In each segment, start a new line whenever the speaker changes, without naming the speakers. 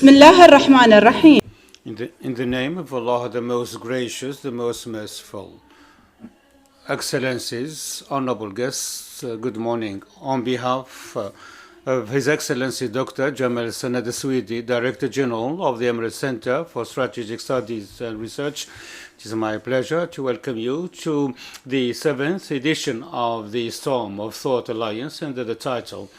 بسم الله الرحمن الرحيم.
In the name of Allah, the most gracious, the most merciful. Excellencies, honorable guests, good morning. On behalf of His Excellency Dr. Jamal Sanad Swedi, Director General of the Emirates Center for Strategic Studies and Research, it is my pleasure to welcome you to the 7th edition of the Storm of Thought Alliance under the title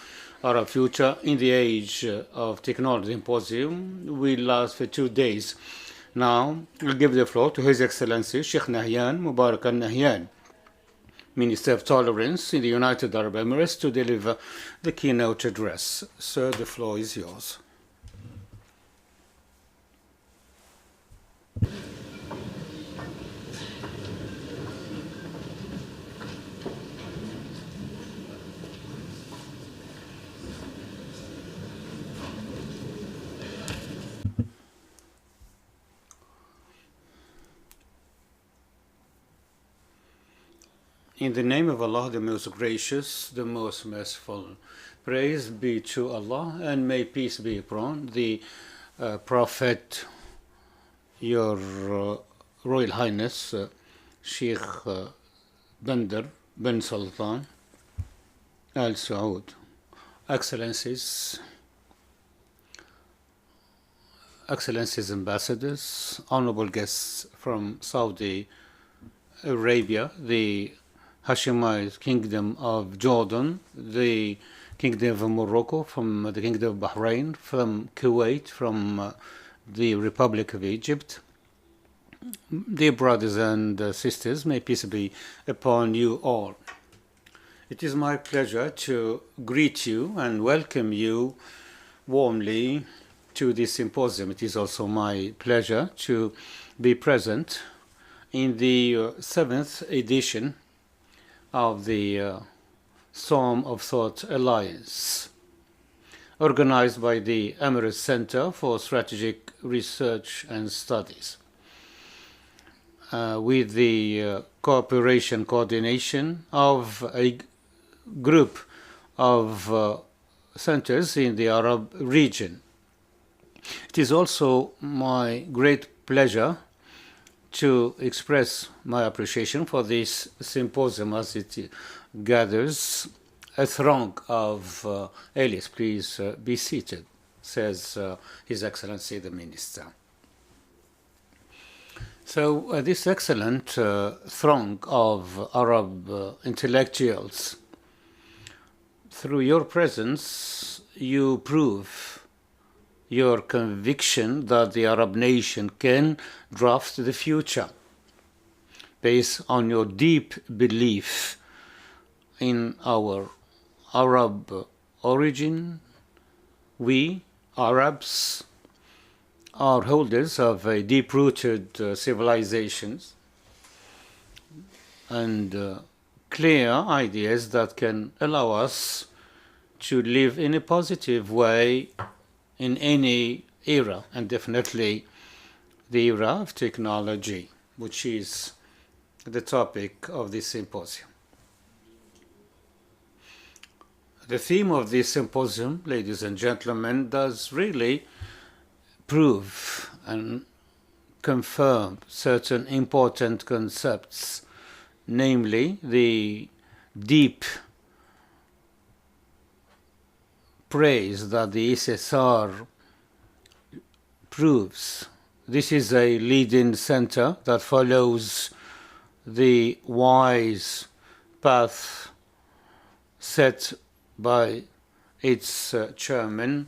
Our Future in the Age of Technology Symposium will last for 2 days. Now, I'll give the floor to His Excellency Sheikh Nahyan Mubarak al-Nahyan, Minister of Tolerance in the United Arab Emirates, to deliver the keynote address. Sir, the floor is yours. In the name of Allah, the most gracious, the most merciful. Praise be to Allah, and may peace be upon the Prophet, your Royal Highness, Sheikh Bandar bin Sultan Al Saud. Excellencies, ambassadors, honorable guests from Saudi Arabia, the Hashemite Kingdom of Jordan, the Kingdom of Morocco, from the Kingdom of Bahrain, from Kuwait, from the Republic of Egypt. Dear brothers and sisters, may peace be upon you all. It is my pleasure to greet you and welcome you warmly to this symposium. It is also my pleasure to be present in the 7th edition of the Storm of Thought Alliance, organized by the Emirates Center for Strategic Research and Studies, with the coordination of a group of centers in the Arab region. It is also my great pleasure to express my appreciation for this symposium as it gathers a throng of aliens. Please be seated, says His Excellency the Minister. So this excellent throng of Arab intellectuals, through your presence, you prove your conviction that the Arab nation can draft the future based on your deep belief in our Arab origin. We, Arabs, are holders of a deep-rooted civilizations and clear ideas that can allow us to live in a positive way in any era, and definitely the era of technology, which is the topic of this symposium. The theme of this symposium, ladies and gentlemen, does really prove and confirm certain important concepts, namely the deep praise that the SSR proves. This is a leading center that follows the wise path set by its chairman,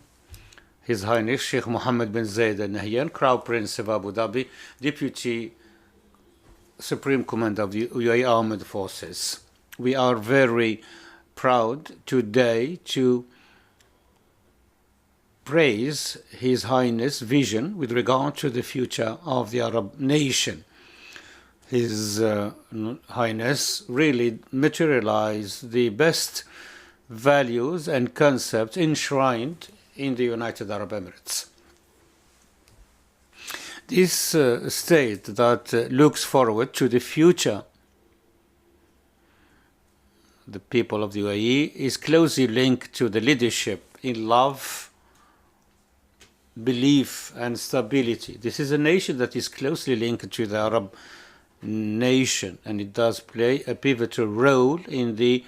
His Highness Sheikh Mohammed bin Zayed Al Nahyan, Crown Prince of Abu Dhabi, Deputy Supreme Commander of the UAE Armed Forces. We are very proud today to praise His Highness' vision with regard to the future of the Arab nation. His Highness really materialized the best values and concepts enshrined in the United Arab Emirates. This state that looks forward to the future, the people of the UAE, is closely linked to the leadership in love, belief and stability. This is a nation that is closely linked to the Arab nation, and it does play a pivotal role in the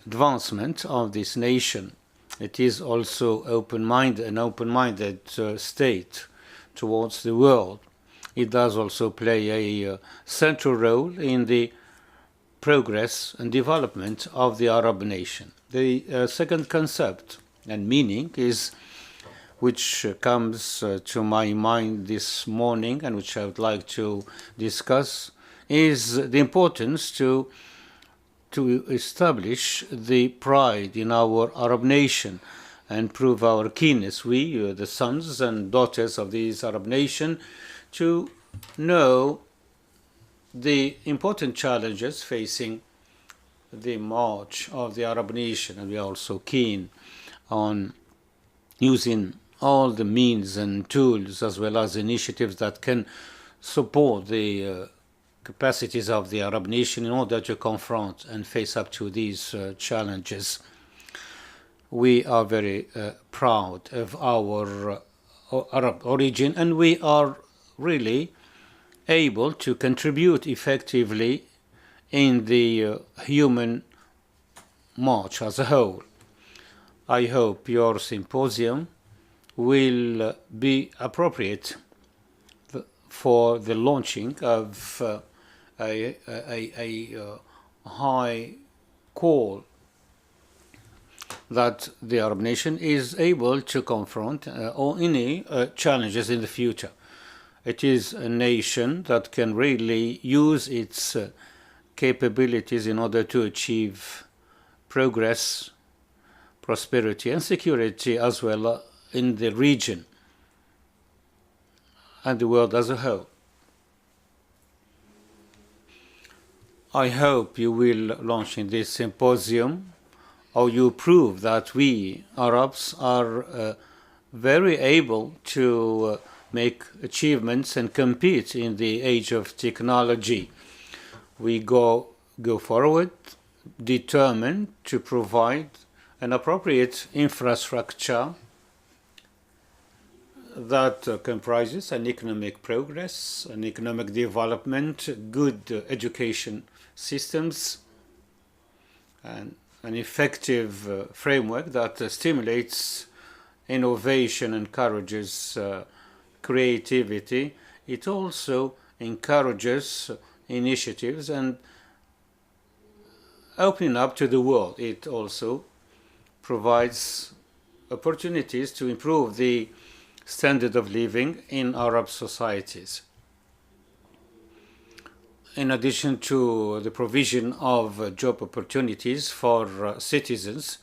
advancement of this nation. It is also an open-minded state towards the world. It does also play a central role in the progress and development of the Arab nation. The second concept and meaning is, which comes to my mind this morning and which I would like to discuss, is the importance to establish the pride in our Arab nation and prove our keenness, we, the sons and daughters of this Arab nation, to know the important challenges facing the march of the Arab nation. And we are also keen on using all the means and tools as well as initiatives that can support the capacities of the Arab nation in order to confront and face up to these challenges. We are very proud of our Arab origin, and we are really able to contribute effectively in the human march as a whole. I hope your symposium will be appropriate for the launching of a high call that the Arab nation is able to confront any challenges in the future. It is a nation that can really use its capabilities in order to achieve progress, prosperity, and security as well in the region and the world as a whole. I hope you will launch in this symposium, or you prove that we Arabs are very able to make achievements and compete in the age of technology. We go forward determined to provide an appropriate infrastructure that comprises an economic progress, an economic development, good education systems, and an effective framework that stimulates innovation, encourages creativity. It also encourages initiatives and opening up to the world. It also provides opportunities to improve the standard of living in Arab societies. In addition to the provision of job opportunities for citizens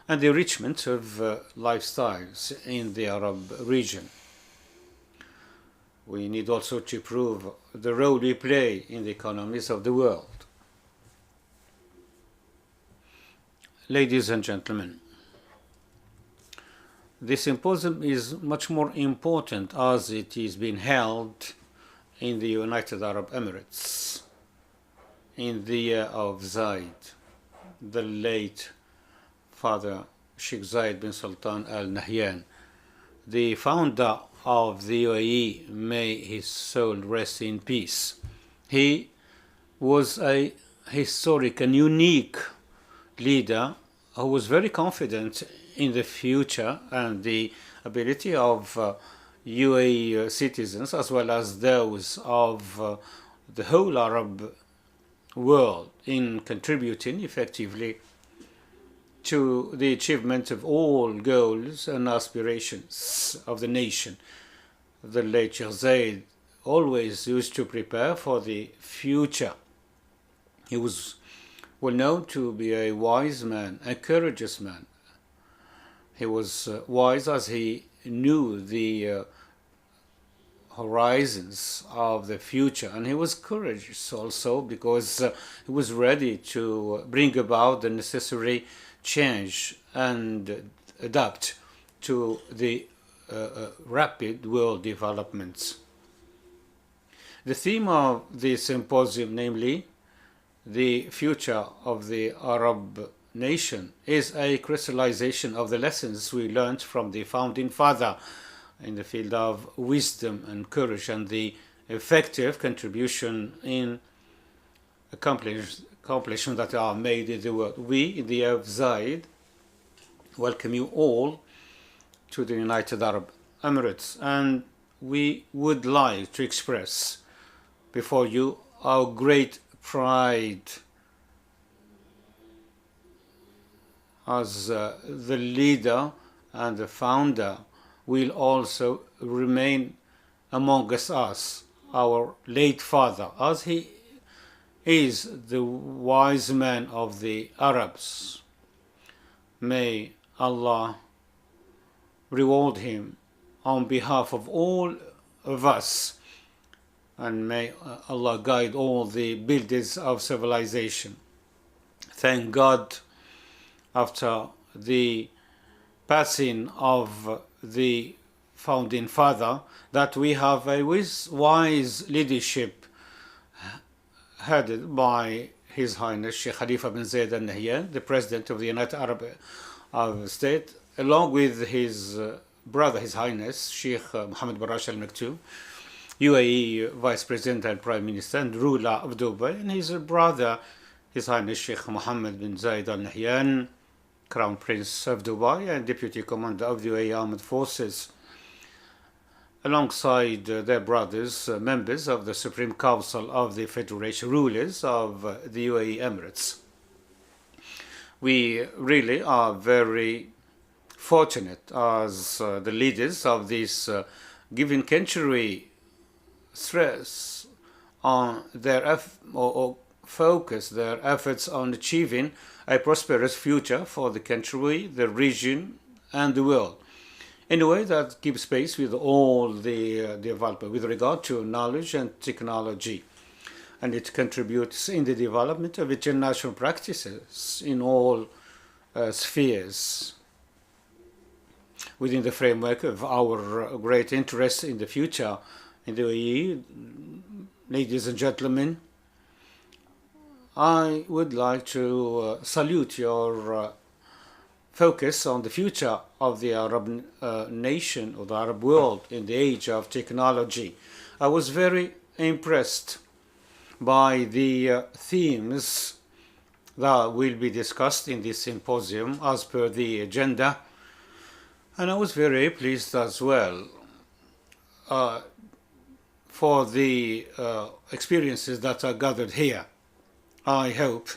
and the enrichment of lifestyles in the Arab region. We need also to prove the role we play in the economies of the world. Ladies and gentlemen, this symposium is much more important as it is being held in the United Arab Emirates in the year of Zayed, the late Father Sheikh Zayed bin Sultan Al Nahyan, the founder of the UAE. May his soul rest in peace. He was a historic and unique leader who was very confident in the future and the ability of UAE citizens as well as those of the whole Arab world in contributing effectively to the achievement of all goals and aspirations of the nation. The late Sheikh Zayed always used to prepare for the future. He was well known to be a wise man, a courageous man. He was wise as he knew the horizons of the future, and he was courageous also because he was ready to bring about the necessary change and adapt to the rapid world developments. The theme of the symposium, namely the future of the Arab nation is a crystallization of the lessons we learned from the founding father in the field of wisdom and courage and the effective contribution in accomplishments that are made in the world. We in the Zayed welcome you all to the United Arab Emirates, and we would like to express before you our great pride as the leader and the founder will also remain amongst us, our late father, as he is the wise man of the Arabs. May Allah reward him on behalf of all of us, and may Allah guide all the builders of civilization. Thank God, after the passing of the founding father, that we have a wise leadership headed by His Highness Sheikh Khalifa bin Zayed Al Nahyan, the President of the United Arab State, along with his brother, His Highness Sheikh Mohammed bin Rashid Al Maktoum, UAE Vice President and Prime Minister and ruler of Dubai, and his brother, His Highness Sheikh Mohammed bin Zayed Al Nahyan, Crown Prince of Dubai and Deputy Commander of the UAE Armed Forces, alongside their brothers, members of the Supreme Council of the Federation, rulers of the UAE Emirates. We really are very fortunate as the leaders of this given century stress on their focus their efforts on achieving a prosperous future for the country, the region, and the world, in a way that keeps pace with all the development with regard to knowledge and technology, and it contributes in the development of international practices in all spheres. Within the framework of our great interest in the future in the UAE, ladies and gentlemen, I would like to salute your focus on the future of the Arab nation or the Arab world in the age of technology. I was very impressed by the themes that will be discussed in this symposium as per the agenda, and I was very pleased as well for the experiences that are gathered here. I hope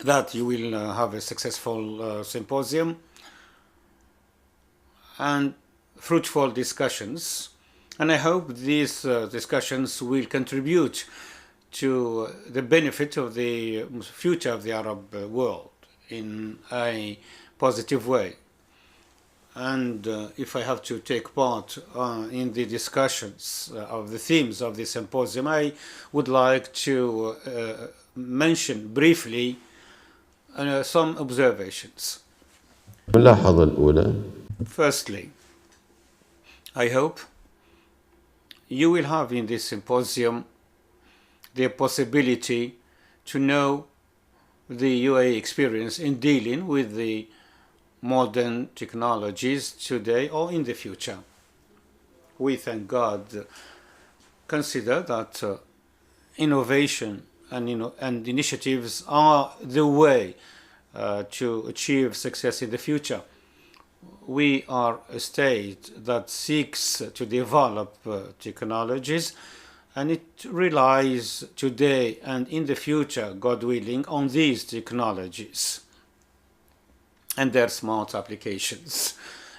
that you will have a successful symposium and fruitful discussions, and I hope these discussions will contribute to the benefit of the future of the Arab world in a positive way. And if I have to take part in the discussions of the themes of the symposium, I would like to mention briefly some observations.
الملاحظة الأولى.
Firstly, I hope you will have in this symposium the possibility to know the UAE experience in dealing with the modern technologies today or in the future. We, thank God, consider that innovation and initiatives are the way to achieve success in the future. We are a state that seeks to develop technologies, and it relies today and in the future, God willing, on these technologies and their smart applications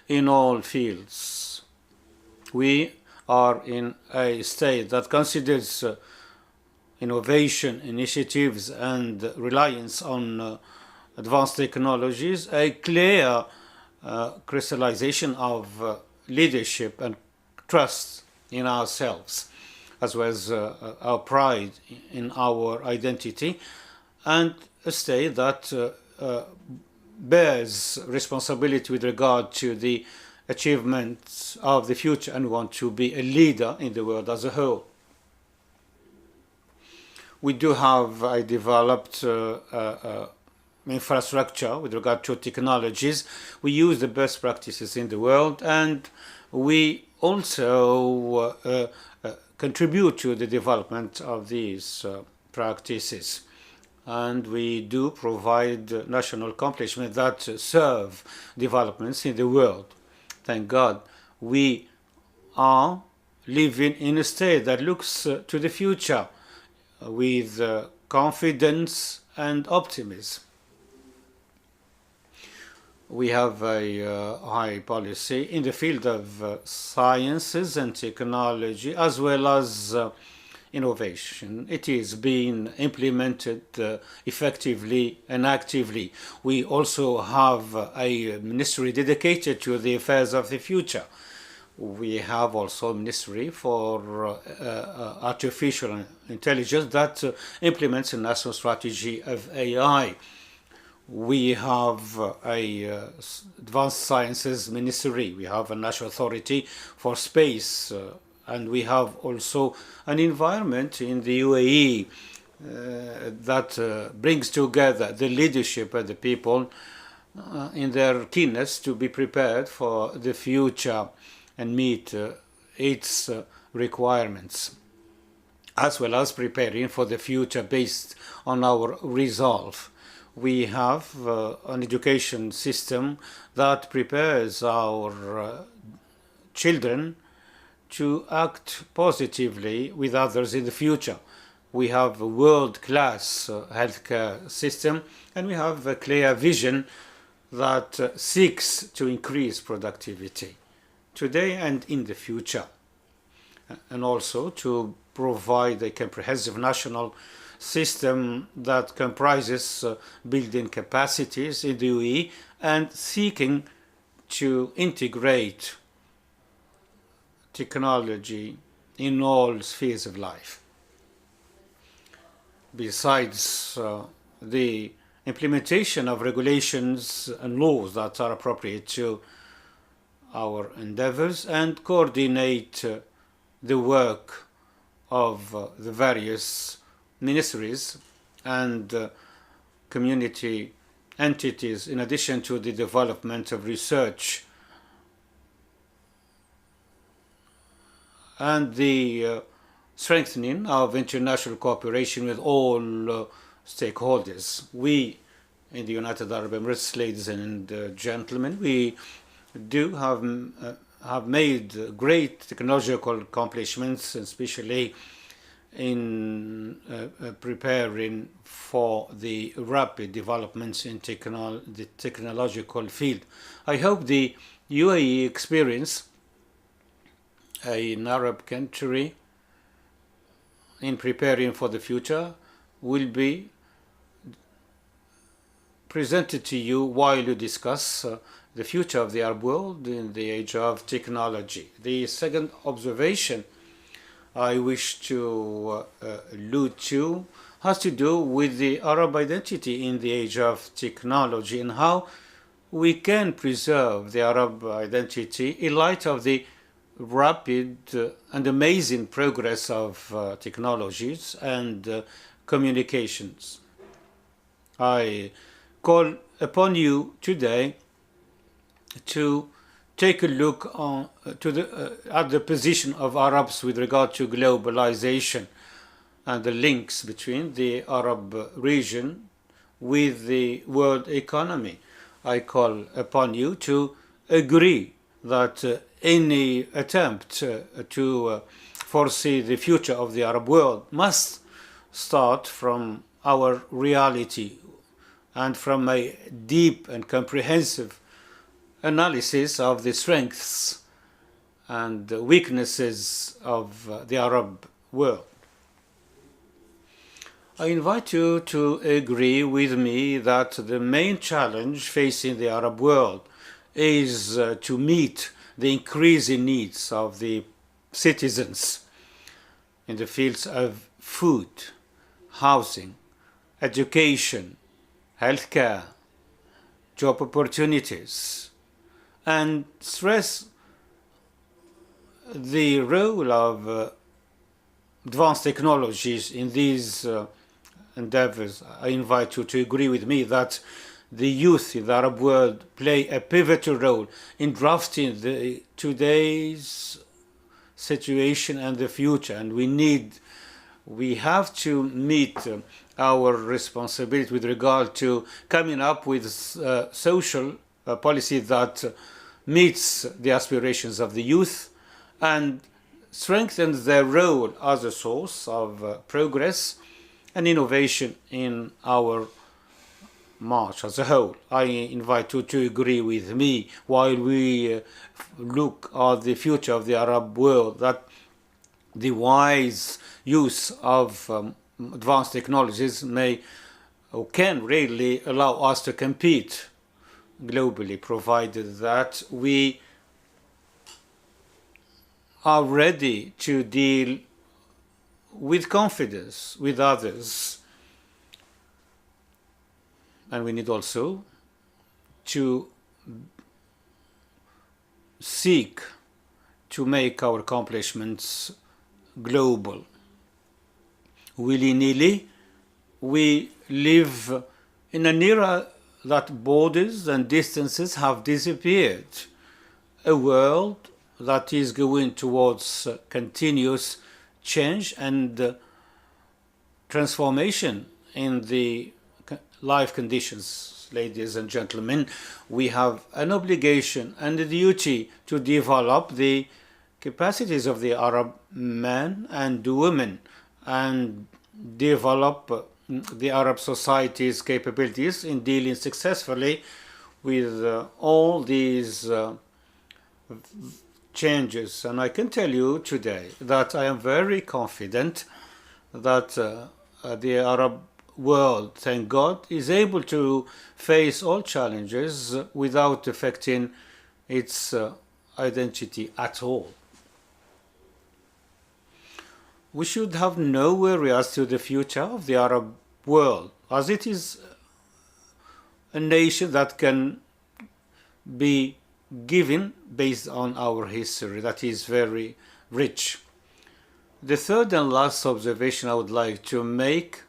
in all fields. We are in a state that considers innovation, initiatives, and reliance on advanced technologies a clear crystallization of leadership and trust in ourselves, as well as our pride in our identity, and a state that bears responsibility with regard to the achievements of the future and want to be a leader in the world as a whole. We do have a developed infrastructure with regard to technologies. We use the best practices in the world, and we also contribute to the development of these practices. And we do provide national accomplishments that serve developments in the world. Thank God, we are living in a state that looks to the future with confidence and optimism. We have a high policy in the field of sciences and technology, as well as innovation. It is being implemented effectively and actively. We also have a ministry dedicated to the affairs of the future. We have also a ministry for artificial intelligence that implements a national strategy of AI. We have a advanced sciences ministry. We have a national authority for space, and we have also an environment in the UAE that brings together the leadership and the people in their keenness to be prepared for the future and meet its requirements, as well as preparing for the future based on our resolve. We have an education system that prepares our children to act positively with others in the future. We have a world-class healthcare system, and we have a clear vision that seeks to increase productivity today and in the future, and also to provide a comprehensive national system that comprises building capacities in the UAE and seeking to integrate technology in all spheres of life. Besides the implementation of regulations and laws that are appropriate to our endeavors, and coordinate the work of the various ministries and community entities, in addition to the development of research and the strengthening of international cooperation with all stakeholders. We, in the United Arab Emirates, ladies and gentlemen, we do have made great technological accomplishments, especially in preparing for the rapid developments in the technological field. I hope the UAE experience, an Arab country, in preparing for the future, will be presented to you while you discuss the future of the Arab world in the age of technology. The second observation I wish to allude to has to do with the Arab identity in the age of technology and how we can preserve the Arab identity in light of the rapid and amazing progress of technologies and communications. I call upon you today to take a look at the position of Arabs with regard to globalization and the links between the Arab region with the world economy. I call upon you to agree that any attempt to foresee the future of the Arab world must start from our reality and from a deep and comprehensive analysis of the strengths and weaknesses of the Arab world. I invite you to agree with me that the main challenge facing the Arab world is to meet the increasing needs of the citizens in the fields of food, housing, education, healthcare, job opportunities, and stress the role of advanced technologies in these endeavors, I invite you to agree with me that the youth in the Arab world play a pivotal role in drafting today's situation and the future, and we have to meet our responsibility with regard to coming up with social policy that meets the aspirations of the youth and strengthens their role as a source of progress and innovation in our march as a whole. I invite you to agree with me while we look at the future of the Arab world, that the wise use of advanced technologies may or can really allow us to compete globally, provided that we are ready to deal with confidence with others. And we need also to seek to make our accomplishments global. Willy-nilly, we live in an era that borders and distances have disappeared. A world that is going towards continuous change and transformation in the life conditions. Ladies and gentlemen, we have an obligation and a duty to develop the capacities of the Arab men and women and develop the Arab society's capabilities in dealing successfully with all these changes. And I can tell you today that I am very confident that the Arab world, thank God, is able to face all challenges without affecting its identity at all. We should have no worry as to the future of the Arab world, as it is a nation that can be given based on our history that is very rich. The third and last observation I would like to make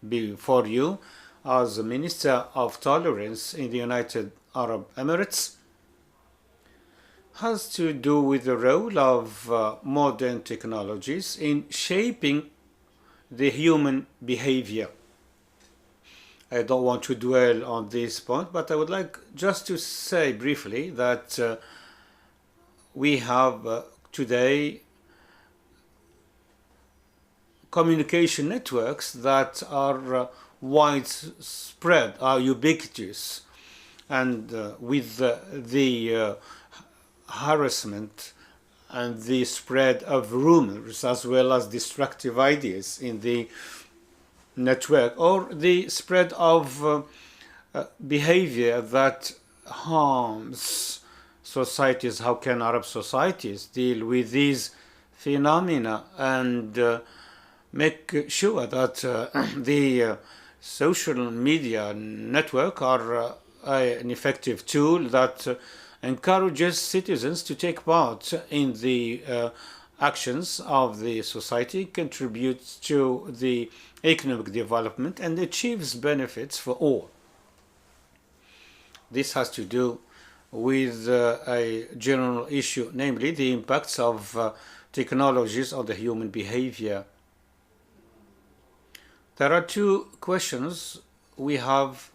before you as a Minister of Tolerance in the United Arab Emirates has to do with the role of modern technologies in shaping the human behavior. I don't want to dwell on this point, but I would like just to say briefly that we have today communication networks that are widespread, are ubiquitous, and with the harassment and the spread of rumors as well as destructive ideas in the network, or the spread of behavior that harms societies. How can Arab societies deal with these phenomena and make sure that the social media network are an effective tool that encourages citizens to take part in the actions of the society, contributes to the economic development, and achieves benefits for all. This has to do with a general issue, namely the impacts of technologies on the human behavior. There are two questions we have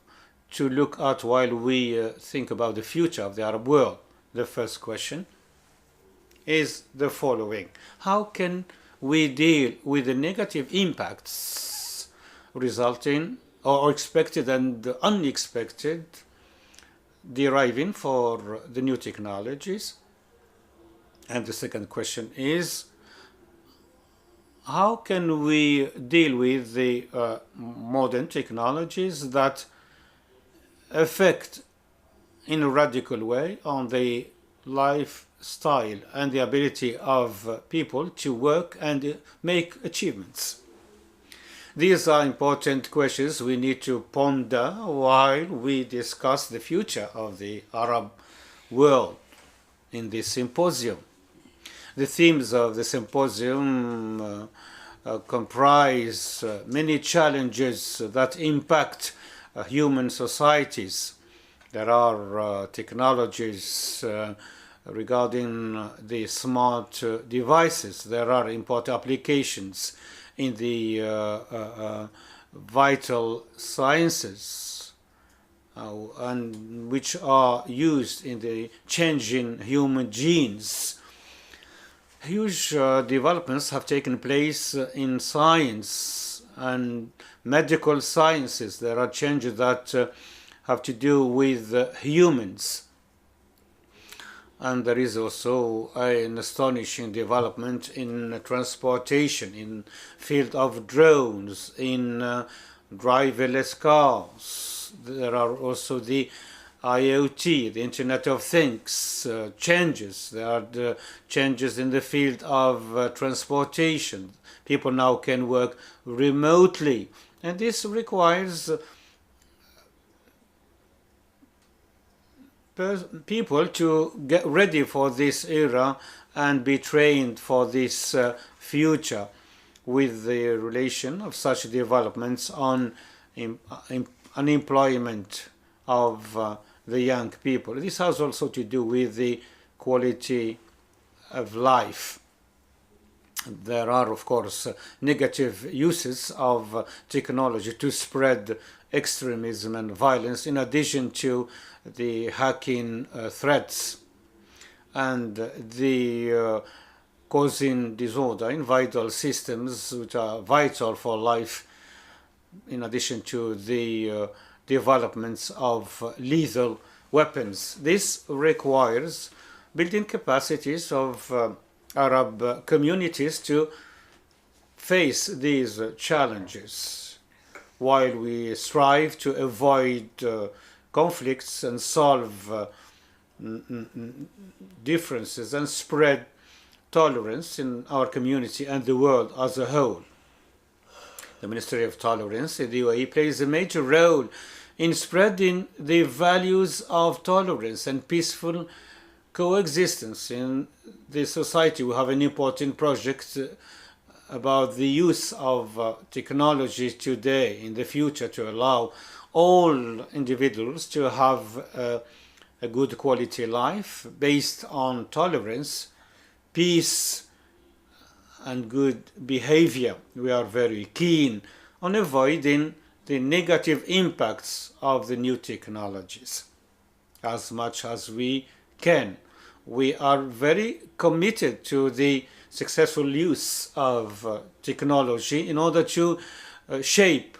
to look at while we think about the future of the Arab world. The first question is the following: how can we deal with the negative impacts resulting or expected and unexpected deriving for the new technologies? And the second question is, how can we deal with the modern technologies that affect in a radical way on the lifestyle and the ability of people to work and make achievements? These are important questions we need to ponder while we discuss the future of the Arab world in this symposium. The themes of the symposium comprise many challenges that impact human societies. There are technologies regarding the smart devices. There are important applications in the vital sciences and which are used in the changing human genes. Huge developments have taken place in science and medical sciences. There are changes that have to do with humans. And there is also an astonishing development in transportation, in field of drones, in driverless cars. There are also the IoT, the Internet of Things, changes. There are the changes in the field of transportation. People now can work remotely, and this requires people to get ready for this era and be trained for this future, with the relation of such developments on unemployment of the young people. This has also to do with the quality of life. There are, of course, negative uses of technology to spread extremism and violence, in addition to the hacking threats and the causing disorder in vital systems which are vital for life, in addition to the developments of lethal weapons. This requires building capacities of Arab communities to face these challenges, while we strive to avoid conflicts and solve differences and spread tolerance in our community and the world as a whole. The Ministry of Tolerance in the UAE plays a major role in spreading the values of tolerance and peaceful coexistence in the society. We have an important project about the use of technology today, in the future, to allow all individuals to have a good quality life based on tolerance, peace, and good behavior. We are very keen on avoiding the negative impacts of the new technologies as much as we can. We are very committed to the successful use of technology in order to shape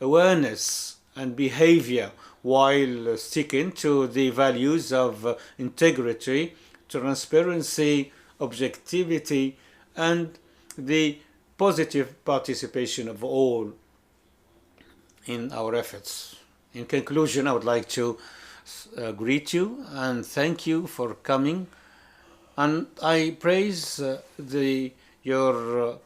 awareness and behavior, while sticking to the values of integrity, transparency, objectivity, and the positive participation of all in our efforts. In conclusion, I would like to greet you and thank you for coming, and I praise your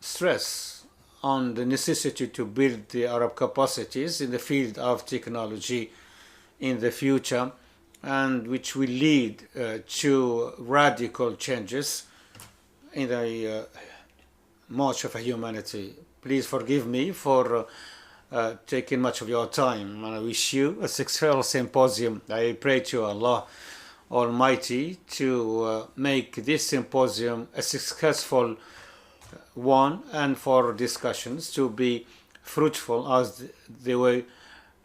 stress on the necessity to build the Arab capacities in the field of technology in the future, and which will lead to radical changes in the march of humanity. Please forgive me for taking much of your time, and I wish you a successful symposium. I pray to Allah Almighty to make this symposium a successful one, and for discussions to be fruitful as they will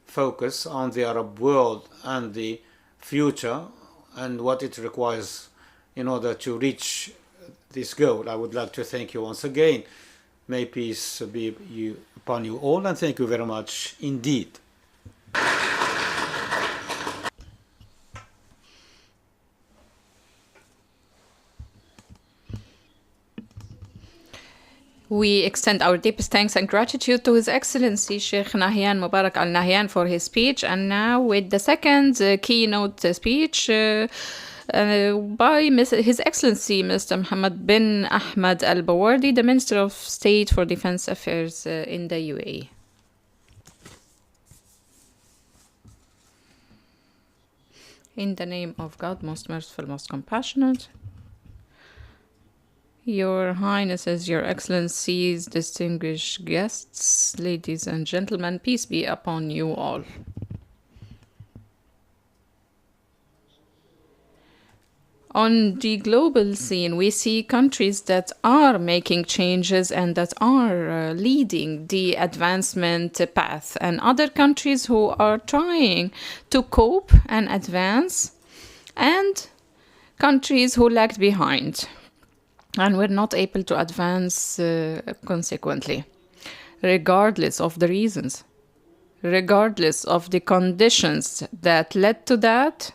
focus on the Arab world and the future and what it requires in order to reach this goal. I would like to thank you once again. May peace be upon you all, and thank you very much indeed.
We extend our deepest thanks and gratitude to His Excellency Sheikh Nahyan Mubarak Al Nahyan for his speech. And now with the second keynote speech by His Excellency Mr. Mohammed bin Ahmed Al Bawardi, the Minister of State for Defense Affairs in the UAE. In the name of God, most merciful, most compassionate. Your Highnesses, Your Excellencies, distinguished guests, ladies and gentlemen, peace be upon you all. On the global scene, we see countries that are making changes and that are leading the advancement path, and other countries who are trying to cope and advance, and countries who lagged behind and were not able to advance consequently, regardless of the reasons, regardless of the conditions that led to that.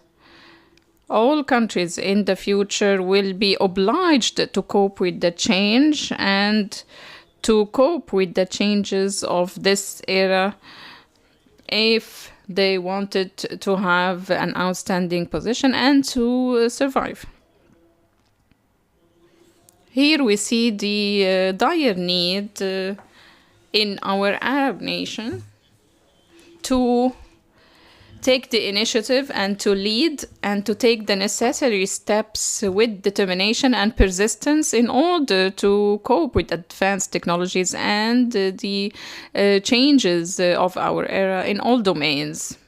All countries in the future will be obliged to cope with the change and to cope with the changes of this era if they wanted to have an outstanding position and to survive. Here we see the dire need in our Arab nation to take the initiative and to lead and to take the necessary steps with determination and persistence in order to cope with advanced technologies and the changes of our era in all domains.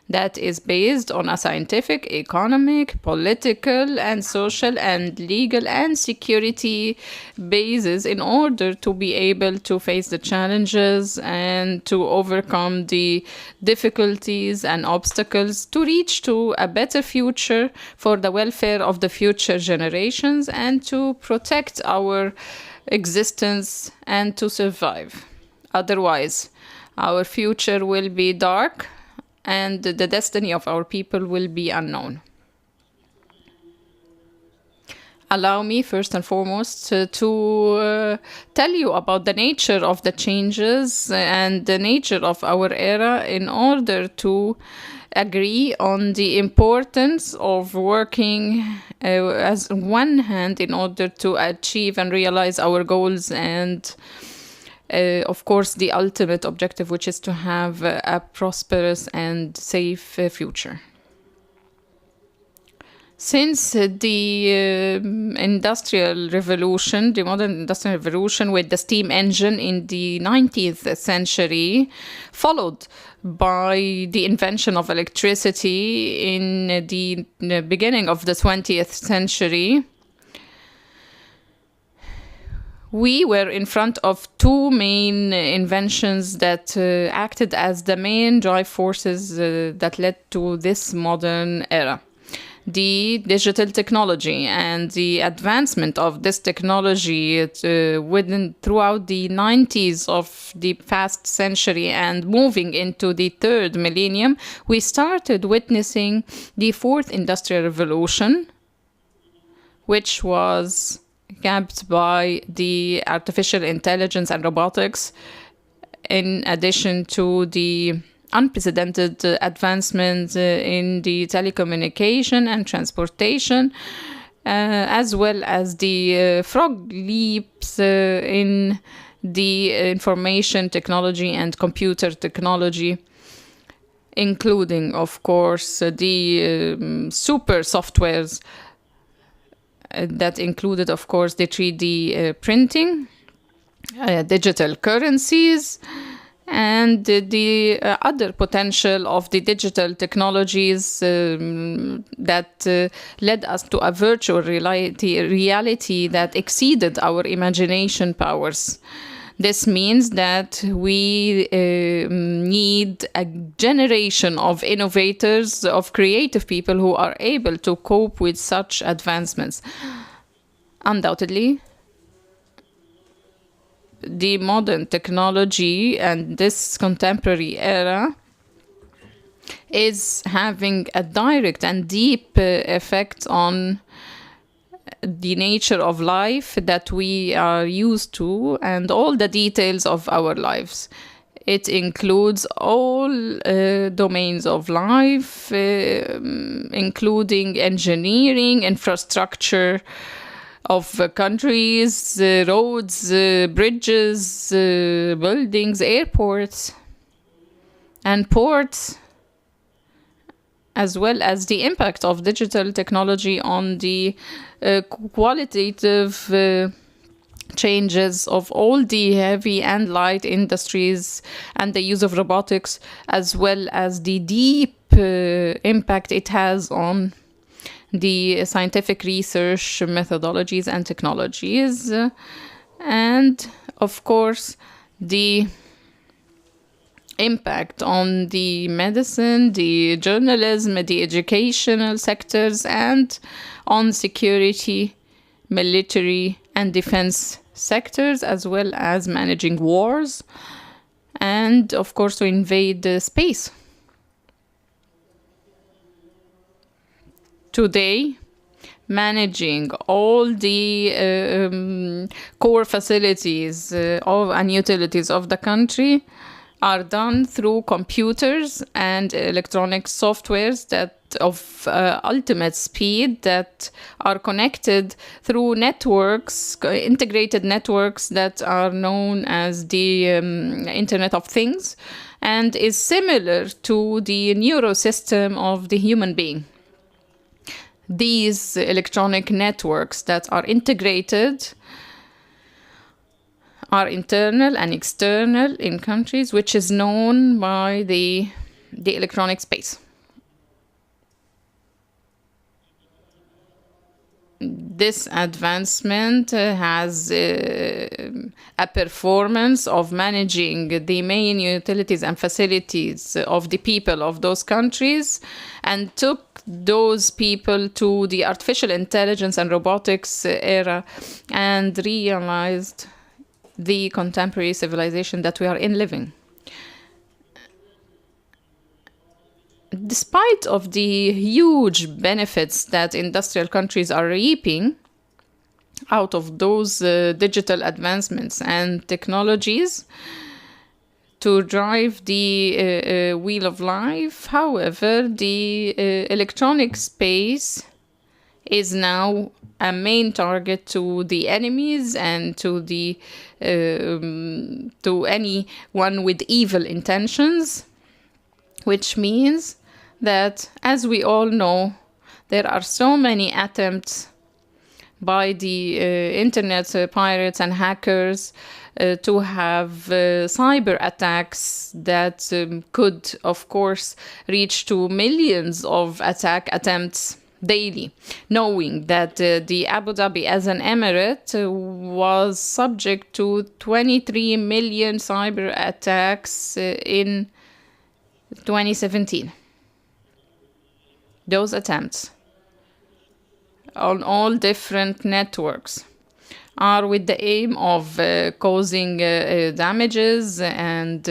That is based on a scientific, economic, political, and social, and legal, and security basis in order to be able to face the challenges and to overcome the difficulties and obstacles to reach to a better future for the welfare of the future generations and to protect our existence and to survive. Otherwise, our future will be dark and the destiny of our people will be unknown. Allow me first and foremost to tell you about the nature of the changes and the nature of our era in order to agree on the importance of working as one hand in order to achieve and realize our goals and of course, the ultimate objective, which is to have a prosperous and safe future. Since the industrial revolution, the modern industrial revolution with the steam engine in the 19th century, followed by the invention of electricity in the beginning of the 20th century, we were in front of two main inventions that acted as the main drive forces that led to this modern era. The digital technology and the advancement of this technology throughout the 90s of the past century and moving into the third millennium, we started witnessing the fourth industrial revolution, which was capped by the artificial intelligence and robotics, in addition to the unprecedented advancements in the telecommunication and transportation, as well as the frog leaps in the information technology and computer technology, including, of course, the super softwares that included, of course, the 3D printing, digital currencies, and the other potential of the digital technologies that led us to a virtual reality that exceeded our imagination powers. This means that we need a generation of innovators, of creative people who are able to cope with such advancements. Undoubtedly, the modern technology and this contemporary era is having a direct and deep effect on the nature of life that we are used to and all the details of our lives. It includes all domains of life, including engineering, infrastructure of countries, roads, bridges, buildings, airports, and ports, as well as the impact of digital technology on the qualitative changes of all the heavy and light industries and the use of robotics, as well as the deep impact it has on the scientific research methodologies and technologies, and of course the impact on the medicine, the journalism, the educational sectors, and on security, military, and defense sectors, as well as managing wars, and of course to invade space. Today, managing all the core facilities and utilities of the country are done through computers and electronic softwares that of ultimate speed that are connected through networks, integrated networks that are known as the Internet of Things, and is similar to the neurosystem of the human being. These electronic networks that are integrated are internal and external in countries, which is known by the electronic space. This advancement has a performance of managing the main utilities and facilities of the people of those countries, and took those people to the artificial intelligence and robotics era, and realized the contemporary civilization that we are in living. Despite of the huge benefits that industrial countries are reaping out of those digital advancements and technologies to drive the wheel of life, however, the electronic space is now a main target to the enemies and to the to anyone with evil intentions, which means that, as we all know, there are so many attempts by the internet pirates and hackers to have cyber attacks that could, of course, reach to millions of attack attempts daily, knowing that the Abu Dhabi as an emirate was subject to 23 million cyber attacks in 2017. Those attempts on all different networks are with the aim of causing damages and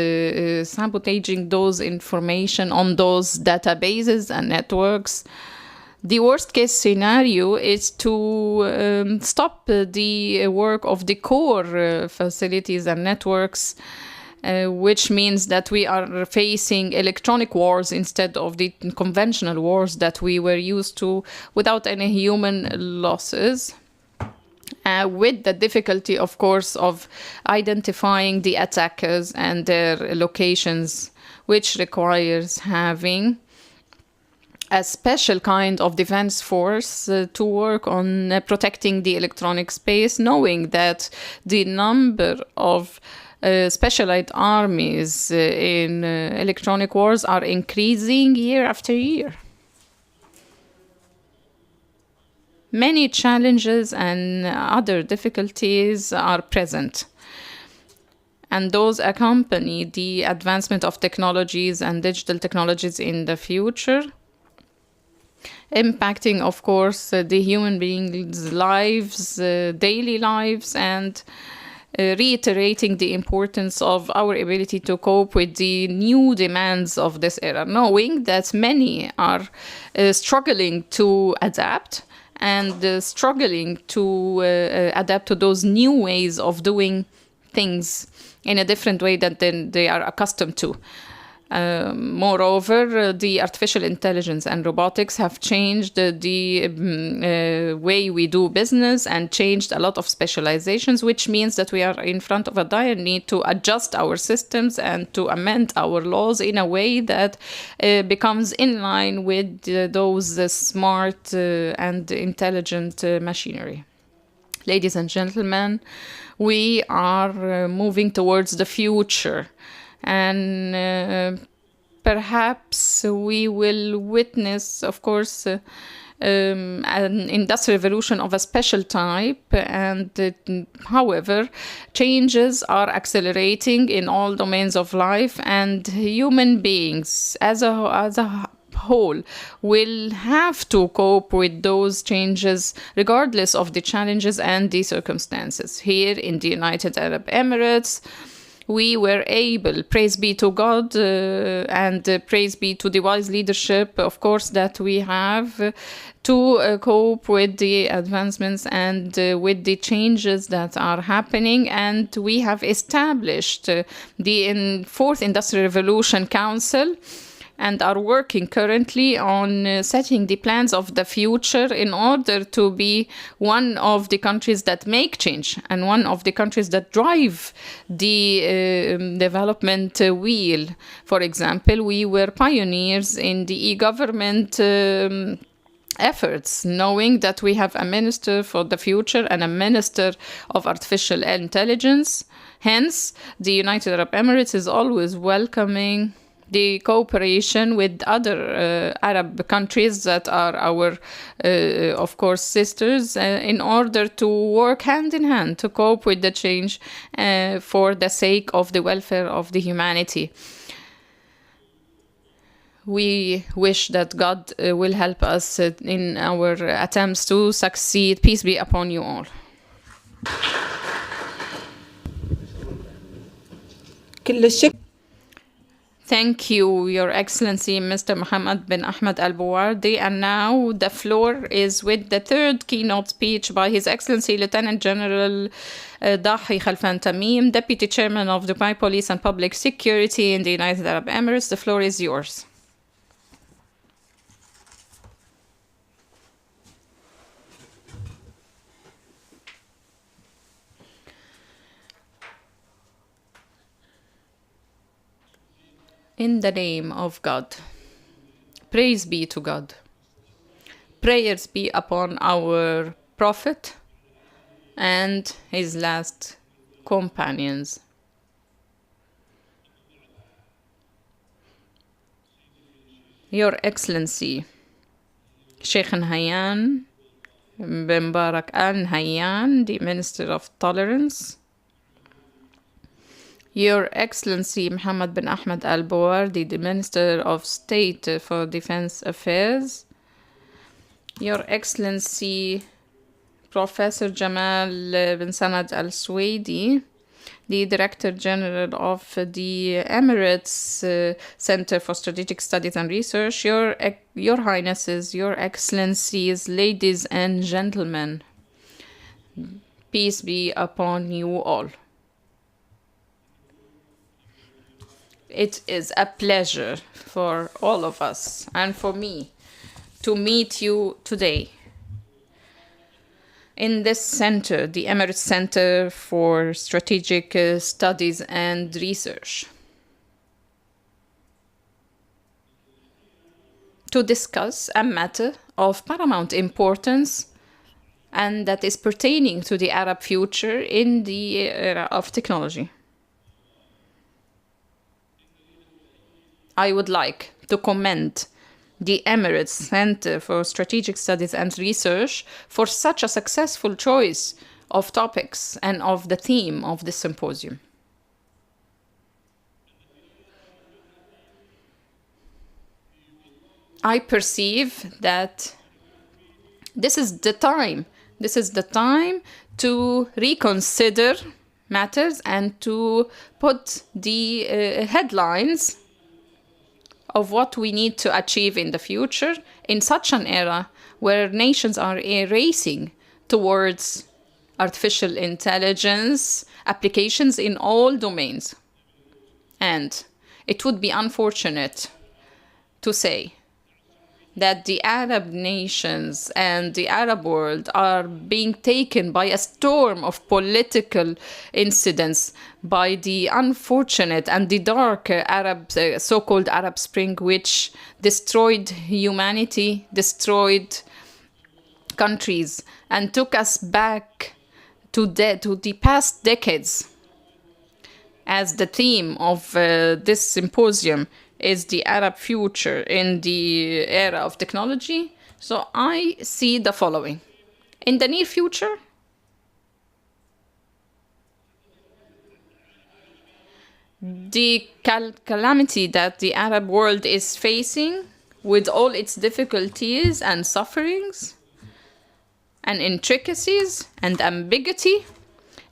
sabotaging those information on those databases and networks. The worst case scenario is to stop the work of the core facilities and networks, which means that we are facing electronic wars instead of the conventional wars that we were used to without any human losses. With the difficulty, of course, of identifying the attackers and their locations, which requires having a special kind of defense force to work on protecting the electronic space, knowing that the number of specialized armies in electronic wars are increasing year after year. Many challenges and other difficulties are present, and those accompany the advancement of technologies and digital technologies in the future, impacting, of course, the human beings' lives, daily lives, and reiterating the importance of our ability to cope with the new demands of this era, knowing that many are struggling to adapt and struggling to adapt to those new ways of doing things in a different way than they are accustomed to. Moreover, the artificial intelligence and robotics have changed the way we do business and changed a lot of specializations, which means that we are in front of a dire need to adjust our systems and to amend our laws in a way that becomes in line with those smart and intelligent machinery. Ladies and gentlemen, we are moving towards the future, and perhaps we will witness, of course, an industrial revolution of a special type, and however, changes are accelerating in all domains of life, and human beings as a whole will have to cope with those changes regardless of the challenges and the circumstances. Here in the United Arab Emirates, we were able, praise be to God, and praise be to the wise leadership, of course, that we have to cope with the advancements and with the changes that are happening. And we have established the Fourth Industrial Revolution Council, and are working currently on setting the plans of the future in order to be one of the countries that make change and one of the countries that drive the development wheel. For example, we were pioneers in the e-government efforts, knowing that we have a minister for the future and a minister of artificial intelligence. Hence, the United Arab Emirates is always welcoming the cooperation with other Arab countries that are our, of course, sisters, in order to work hand in hand to cope with the change for the sake of the welfare of the humanity. We wish that God will help us in our attempts to succeed. Peace be upon you all.
كل الشكر.
Thank you, Your Excellency, Mr. Mohammed bin Ahmed Al Buwardi. And now the floor is with the third keynote speech by His Excellency Lieutenant General Dahi Khalfan Tamim, Deputy Chairman of Dubai Police and Public Security in the United Arab Emirates. The floor is yours. In the name of God, praise be to God. Prayers be upon our Prophet and his last companions. Your Excellency, Sheikh Nahyan bin Barak Al Nahyan, the Minister of Tolerance. Your Excellency Mohammed bin Ahmed Al Buwardi, the Minister of State for Defense Affairs. Your Excellency Professor Jamal bin Sanad Al Suwaidi, the Director General of the Emirates Center for Strategic Studies and Research. Your Highnesses, Your Excellencies, ladies and gentlemen, peace be upon you all. It is a pleasure for all of us and for me to meet you today in this center, the Emirates Center for Strategic Studies and Research, to discuss a matter of paramount importance and that is pertaining to the Arab future in the era of technology. I would like to commend the Emirates Center for Strategic Studies and Research for such a successful choice of topics and of the theme of this symposium. I perceive that this is the time to reconsider matters and to put the headlines of what we need to achieve in the future in such an era where nations are racing towards artificial intelligence applications in all domains. And it would be unfortunate to say that the Arab nations and the Arab world are being taken by a storm of political incidents, by the unfortunate and the dark so-called Arab Spring, which destroyed humanity, destroyed countries, and took us back to the past decades. As the theme of this symposium is the Arab future in the era of technology, so I see the following. In the near future, the calamity that the Arab world is facing, with all its difficulties and sufferings and intricacies and ambiguity,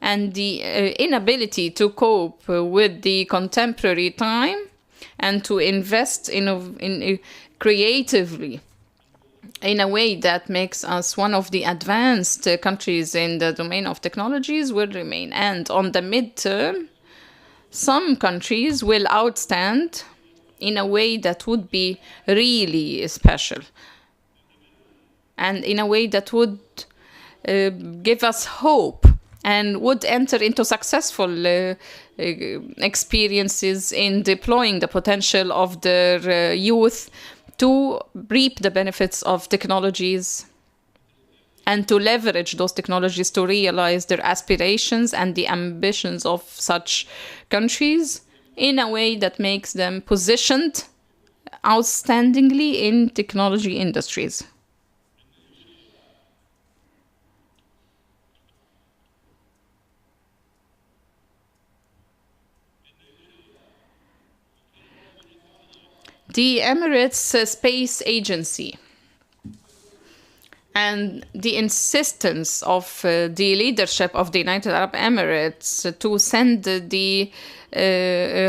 and the inability to cope with the contemporary time and to invest in creatively in a way that makes us one of the advanced countries in the domain of technologies will remain. And on the midterm, some countries will outstand in a way that would be really special and in a way that would give us hope and would enter into successful experiences in deploying the potential of their youth to reap the benefits of technologies and to leverage those technologies to realize their aspirations and the ambitions of such countries in a way that makes them positioned outstandingly in technology industries. The Emirates Space Agency and the insistence of the leadership of the United Arab Emirates to send the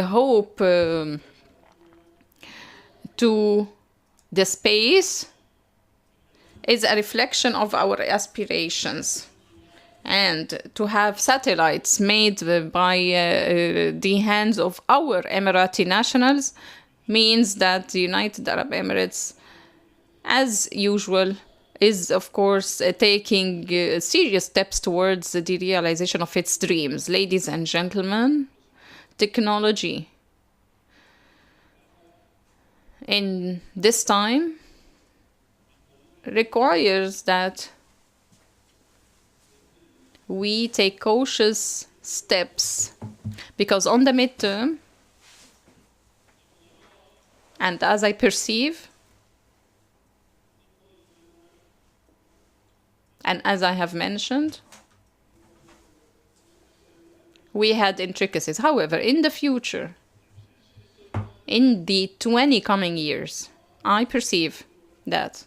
hope to the space is a reflection of our aspirations. And to have satellites made by the hands of our Emirati nationals means that the United Arab Emirates, as usual, is of course taking serious steps towards the realization of its dreams. Ladies and gentlemen, technology in this time requires that we take cautious steps, because on the midterm, and as I perceive, and as I have mentioned, we had intricacies. However, in the future, in the 20 coming years, I perceive that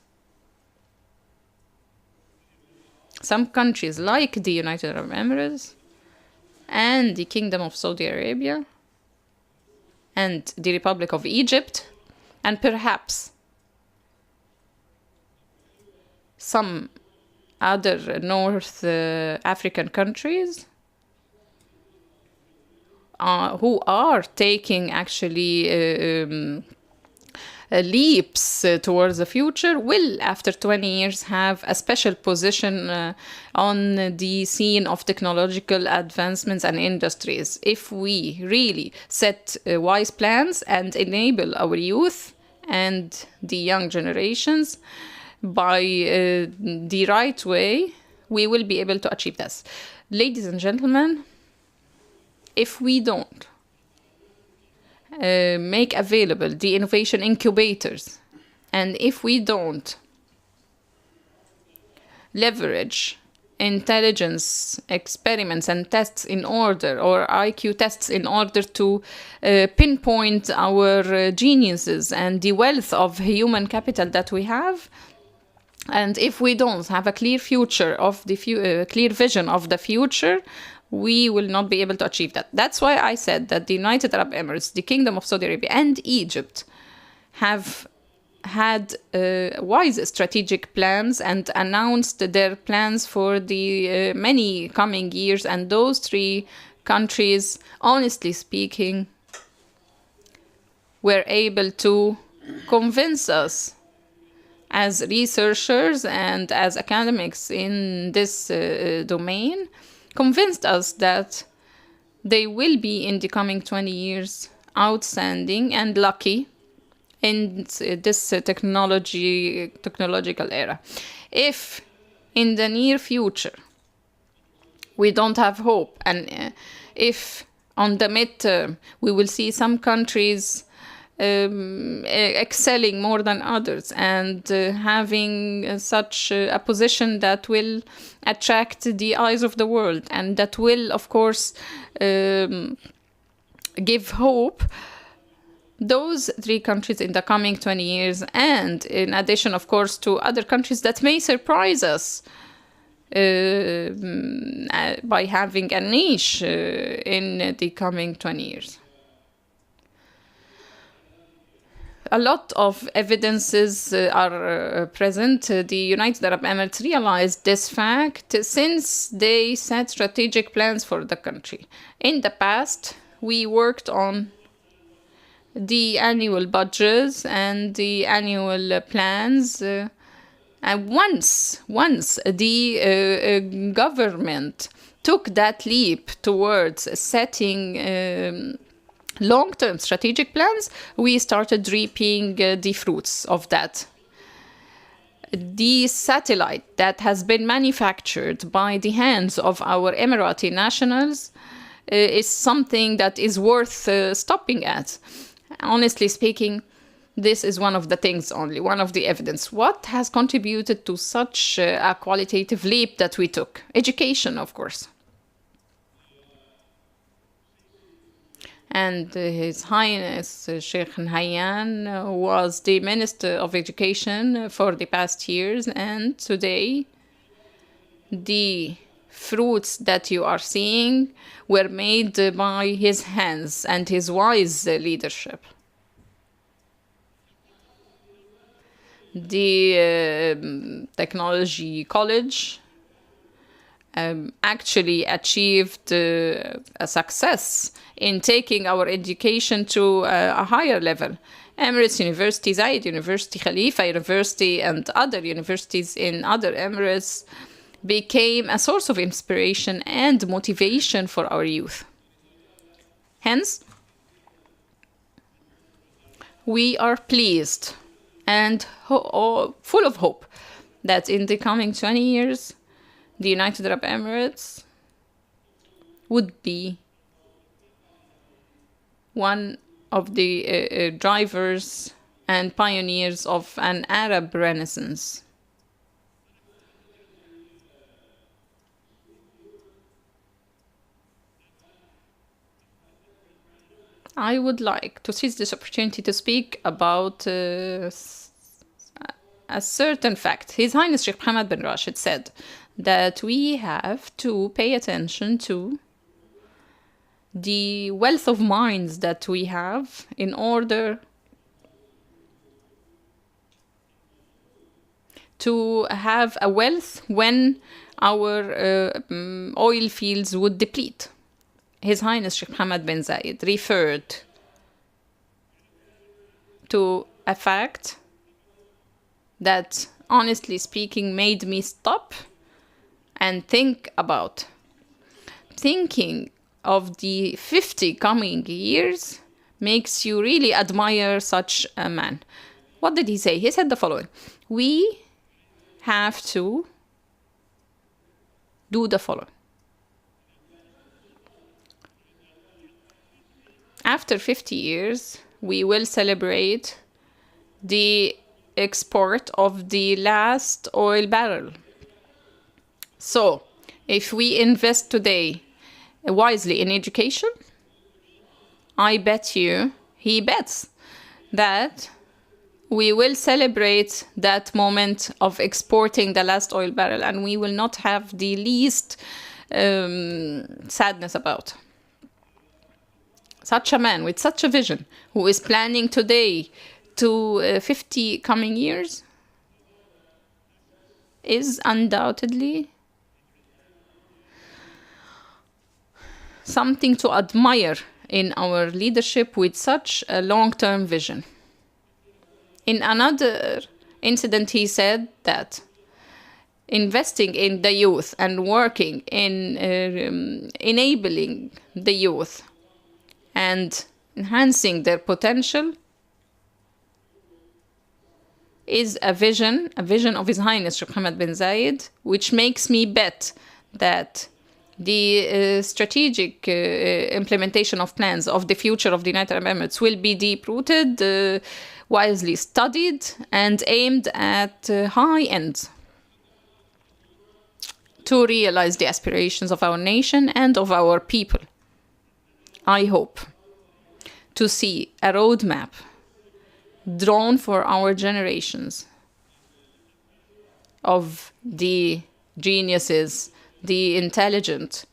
some countries like the United Arab Emirates and the Kingdom of Saudi Arabia and the Republic of Egypt, and perhaps some other North African countries who are taking actually leaps towards the future will, after 20 years, have a special position on the scene of technological advancements and industries. If we really set wise plans and enable our youth and the young generations by the right way, we will be able to achieve this. Ladies and gentlemen, if we don't make available the innovation incubators, and if we don't leverage intelligence experiments and tests in order, or IQ tests in order to pinpoint our geniuses and the wealth of human capital that we have, and if we don't have a clear future of the clear vision of the future, we will not be able to achieve that. That's why I said that the United Arab Emirates, the Kingdom of Saudi Arabia, and Egypt have had wise strategic plans and announced their plans for the many coming years. And those three countries, honestly speaking, were able to convince us as researchers and as academics in this domain, convinced us that they will be in the coming 20 years outstanding and lucky in this technological era. If in the near future we don't have hope, and if on the midterm we will see some countries excelling more than others and having such a position that will attract the eyes of the world and that will, of course, give hope, those three countries in the coming 20 years, and in addition, of course, to other countries that may surprise us by having a niche in the coming 20 years. A lot of evidences are present. The United Arab Emirates realized this fact since they set strategic plans for the country. In the past, we worked on the annual budgets and the annual plans. And once the government took that leap towards setting long-term strategic plans, we started reaping the fruits of that. The satellite that has been manufactured by the hands of our Emirati nationals is something that is worth stopping at. Honestly speaking, this is one of the things only, one of the evidence. What has contributed to such a qualitative leap that we took? Education, of course. And His Highness Sheikh Nahyan was the Minister of Education for the past years, and today the fruits that you are seeing were made by his hands and his wise leadership. The Technology College actually achieved a success in taking our education to a higher level. Emirates University, Zayed University, Khalifa University, and other universities in other Emirates became a source of inspiration and motivation for our youth. Hence, we are pleased and full of hope that in the coming 20 years, the United Arab Emirates would be one of the drivers and pioneers of an Arab Renaissance. I would like to seize this opportunity to speak about a certain fact. His Highness Sheikh Mohammed bin Rashid said that we have to pay attention to the wealth of minds that we have in order to have a wealth when our oil fields would deplete. His Highness Sheikh Mohammed bin Zayed referred to a fact that, honestly speaking, made me stop and think about. Thinking of the 50 coming years makes you really admire such a man. What did he say? He said the following: we have to do the following. After 50 years, we will celebrate the export of the last oil barrel. So, if we invest today wisely in education, I bet you, he bets, that we will celebrate that moment of exporting the last oil barrel, and we will not have the least sadness about. Such a man with such a vision, who is planning today to 50 coming years, is undoubtedly something to admire in our leadership with such a long-term vision. In another incident, he said that investing in the youth and working in enabling the youth and enhancing their potential is a vision of His Highness Sheikh Mohammed bin Zayed, which makes me bet that the strategic implementation of plans of the future of the United Arab Emirates will be deep-rooted, wisely studied, and aimed at high ends to realize the aspirations of our nation and of our people. I hope to see a roadmap drawn for our generations of the geniuses, the intelligent,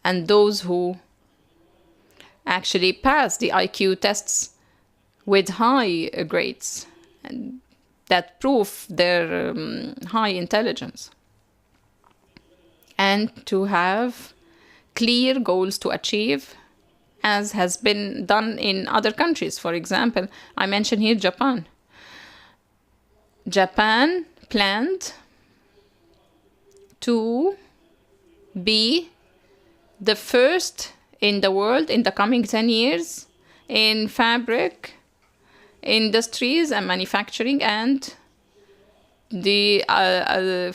and those who actually pass the IQ tests with high grades and that prove their high intelligence, and to have clear goals to achieve, as has been done in other countries. For example, I mentioned here Japan. Japan planned to be the first in the world in the coming 10 years in fabric industries and manufacturing, and the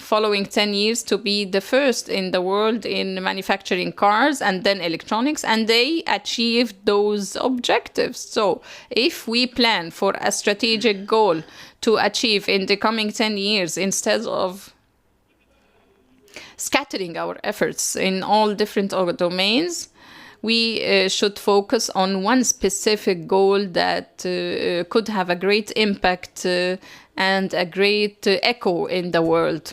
following 10 years to be the first in the world in manufacturing cars and then electronics, and they achieved those objectives. So if we plan for a strategic goal to achieve in the coming 10 years, instead of scattering our efforts in all different domains, we should focus on one specific goal that could have a great impact and a great echo in the world.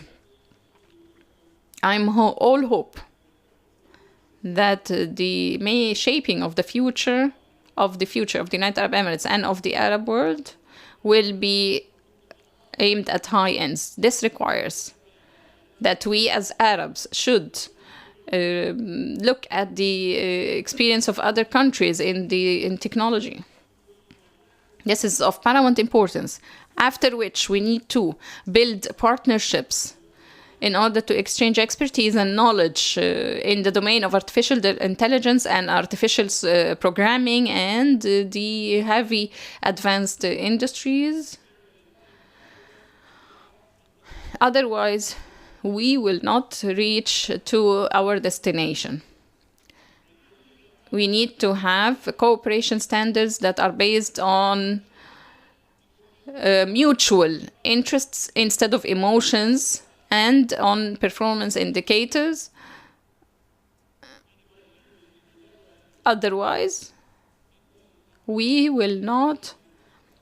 I'm all hope that the shaping of the future of the United Arab Emirates and of the Arab world will be aimed at high ends. This requires that we as Arabs should look at the experience of other countries in technology. This is of paramount importance, after which we need to build partnerships in order to exchange expertise and knowledge in the domain of artificial intelligence and artificial programming and the heavy advanced industries. Otherwise, we will not reach to our destination. We need to have cooperation standards that are based on mutual interests instead of emotions, and on performance indicators. Otherwise, we will not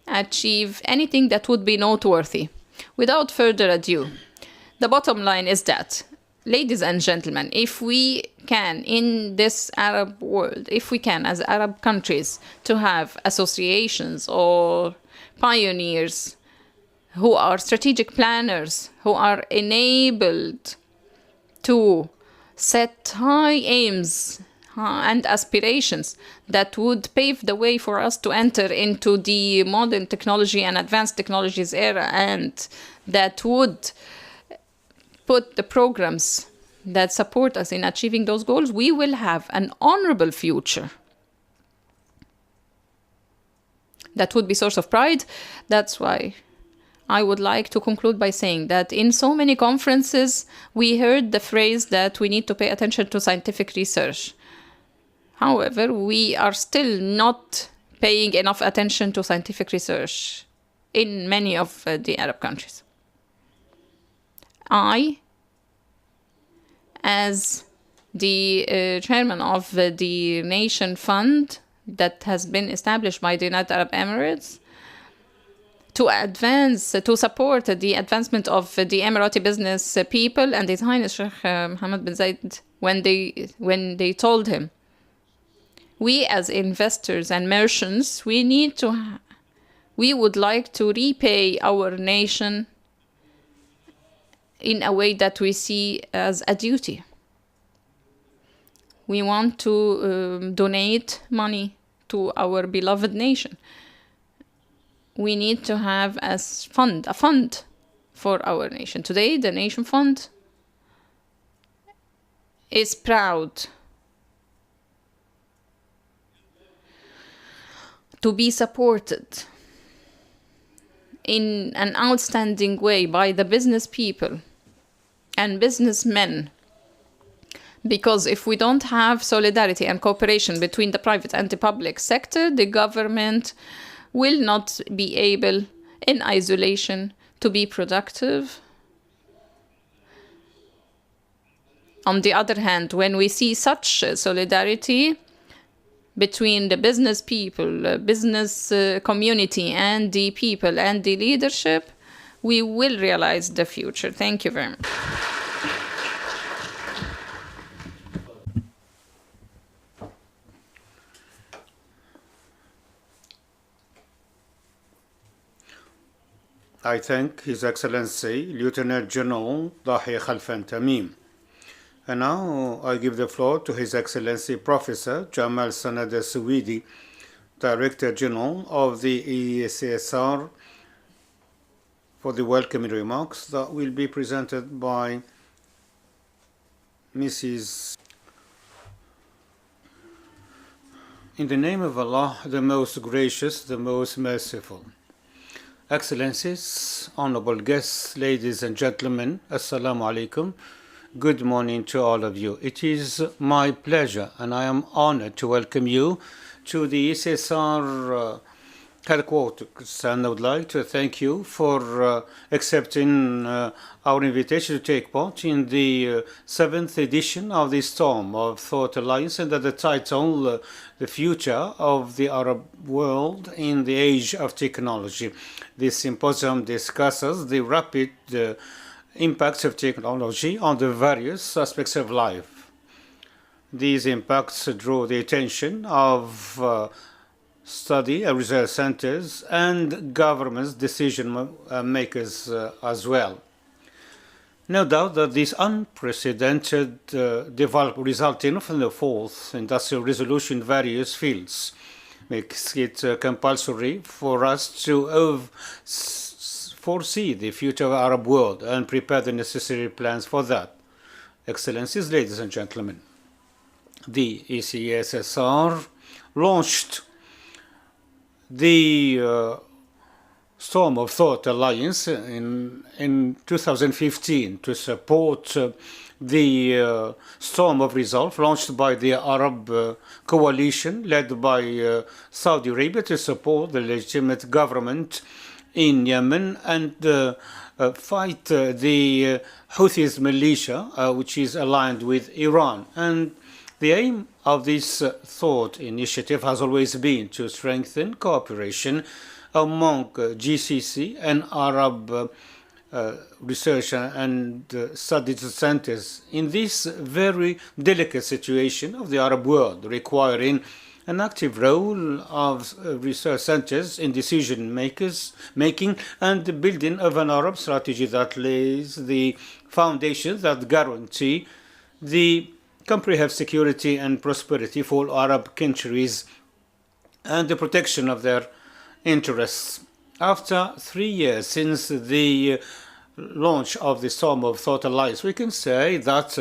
achieve anything that would be noteworthy. Without further ado, the bottom line is that, ladies and gentlemen, if we can, in this Arab world, if we can, as Arab countries, to have associations or pioneers who are strategic planners, who are enabled to set high aims and aspirations that would pave the way for us to enter into the modern technology and advanced technologies era, and that would put the programs that support us in achieving those goals, we will have an honorable future that would be source of pride. That's why I would like to conclude by saying that in so many conferences, we heard the phrase that we need to pay attention to scientific research. However, we are still not paying enough attention to scientific research in many of the Arab countries. I, as the chairman of the Nation Fund that has been established by the United Arab Emirates to support the advancement of the Emirati business people, and His Highness Sheikh Mohammed bin Zayed, when they told him, we as investors and merchants, we would like to repay our nation in a way that we see as a duty. We want to donate money to our beloved nation. We need to have a fund for our nation. Today, the Nation Fund is proud to be supported in an outstanding way by the business people and businessmen. Because if we don't have solidarity and cooperation between the private and the public sector, the government will not be able, in isolation, to be productive. On the other hand, when we see such solidarity between the business people, business community, and the people and the leadership, we will realize the future. Thank you very much.
I thank His Excellency Lieutenant General Dahi Khalfan Tamim. And now I give the floor to His Excellency Professor Jamal Sanad Suwidi, Director General of the ESSR, for the welcoming remarks that will be presented by Mrs. In the name of Allah, the most gracious, the most merciful. Excellencies, honorable guests, ladies and gentlemen, Assalamu alaikum. Good morning to all of you. It is my pleasure and I am honored to welcome you to the ESSR headquarters, and I would like to thank you for accepting our invitation to take part in the 7th edition of the Storm of Thought Alliance under the title The Future of the Arab World in the Age of Technology. This symposium discusses the rapid impacts of technology on the various aspects of life. These impacts draw the attention of study and research centers and governments, decision makers as well. No doubt that this unprecedented development resulting from the fourth industrial revolution in various fields makes it compulsory for us to foresee the future of the Arab world and prepare the necessary plans for that. Excellencies, ladies and gentlemen, the ECSSR launched the Storm of Thought Alliance in 2015 to support the Storm of Resolve launched by the Arab coalition led by Saudi Arabia to support the legitimate government in Yemen and fight the Houthis militia, which is aligned with Iran. And the aim of this thought initiative has always been to strengthen cooperation among GCC and Arab research and study centers in this very delicate situation of the Arab world, requiring an active role of research centers in decision making and the building of an Arab strategy that lays the foundations that guarantee the comprehensive security and prosperity for all Arab countries and the protection of their interests. After 3 years since the launch of the Storm of Thought Alliance, we can say that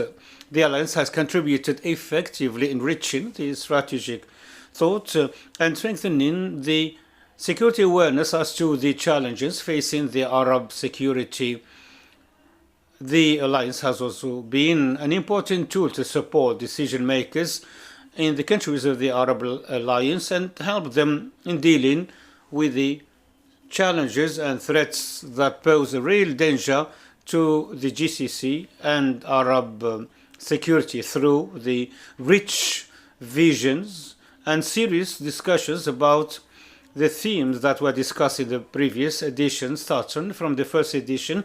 the Alliance has contributed effectively enriching the strategic thought and strengthening the security awareness as to the challenges facing the Arab security. The Alliance has also been an important tool to support decision makers in the countries of the Arab Alliance and help them in dealing with the challenges and threats that pose a real danger to the GCC and Arab security through the rich visions and serious discussions about the themes that were discussed in the previous edition, starting from the first edition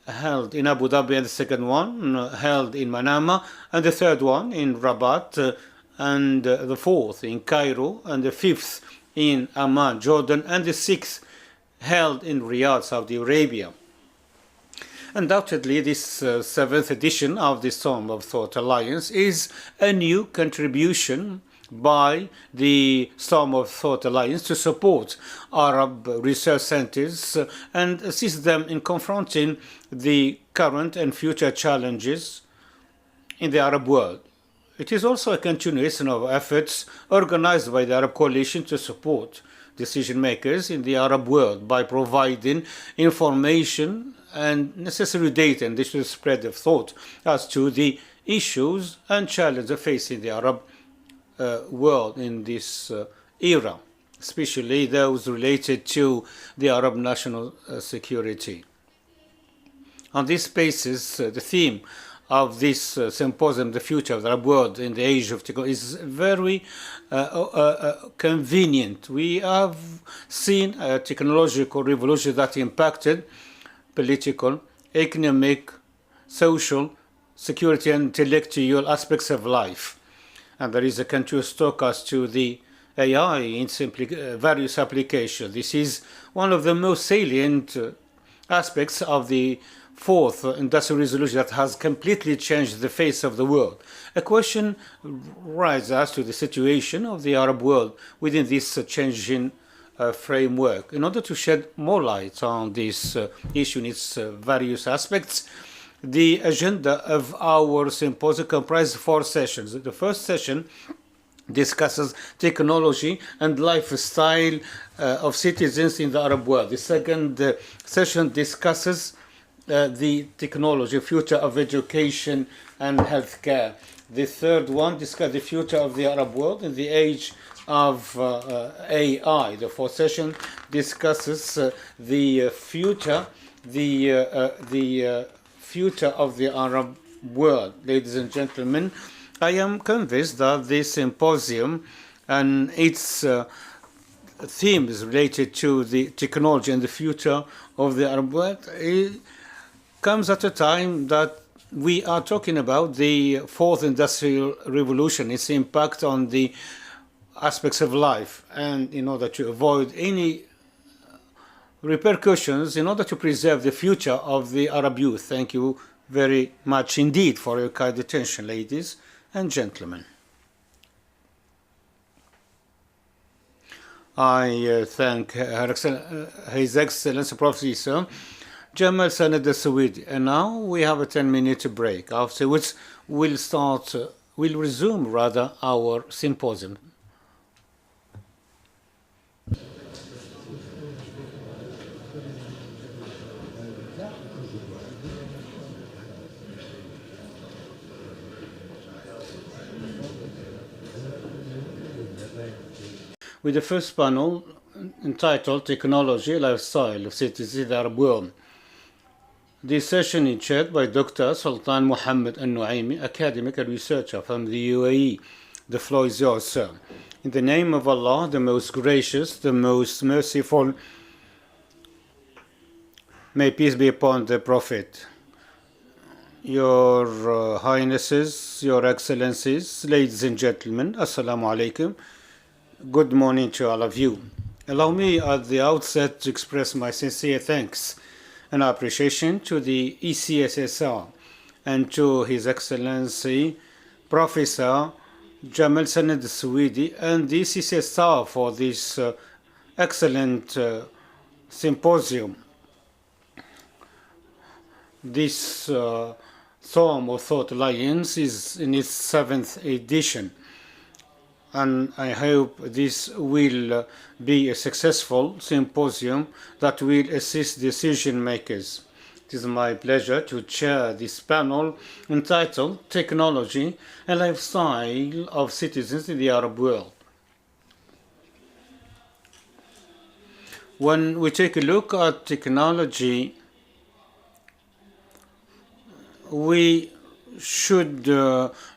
held in Abu Dhabi and the second one held in Manama and the third one in Rabat and the fourth in Cairo and the fifth in Amman, Jordan, and the sixth held in Riyadh, Saudi Arabia. Undoubtedly, this seventh edition of the Storm of Thought Alliance is a new contribution by the Storm of Thought Alliance to support Arab research centers and assist them in confronting the current and future challenges in the Arab world. It is also a continuation of efforts organized by the Arab Coalition to support decision makers in the Arab world by providing information and necessary data and digital spread of thought as to the issues and challenges facing the Arab world in this era, especially those related to the Arab national security. On this basis, the theme of this symposium, The Future of the Arab World in the Age of Technology, is very convenient. We have seen a technological revolution that impacted political, economic, social, security, and intellectual aspects of life. And there is a continuous talk as to the AI in various applications. This is one of the most salient aspects of the fourth industrial revolution that has completely changed the face of the world. A question rises as to the situation of the Arab world within this changing framework. In order to shed more light on this issue in its various aspects, the agenda of our symposium comprises 4 sessions. The first session discusses technology and lifestyle of citizens in the Arab world. The second session discusses the technology, future of education and healthcare. The third one discusses the future of the Arab world in the age of AI. The fourth session discusses the future of the Arab world. Ladies and gentlemen, I am convinced that this symposium and its themes related to the technology and the future of the Arab world comes at a time that we are talking about the fourth industrial revolution, its impact on the aspects of life, and in order to avoid any repercussions, in order to preserve the future of the Arab youth. Thank you very much indeed for your kind attention, ladies and gentlemen. I thank His Excellency Professor Jamal Sanad al-Suwaidi. And now we have a 10-minute break, after which we'll resume our symposium. With the first panel entitled Technology, Lifestyle of Cities in the Arab World. This session is chaired by Dr. Sultan Mohammed Al-Nuaimi, academic and researcher from the UAE. The floor is yours, sir. In the name of Allah, the most gracious, the most merciful, may peace be upon the Prophet. Your Highnesses, Your Excellencies, ladies and gentlemen, Assalamu alaikum. Good morning to all of you. Allow me at the outset to express my sincere thanks and appreciation to the ECSSR and to His Excellency Professor Jamal Sanad al-Suwaidi and the ECSSR for this excellent symposium. This Storm of Thought Alliance is in its 7th edition, and I hope this will be a successful symposium that will assist decision makers. It is my pleasure to chair this panel entitled Technology and Lifestyle of Citizens in the Arab World. When we take a look at technology, we should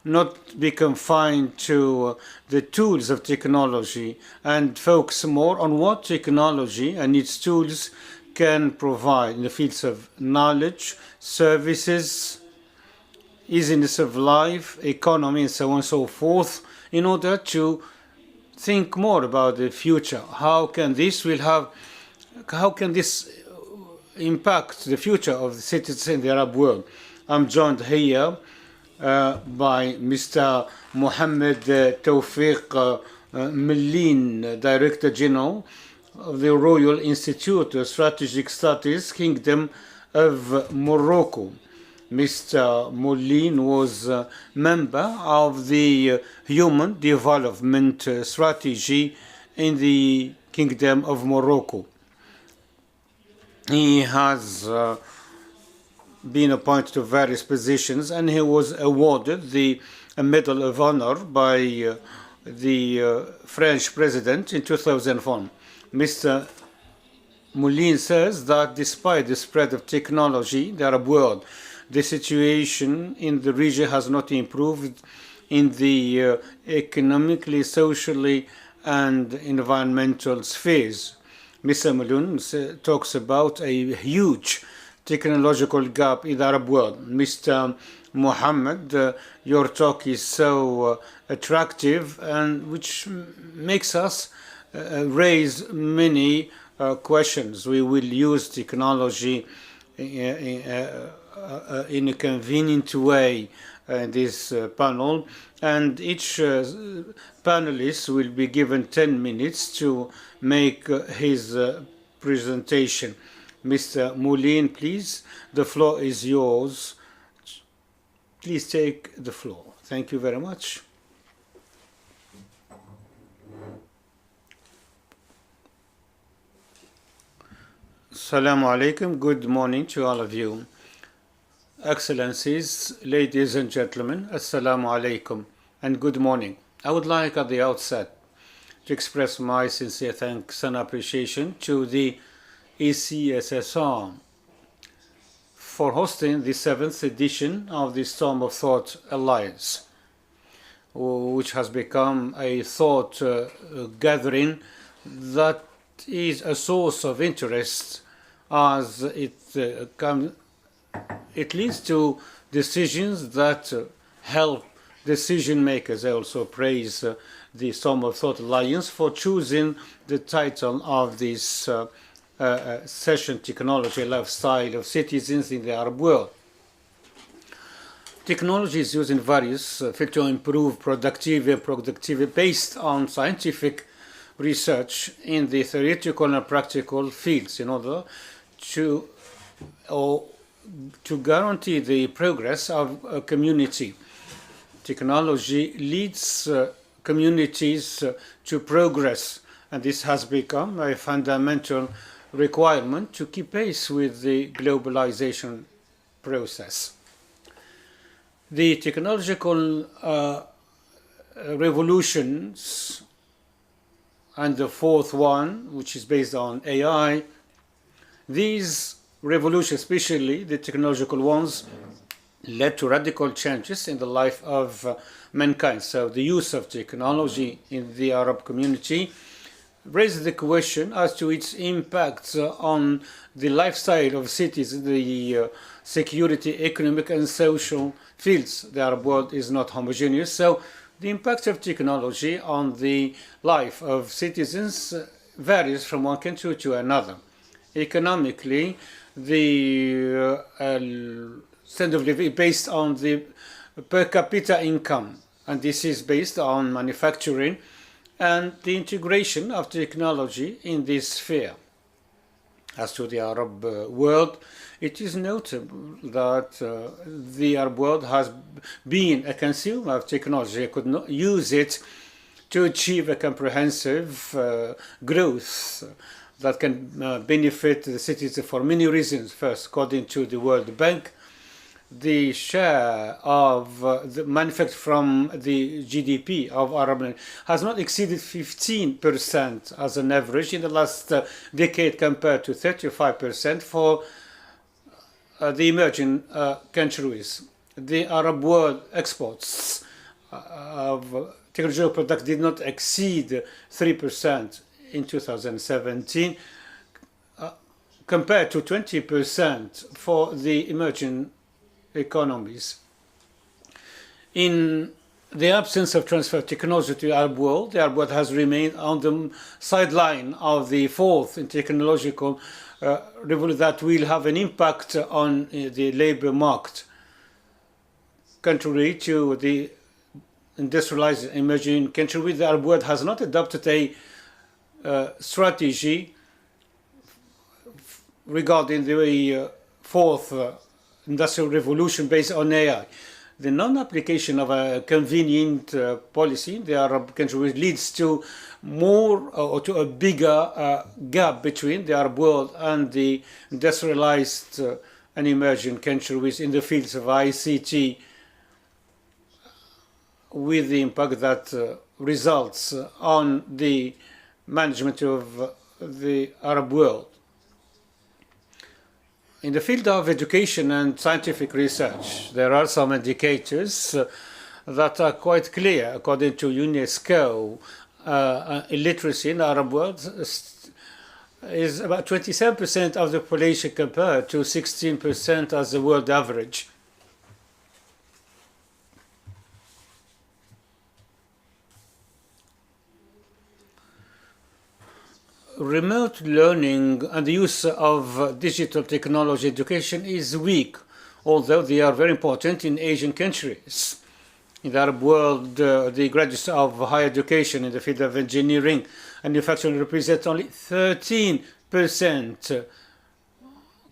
not be confined to the tools of technology and focus more on what technology and its tools can provide in the fields of knowledge, services, easiness of life, economy, and so on and so forth, in order to think more about the future. How can this impact the future of the citizens in the Arab world? I'm joined here by Mr. Mohammed Tawfiq Millin, Director General of the Royal Institute of Strategic Studies, Kingdom of Morocco. Mr. Moulin was a member of the Human Development Strategy in the Kingdom of Morocco. He has been appointed to various positions, and he was awarded the Medal of Honor by the French President in 2001. Mr. Moulin says that despite the spread of technology in the Arab world, the situation in the region has not improved in the economically, socially, and environmental spheres. Mr. Moulin talks about a huge technological gap in the Arab world. Mr. Mohammed, your talk is so attractive, and which makes us raise many questions. We will use technology in a convenient way in this panel, and each panelist will be given 10 minutes to make his presentation. Mr. Moulin, please, the floor is yours. Please take the floor. Thank you very much. Assalamu alaikum. Good morning to all of you. Excellencies, ladies and gentlemen, Assalamu alaikum and good morning. I would like at the outset to express my sincere thanks and appreciation to the ECSSR for hosting the 7th edition of the Storm of Thought Alliance, which has become a thought gathering that is a source of interest as it leads to decisions that help decision makers. I also praise the Storm of Thought Alliance for choosing the title of this session, Technology Lifestyle of Citizens in the Arab World. Technology is used in various fields to improve productivity based on scientific research in the theoretical and practical fields in order to guarantee the progress of a community. Technology leads communities to progress, and this has become a fundamental requirement to keep pace with the globalization process. The technological revolutions, and the fourth one, which is based on AI, these revolutions, especially the technological ones, led to radical changes in the life of mankind. So the use of technology in the Arab community raises the question as to its impact on the lifestyle of cities, the security, economic and social fields. The Arab world is not homogeneous, so the impact of technology on the life of citizens varies from one country to another. Economically, the standard of living based on the per capita income, and this is based on manufacturing and the integration of technology in this sphere. As to the Arab world, it is notable that the Arab world has been a consumer of technology. It could not use it to achieve a comprehensive growth that can benefit the cities for many reasons. First, according to the World Bank, the share of the manufactured from the GDP of Arab has not exceeded 15% as an average in the last decade, compared to 35% for the emerging countries. The Arab world exports of technological products did not exceed 3% in 2017, compared to 20% for the emerging economies. In the absence of transfer of technology to the Arab world has remained on the sideline of the fourth in technological revolution that will have an impact on the labor market. contrary to the industrialized emerging country, the Arab world has not adopted a strategy regarding the fourth industrial revolution based on AI. The non-application of a convenient policy in the Arab countries leads to more or to a bigger gap between the Arab world and the industrialized and emerging countries in the fields of ICT, with the impact that results on the management of the Arab world. In the field of education and scientific research, there are some indicators that are quite clear. According to UNESCO, illiteracy in the Arab world is about 27% of the population compared to 16% as the world average. Remote learning and the use of digital technology education is weak, although they are very important in Asian countries. In the Arab world, the graduates of higher education in the field of engineering and manufacturing represent only 13%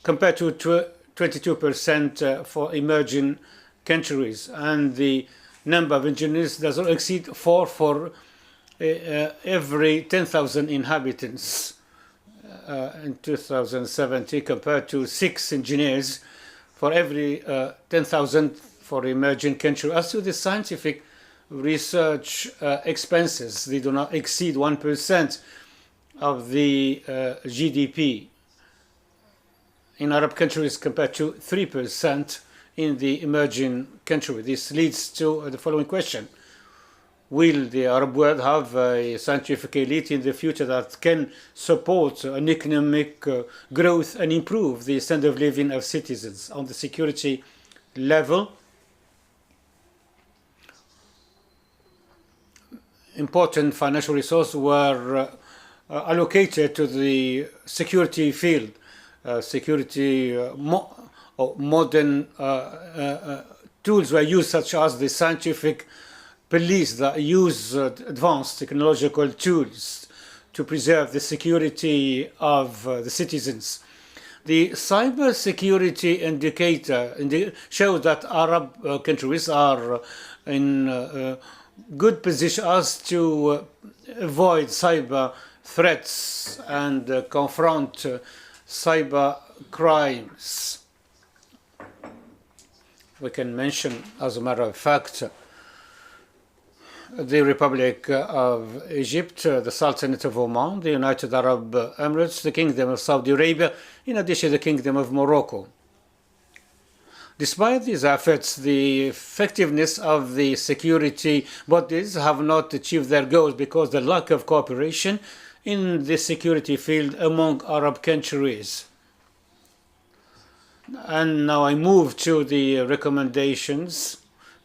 compared to 22% for emerging countries, and the number of engineers does not exceed 4 for every 10,000 inhabitants in 2070, compared to 6 engineers for every 10,000 for emerging countries. As to the scientific research expenses, they do not exceed 1% of the GDP in Arab countries compared to 3% in the emerging countries. This leads to the following question. Will the Arab world have a scientific elite in the future that can support an economic growth and improve the standard of living of citizens? On the security level, important financial resources were allocated to the security field. Modern tools were used, such as the scientific police that use advanced technological tools to preserve the security of the citizens. The cyber security indicator shows that Arab countries are in good position as to avoid cyber threats and confront cyber crimes. We can mention, as a matter of fact, the Republic of Egypt, the Sultanate of Oman, the United Arab Emirates, the Kingdom of Saudi Arabia, in addition to the Kingdom of Morocco. Despite these efforts, the effectiveness of the security bodies have not achieved their goals because of the lack of cooperation in the security field among Arab countries. And now I move to the recommendations,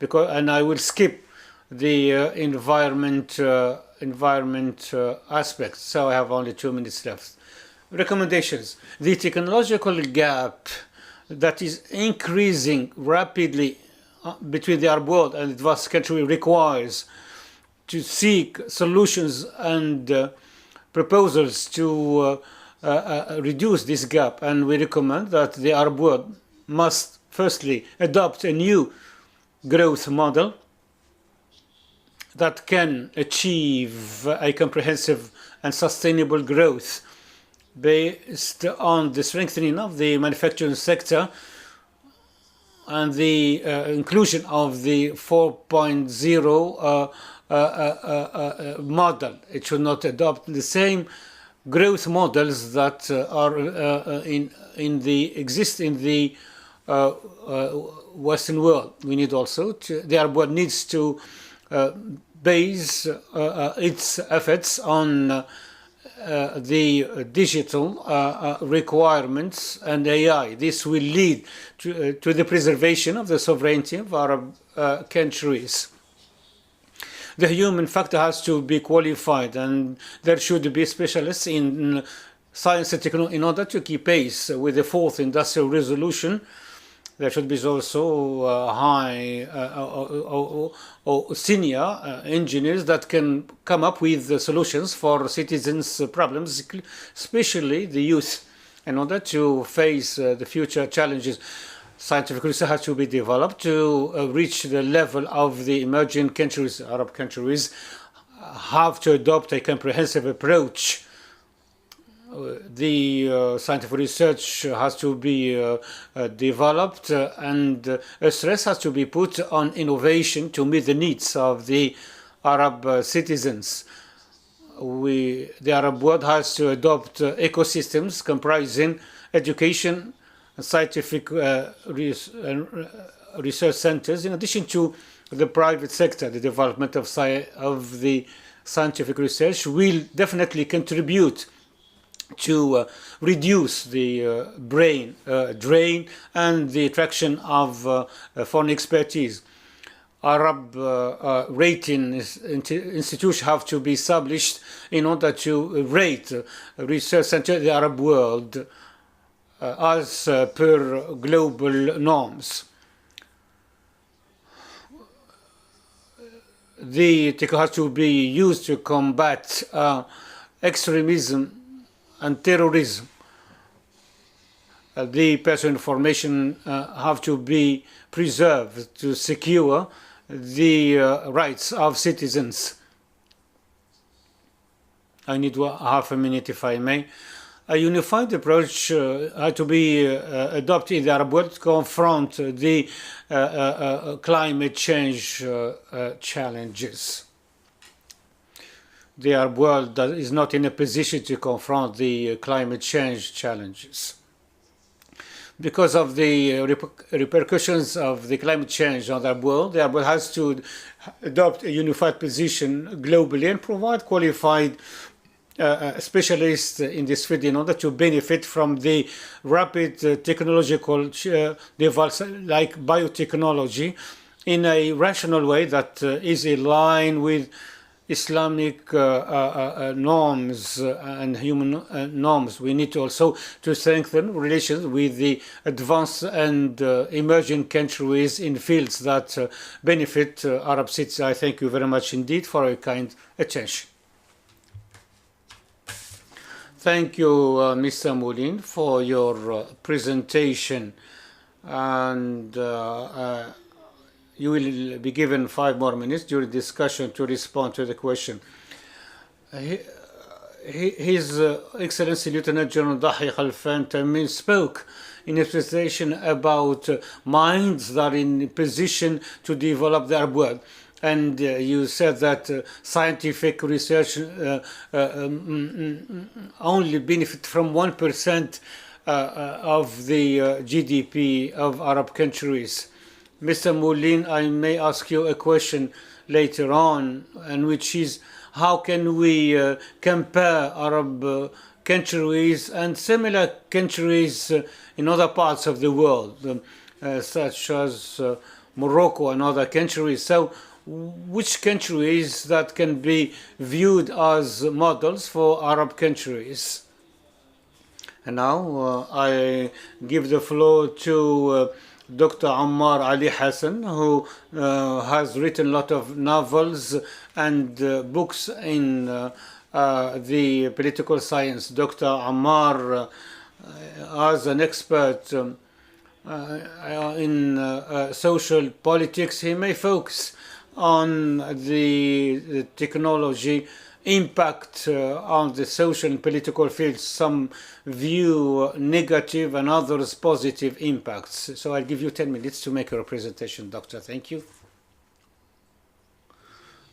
and I will skip the environment aspects, so I have only 2 minutes left. Recommendations. The technological gap that is increasing rapidly between the Arab world and advanced countries requires to seek solutions and proposals to reduce this gap, and we recommend that the Arab world must firstly adopt a new growth model that can achieve a comprehensive and sustainable growth based on the strengthening of the manufacturing sector and the inclusion of the 4.0 model. It should not adopt the same growth models that exist in the Western world. We need also the Arab world needs to base its efforts on the digital requirements and AI. This will lead to the preservation of the sovereignty of Arab countries. The human factor has to be qualified, and there should be specialists in science and technology in order to keep pace with the fourth industrial revolution There should be also high or senior engineers that can come up with the solutions for citizens' problems, especially the youth, in order to face the future challenges. Scientific research has to be developed to reach the level of the emerging countries. Arab countries have to adopt a comprehensive approach. The scientific research has to be developed, and a stress has to be put on innovation to meet the needs of the Arab citizens. The Arab world has to adopt ecosystems comprising education, scientific research centers, in addition to the private sector. The development of the scientific research will definitely contribute to reduce the brain drain and the attraction of foreign expertise. Arab rating institutions have to be established in order to rate research centers in the Arab world as per global norms. The technology has to be used to combat extremism and terrorism. The personal information have to be preserved to secure the rights of citizens. I need half a minute, if I may. A unified approach had to be adopted in the Arab world to confront the climate change challenges. The Arab world is not in a position to confront the climate change challenges. Because of the repercussions of the climate change on the Arab world has to adopt a unified position globally and provide qualified specialists in this field in order to benefit from the rapid technological developments like biotechnology in a rational way that is in line with Islamic norms and human norms. We need to also to strengthen relations with the advanced and emerging countries in fields that benefit Arab citizens. I thank you very much indeed for your kind attention. Thank you, Mr. Moulin, for your presentation, and you will be given 5 more minutes during discussion to respond to the question. His Excellency Lieutenant General Dahi Khalfan Tamim spoke in his presentation about minds that are in position to develop their world. And you said that scientific research only benefit from 1% of the GDP of Arab countries. Mr. Moulin, I may ask you a question later on, and which is, how can we compare Arab countries and similar countries in other parts of the world, such as Morocco and other countries? So which countries that can be viewed as models for Arab countries? And now I give the floor to Dr. Ammar Ali Hassan, who has written a lot of novels and books in the political science. Dr. Ammar, as an expert in social politics, he may focus on the technology impact on the social and political fields. Some view negative and others positive impacts. So I'll give you 10 minutes to make your presentation, Doctor. Thank you.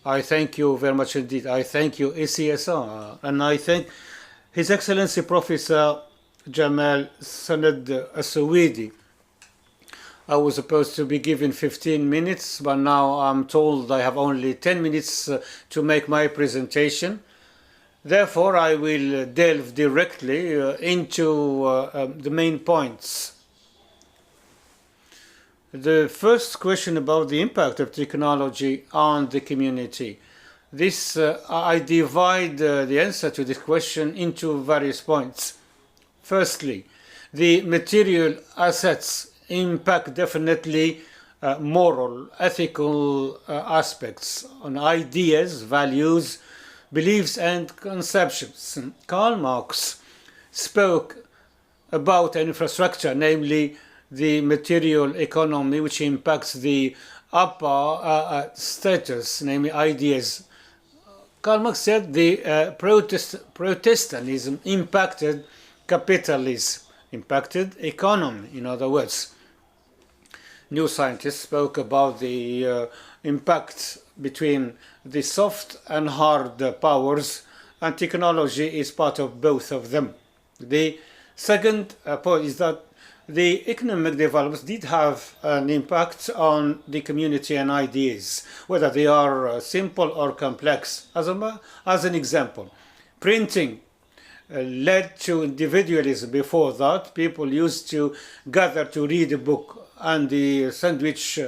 I thank you very much indeed. I thank you, ACSR, and I thank His Excellency Professor Jamal Sanad Asawidi. I was supposed to be given 15 minutes, but now I'm told I have only 10 minutes to make my presentation. Therefore, I will delve directly into the main points. The first question about the impact of technology on the community. I divide the answer to this question into various points. Firstly, the material assets impact definitely moral, ethical aspects on ideas, values, beliefs and conceptions. Karl Marx spoke about an infrastructure, namely the material economy, which impacts the upper status, namely ideas. Karl Marx said the Protestantism impacted capitalism, impacted economy, in other words. New scientists spoke about the impact between the soft and hard powers, and technology is part of both of them. The second point is that the economic developments did have an impact on the community and ideas, whether they are simple or complex. As an example, printing led to individualism. Before that, people used to gather to read a book, and the sandwich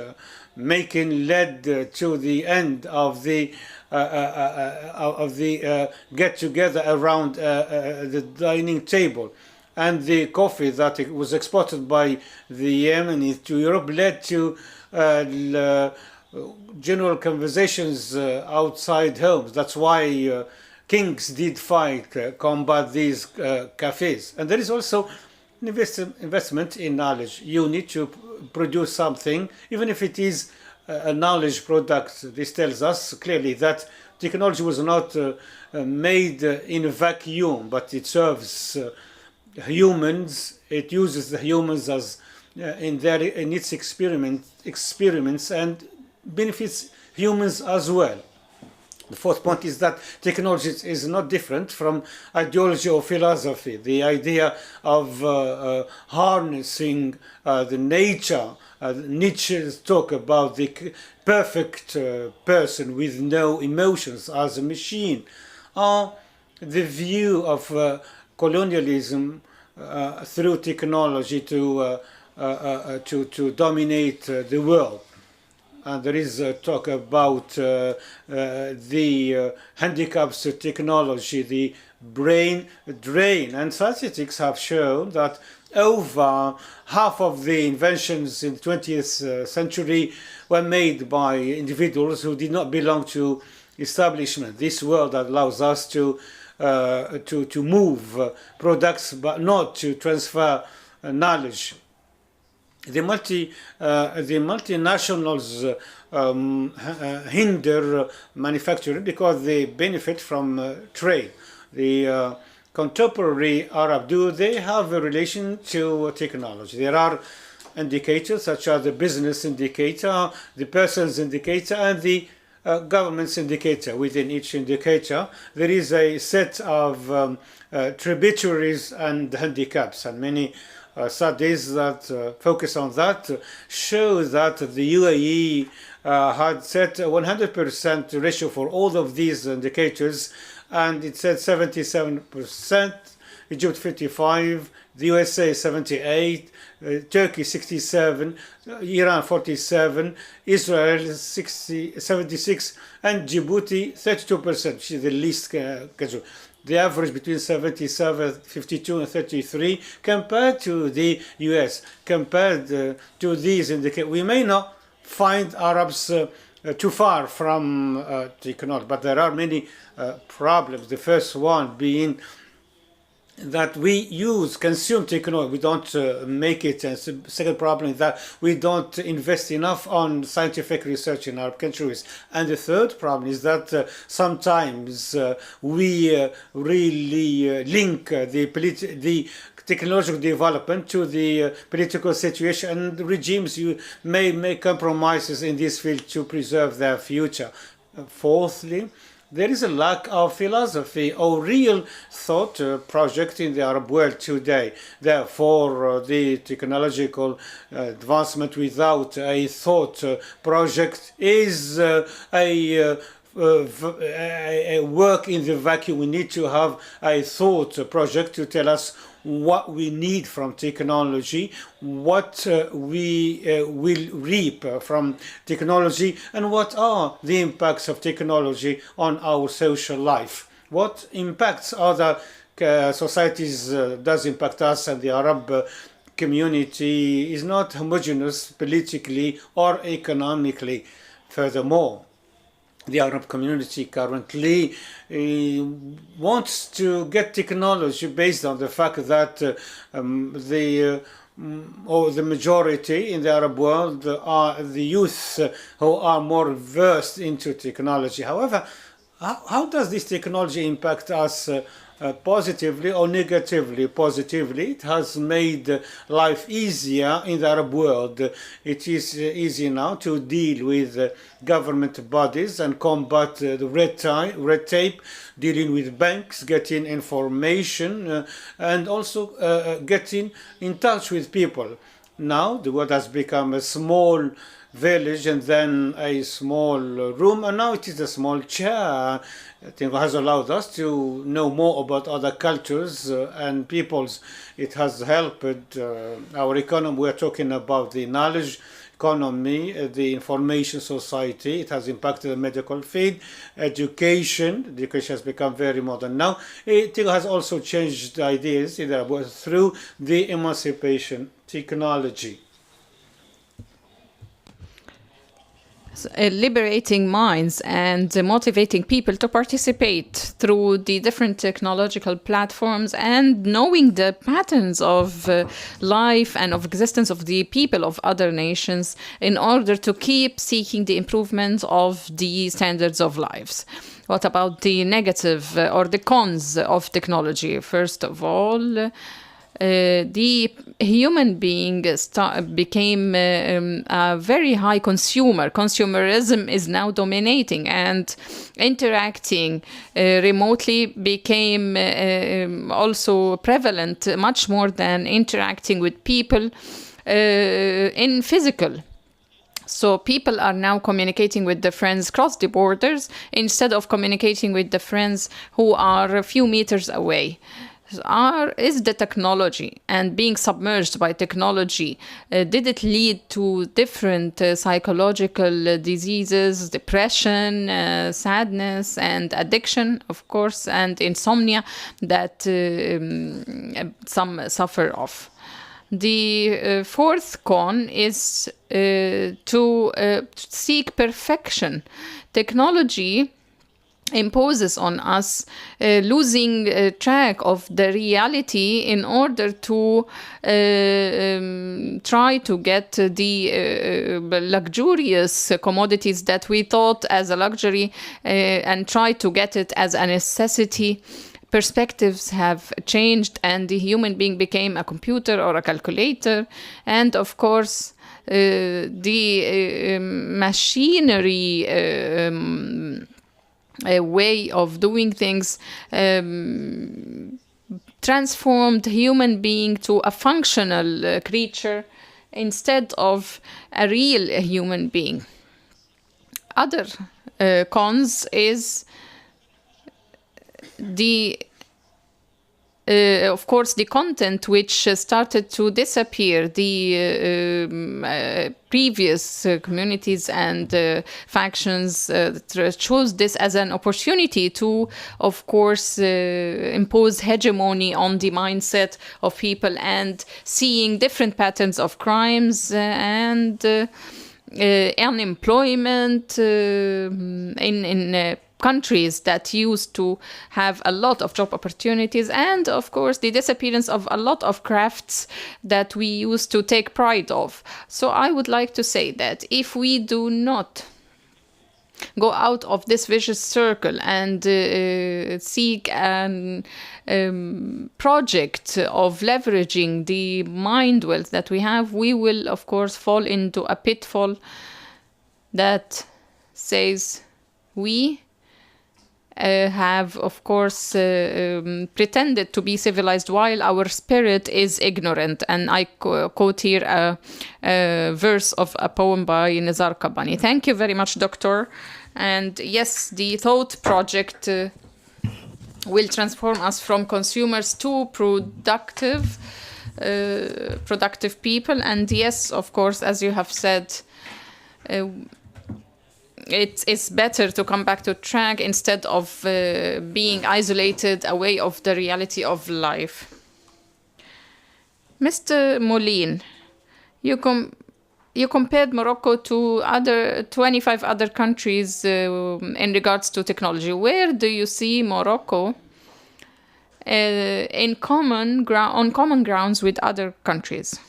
making led to the end of the get together around the dining table. And the coffee that was exported by the Yemenis to Europe led to general conversations outside homes. That's why kings did fight, combat these cafes. And there is also investment in knowledge. You need to produce something, even if it is a knowledge product. This tells us clearly that technology was not made in a vacuum, but it serves humans. It uses the humans as in its experiments and benefits humans as well. The fourth point is that technology is not different from ideology or philosophy. The idea of harnessing the nature, Nietzsche's talk about the perfect person with no emotions as a machine, or the view of colonialism through technology to dominate the world. And there is talk about the handicaps of technology, the brain drain. And statistics have shown that over half of the inventions in the 20th century were made by individuals who did not belong to establishment. This world allows us to move products, but not to transfer knowledge. The multinationals hinder manufacturing because they benefit from trade. The contemporary Arab, do they have a relation to technology? There are indicators such as the business indicator, the person's indicator, and the government's indicator. Within each indicator, there is a set of tributaries and handicaps, and many studies that focus on that show that the UAE had set 100% ratio for all of these indicators, and it said 77%, Egypt 55, the USA 78, Turkey 67, Iran 47, Israel 76, and Djibouti 32%, which is the least casual. The average between 77, 52, and 33 compared to the US, compared to these indicators. We may not find Arabs too far from technology, but there are many problems. The first one being that we consume technology, we don't make it. And the second problem is that we don't invest enough on scientific research in our countries. And the third problem is that sometimes we really link the technological development to the political situation, and regimes may make compromises in this field to preserve their future. Fourthly, there is a lack of philosophy or real thought project in the Arab world today. Therefore, the technological advancement without a thought project is a work in the vacuum. We need to have a thought project to tell us what we need from technology, what we will reap from technology, and what are the impacts of technology on our social life. What impacts other societies does impact us, and the Arab community is not homogeneous politically or economically. Furthermore, the Arab community currently wants to get technology based on the fact that the majority in the Arab world are the youth who are more versed into technology. However, how does this technology impact us positively or negatively? Positively, it has made life easier in the Arab world. It is easy now to deal with government bodies and combat the red tape, dealing with banks, getting information, and also getting in touch with people. Now the world has become a small village and then a small room, and now it is a small chair. I think it has allowed us to know more about other cultures and peoples. It has helped our economy. We are talking about the knowledge economy, the information society. It has impacted the medical field, education. Education has become very modern now. It has also changed ideas through the emancipation technology.
Liberating minds and motivating people to participate through the different technological platforms and knowing the patterns of life and of existence of the people of other nations in order to keep seeking the improvement of the standards of lives. What about the negative or the cons of technology? First of all, the human being became a very high consumer. Consumerism is now dominating, and interacting remotely became also prevalent, much more than interacting with people in physical. So people are now communicating with their friends across the borders instead of communicating with the friends who are a few meters away. Is the technology and being submerged by technology, did it lead to different psychological diseases, depression, sadness, and addiction, of course, and insomnia that some suffer of? The fourth con is to seek perfection. Technology imposes on us losing track of the reality in order to try to get the luxurious commodities that we thought as a luxury and try to get it as a necessity. Perspectives have changed and the human being became a computer or a calculator. And of course, the machinery a way of doing things transformed human being to a functional creature instead of a real human being. Other cons is the of course, the content which started to disappear, the previous communities and factions chose this as an opportunity to, of course, impose hegemony on the mindset of people and seeing different patterns of crimes and unemployment in countries that used to have a lot of job opportunities, and of course the disappearance of a lot of crafts that we used to take pride of. So I would like to say that if we do not go out of this vicious circle and seek a project of leveraging the mind wealth that we have, we will of course fall into a pitfall that says we have, of course, pretended to be civilized while our spirit is ignorant. And I quote here a verse of a poem by Nizar Qabbani. Thank you very much, Doctor. And yes, the Thought Project will transform us from consumers to productive people. And yes, of course, as you have said, it is better to come back to track instead of being isolated away of the reality of life. Mr. Moulin, you compared Morocco to 25 other countries in regards to technology. Where do you see Morocco on common grounds with other countries?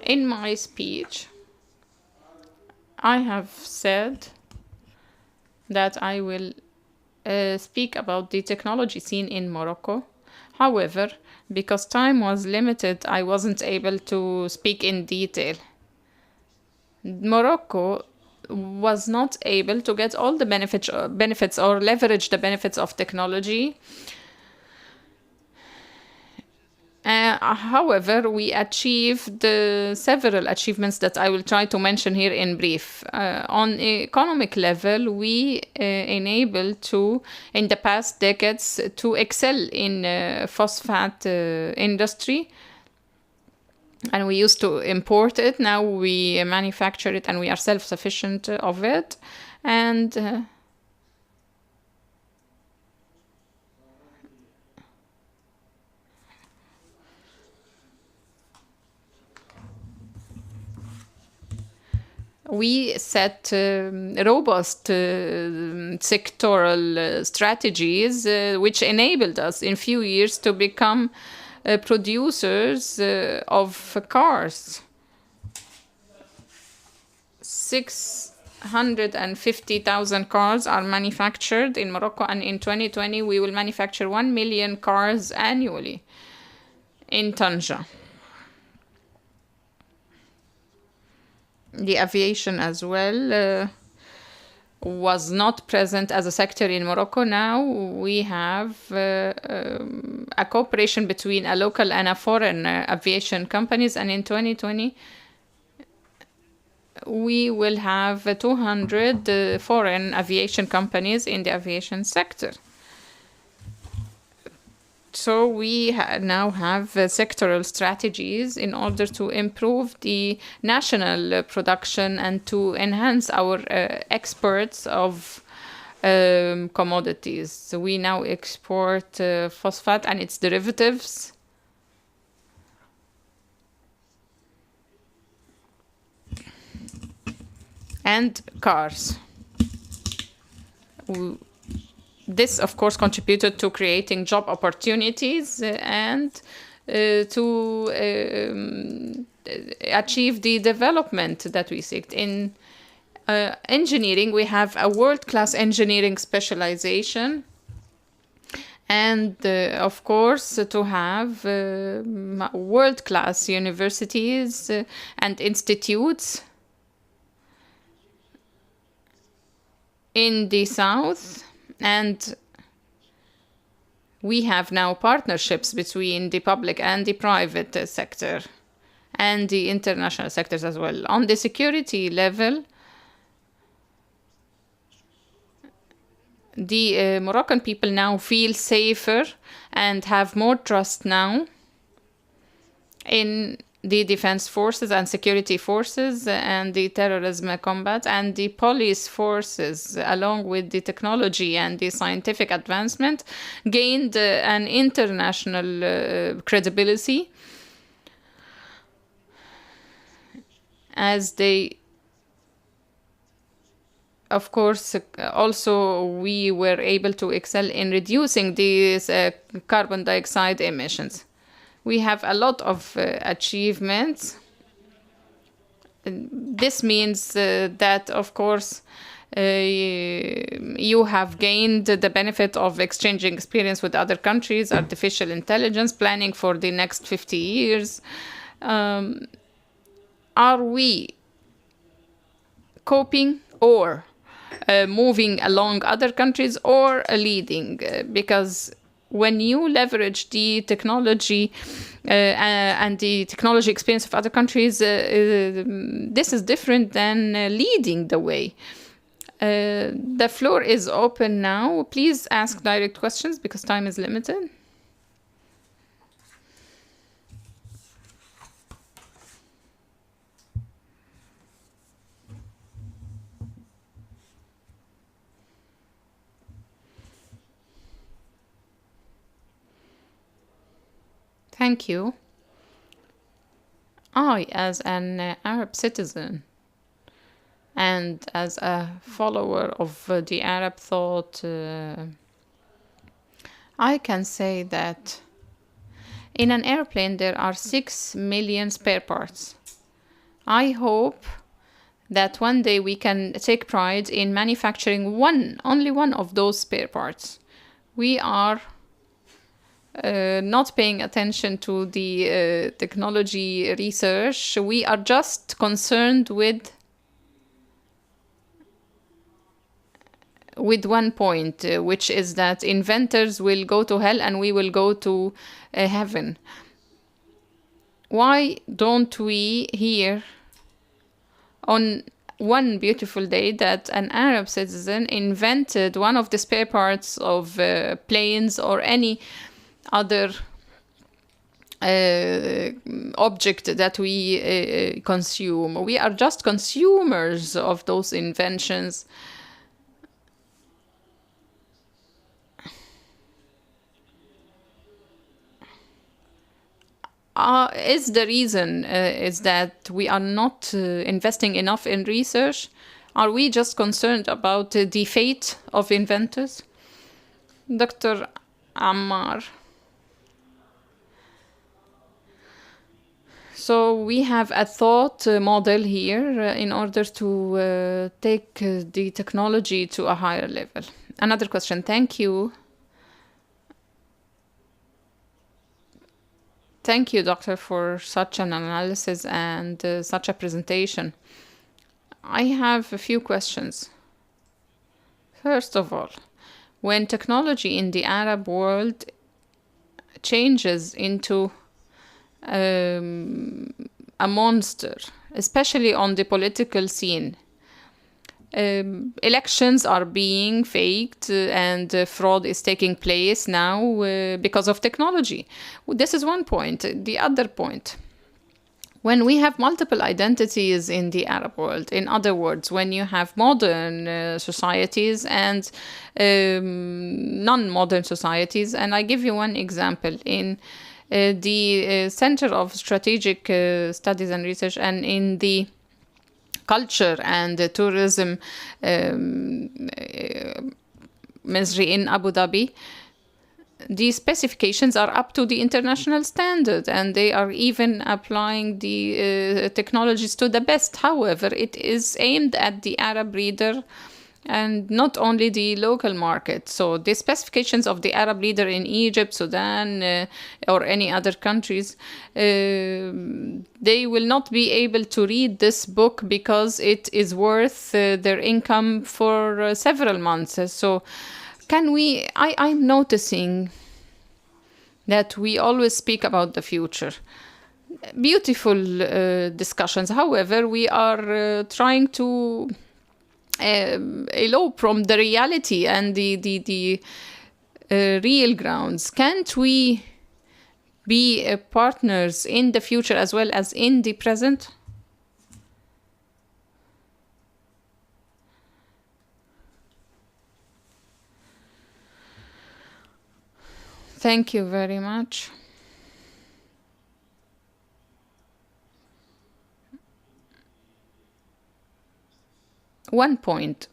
In my speech, I have said that I will speak about the technology scene in Morocco. However, because time was limited, I wasn't able to speak in detail. Morocco was not able to get all the benefits or leverage the benefits of technology. However, we achieved several achievements that I will try to mention here in brief. On economic level, we enabled to, in the past decades, to excel in phosphate industry. And we used to import it. Now we manufacture it and we are self-sufficient of it. And we set robust sectoral strategies which enabled us in few years to become producers of cars. 650,000 cars are manufactured in Morocco, and in 2020 we will manufacture 1 million cars annually in Tanja. The aviation as well was not present as a sector in Morocco. Now we have a cooperation between a local and a foreign aviation companies, and in 2020 we will have 200 foreign aviation companies in the aviation sector. So we now have sectoral strategies in order to improve the national production and to enhance our exports of commodities. So we now export phosphate and its derivatives. And cars. This, of course, contributed to creating job opportunities and to achieve the development that we seek. In engineering, we have a world-class engineering specialization. And, of course, to have world-class universities and institutes in the south. And we have now partnerships between the public and the private sector and the international sectors as well. On the security level, the Moroccan people now feel safer and have more trust now in the defense forces and security forces and the terrorism combat and the police forces, along with the technology and the scientific advancement, gained an international credibility as they, of course, also we were able to excel in reducing these carbon dioxide emissions. We have a lot of achievements. This means that, of course, you have gained the benefit of exchanging experience with other countries, artificial intelligence, planning for the next 50 years. Are we coping or moving along other countries or leading? Because when you leverage the technology and the technology experience of other countries, this is different than leading the way. The floor is open now. Please ask direct questions because time is limited. Thank you. I, as an Arab citizen and as a follower of the Arab thought, I can say that in an airplane there are 6 million spare parts. I hope that one day we can take pride in manufacturing only one of those spare parts. We are not paying attention to the technology research. We are just concerned with one point, which is that inventors will go to hell and we will go to heaven. Why don't we hear on one beautiful day that an Arab citizen invented one of the spare parts of planes or any other object that we consume? We are just consumers of those inventions. Is the reason is that we are not investing enough in research? Are we just concerned about the fate of inventors? Dr. Ammar. So we have a thought model here in order to take the technology to a higher level. Another question. Thank you. Thank you, Doctor, for such an analysis and such a presentation. I have a few questions. First of all, when technology in the Arab world changes into a monster, especially on the political scene, elections are being faked and fraud is taking place now because of technology. This is one point. The other point, when we have multiple identities in the Arab world, in other words, when you have modern societies and non-modern societies, and I give you one example. In the Center of Strategic Studies and Research and in the Culture and Tourism Ministry in Abu Dhabi, the specifications are up to the international standard and they are even applying the technologies to the best. However, it is aimed at the Arab reader and not only the local market. So the specifications of the Arab reader in Egypt, Sudan, or any other countries, they will not be able to read this book because it is worth their income for several months. So can we, I'm noticing that we always speak about the future. Beautiful discussions. However, we are trying to elope from the reality and the real grounds. Can't we be partners in the future as well as in the present? Thank you very much. One point,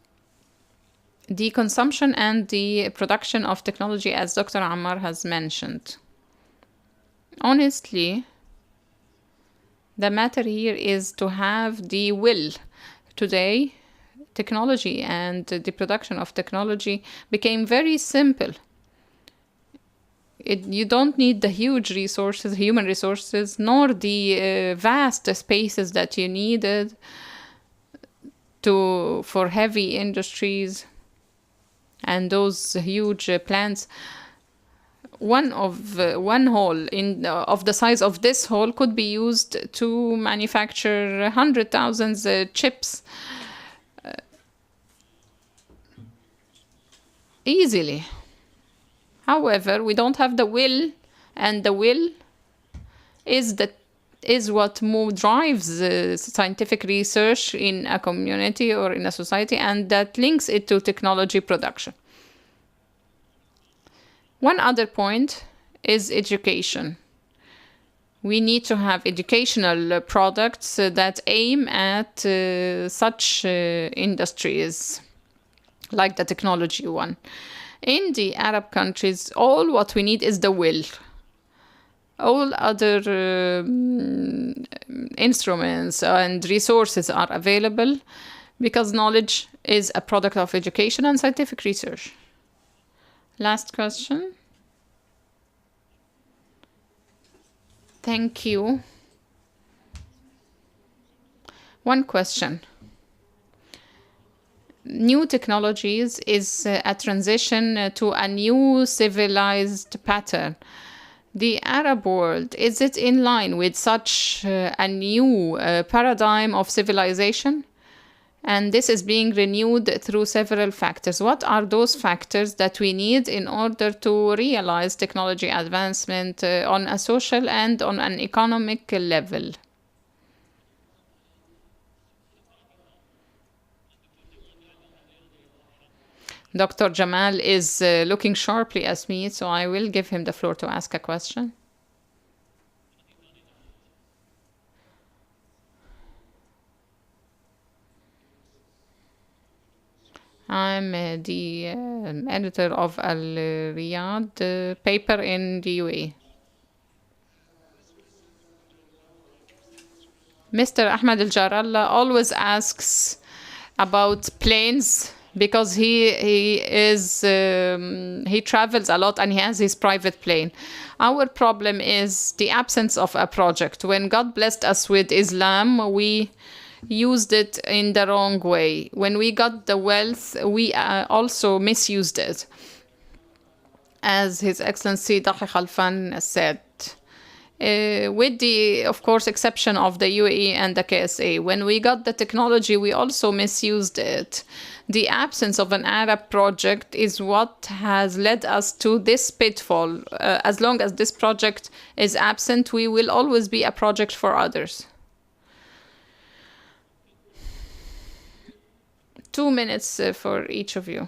the consumption and the production of technology, as Dr. Ammar has mentioned. Honestly, the matter here is to have the will. Today, technology and the production of technology became very simple. You don't need the huge resources, human resources, nor the vast spaces that you needed for heavy industries and those huge plants. One hole of the size of this hole could be used to manufacture 100,000 chips easily. However, we don't have the will, and the will is what drives scientific research in a community or in a society, and that links it to technology production. One other point is education. We need to have educational products that aim at such industries, like the technology one. In the Arab countries, all what we need is the will. All other instruments and resources are available because knowledge is a product of education and scientific research. Last question. Thank you. One question. New technologies is a transition to a new civilized pattern. The Arab world, is it in line with such a new paradigm of civilization? And this is being renewed through several factors. What are those factors that we need in order to realize technology advancement on a social and on an economic level? Dr. Jamal is looking sharply at me, so I will give him the floor to ask a question. I'm the editor of Al Riyadh paper in the UAE. Mr. Ahmed Al-Jarallah always asks about planes because he travels a lot and he has his private plane. Our problem is the absence of a project. When God blessed us with Islam, we used it in the wrong way. When we got the wealth, we also misused it. As His Excellency Dahi Khalfan said, with the, of course, exception of the UAE and the KSA. When we got the technology, we also misused it. The absence of an Arab project is what has led us to this pitfall. As long as this project is absent, we will always be a project for others. 2 minutes for each of you.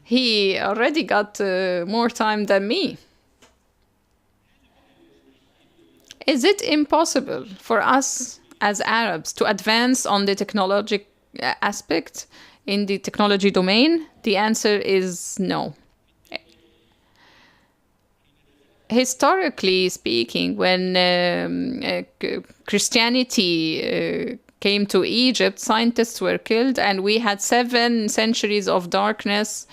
He already got more time than me. Is it impossible for us as Arabs to advance on the technologic aspect in the technology domain? The answer is no. Historically speaking, when Christianity came to Egypt, scientists were killed, and we had 7 centuries of darkness.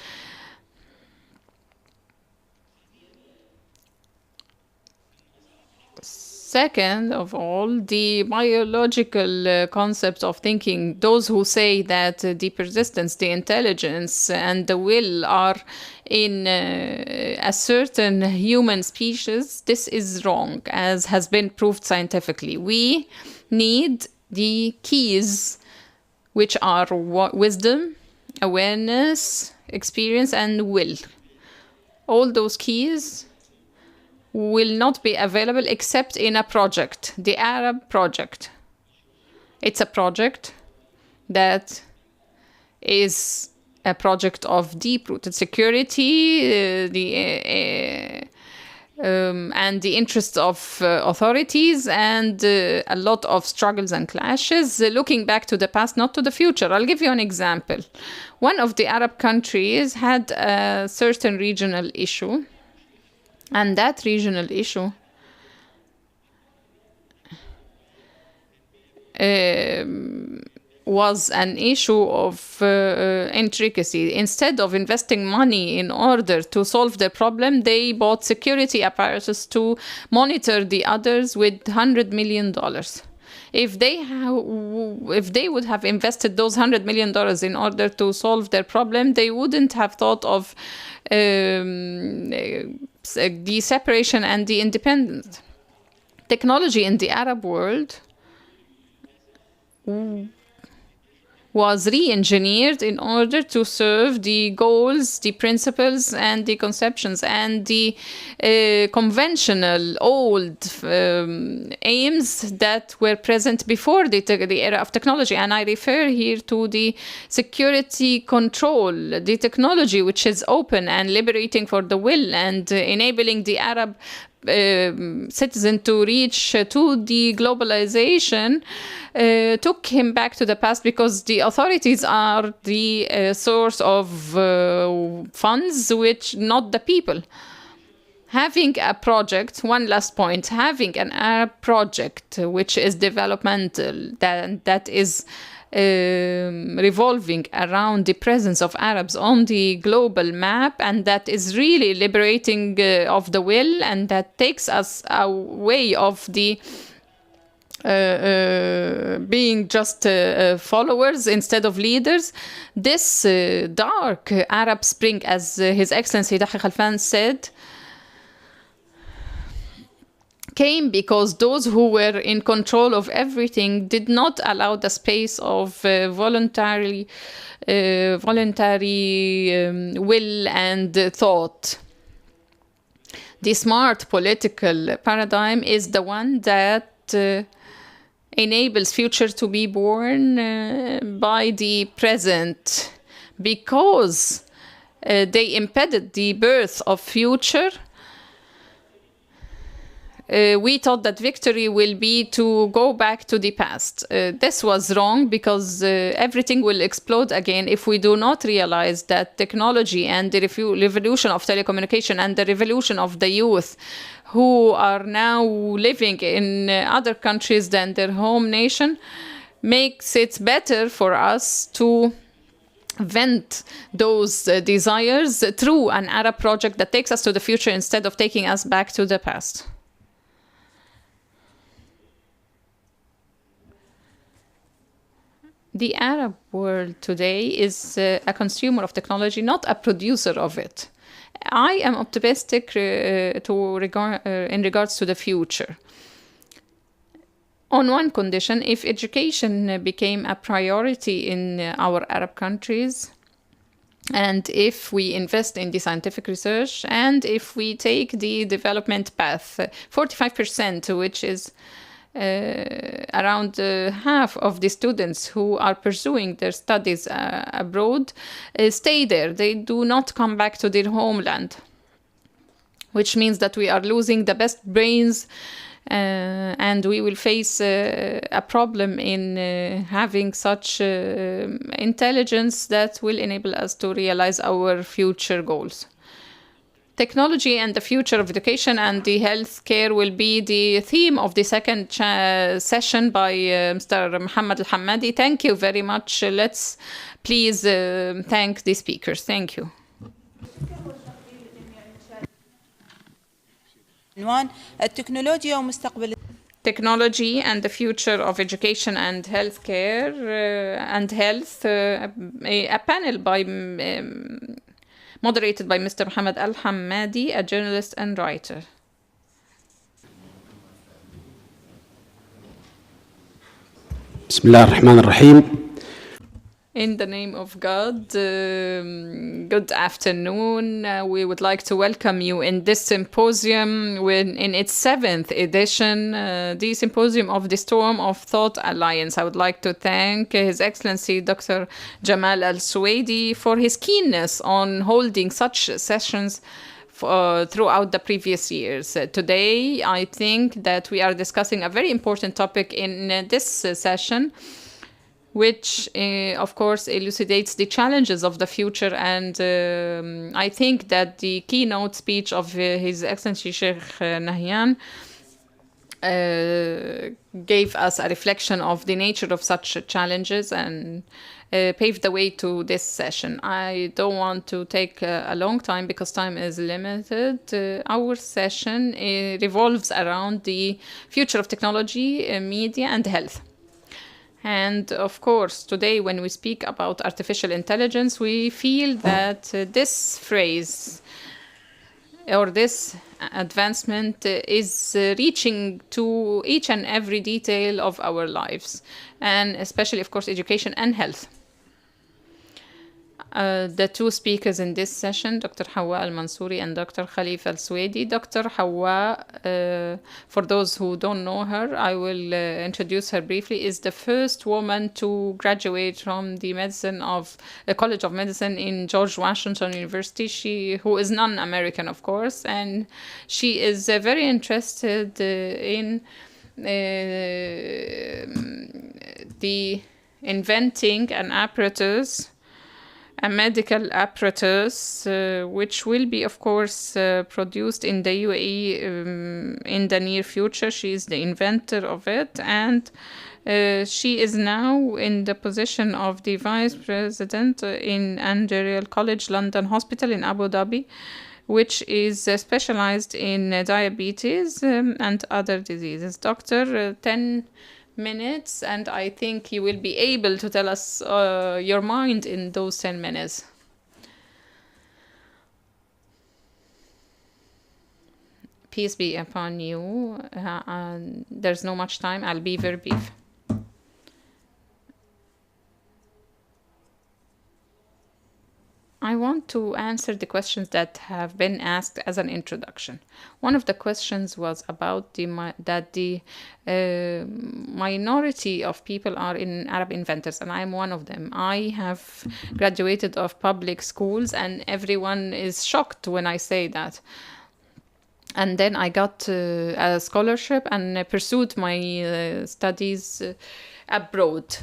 Second of all, the biological concept of thinking, those who say that the persistence, the intelligence, and the will are in a certain human species, this is wrong, as has been proved scientifically. We need the keys, which are wisdom, awareness, experience, and will. All those keys will not be available except in a project, the Arab project. It's a project that is a project of deep-rooted security, and the interests of authorities, and a lot of struggles and clashes, looking back to the past, not to the future. I'll give you an example. One of the Arab countries had a certain regional issue, and that regional issue was an issue of intricacy. Instead of investing money in order to solve the problem, they bought security apparatus to monitor the others with $100 million. If they would have invested those $100 million in order to solve their problem, they wouldn't have thought of the separation and the independence. Technology in the Arab world was re-engineered in order to serve the goals, the principles, and the conceptions, and the conventional old aims that were present before the era of technology. And I refer here to the security control, the technology which is open and liberating for the will and enabling the Arab citizen to reach to the globalization took him back to the past, because the authorities are the source of funds, which not the people. Having a project, one last point, having an Arab project which is developmental, that is revolving around the presence of Arabs on the global map, and that is really liberating of the will, and that takes us away of the being just followers instead of leaders. This dark Arab Spring, as His Excellency Dahi Khalfan said, came because those who were in control of everything did not allow the space of voluntary will and thought. The smart political paradigm is the one that enables future to be born by the present, because they impeded the birth of future. We thought that victory will be to go back to the past. This was wrong, because everything will explode again if we do not realize that technology and the revolution of telecommunication and the revolution of the youth who are now living in other countries than their home nation makes it better for us to vent those desires through an Arab project that takes us to the future instead of taking us back to the past. The Arab world today is a consumer of technology, not a producer of it. I am optimistic in regards to the future. On one condition, if education became a priority in our Arab countries, and if we invest in the scientific research, and if we take the development path, 45%, which is around half of the students who are pursuing their studies abroad stay there. They do not come back to their homeland, which means that we are losing the best brains, and we will face a problem in having such intelligence that will enable us to realize our future goals. Technology and the future of education and the healthcare will be the theme of the second session by Mr. Mohammed Al-Hammadi. Thank you very much. Let's please thank the speakers. Thank you.
عنوان التكنولوجيا ومستقبل
Technology and the future of education and healthcare and health. A panel by moderated by Mr. Mohammed Al-Hammadi, a journalist and writer.
بسم الله الرحمن الرحيم.
In the name of God, good afternoon. We would like to welcome you in this symposium in its 7th edition, the Symposium of the Storm of Thought Alliance. I would like to thank His Excellency Dr. Jamal Al-Suwaidi for his keenness on holding such sessions throughout the previous years. Today, I think that we are discussing a very important topic in this session, which, of course, elucidates the challenges of the future. And I think that the keynote speech of His Excellency Sheikh Nahyan gave us a reflection of the nature of such challenges and paved the way to this session. I don't want to take a long time because time is limited. Our session revolves around the future of technology, media, and health. And of course, today when we speak about artificial intelligence, we feel that this phrase or this advancement is reaching to each and every detail of our lives, and especially, of course, education and health. The two speakers in this session, Dr. Hawa Al-Mansouri and Dr. Khalifa Al-Suwaidi. Dr. Hawa, for those who don't know her, I will introduce her briefly, is the first woman to graduate from the College of Medicine in George Washington University, who is non-American, of course, and she is very interested in the inventing an apparatus, a medical apparatus, which will be, of course, produced in the UAE in the near future. She is the inventor of it, and she is now in the position of the Vice President in Imperial College London Hospital in Abu Dhabi, which is specialized in diabetes and other diseases. Doctor, 10 minutes, and I think you will be able to tell us your mind in those 10 minutes. Peace be upon you. There's no much time. I'll be very brief. I want to answer the questions that have been asked as an introduction. One of the questions was about the minority of people are in Arab inventors, and I am one of them. I have graduated of public schools, and everyone is shocked when I say that. And then I got a scholarship and pursued my studies abroad.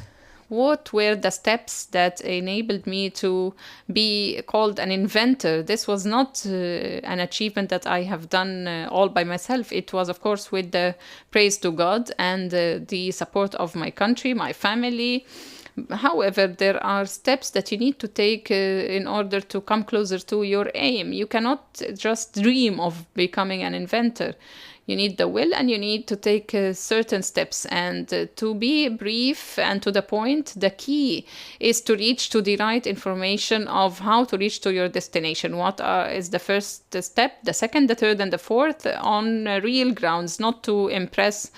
What were the steps that enabled me to be called an inventor? This was not an achievement that I have done all by myself. It was, of course, with the praise to God and the support of my country, my family. However, there are steps that you need to take in order to come closer to your aim. You cannot just dream of becoming an inventor. You need the will, and you need to take certain steps. And to be brief and to the point, the key is to reach to the right information of how to reach to your destination. What is the first step, the second, the third, and the fourth on real grounds, not to impress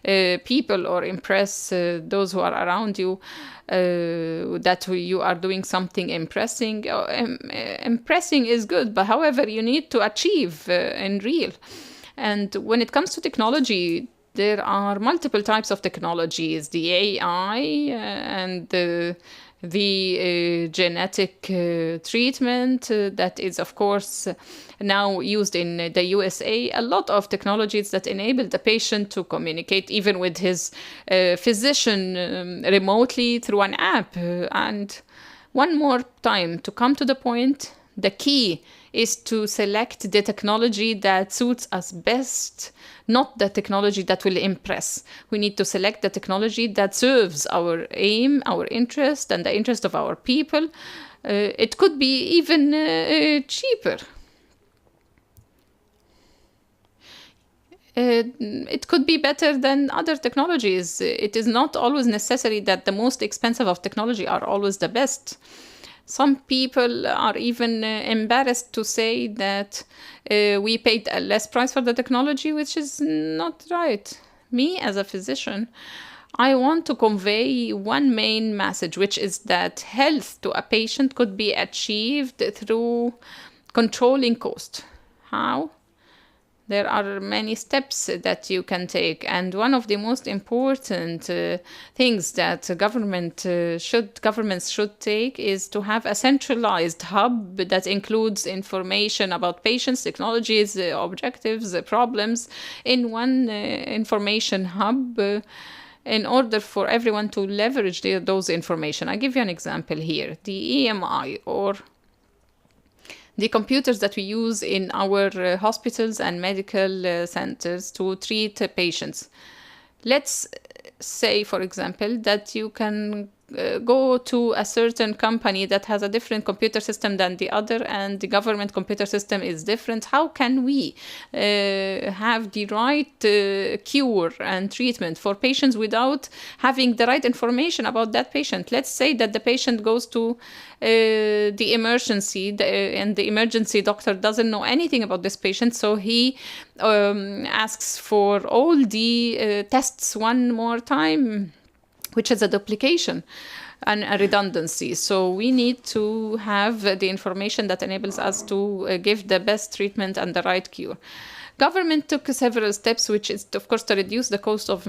people or impress those who are around you, that you are doing something impressing. Impressing is good, but however, you need to achieve in real. And when it comes to technology, there are multiple types of technologies, the AI and the genetic treatment that is, of course, now used in the USA. A lot of technologies that enable the patient to communicate even with his physician remotely through an app. And one more time, to come to the point, the key is to select the technology that suits us best, not the technology that will impress. We need to select the technology that serves our aim, our interest, and the interest of our people. It could be even cheaper. It could be better than other technologies. It is not always necessary that the most expensive of technology are always the best. Some people are even embarrassed to say that we paid a less price for the technology, which is not right. Me, as a physician, I want to convey one main message, which is that health to a patient could be achieved through controlling cost. How? There are many steps that you can take, and one of the most important things that governments should take is to have a centralized hub that includes information about patients, technologies, objectives, problems in one information hub in order for everyone to leverage those information. I give you an example here. The EMI, or the computers that we use in our hospitals and medical centers to treat patients. Let's say, for example, that you can go to a certain company that has a different computer system than the other, and the government computer system is different. How can we have the right cure and treatment for patients without having the right information about that patient? Let's say that the patient goes to the emergency, and the emergency doctor doesn't know anything about this patient, so he asks for all the tests one more time, which is a duplication. a redundancy. So we need to have the information that enables us to give the best treatment and the right cure. Government took several steps, which is, of course, to reduce the cost of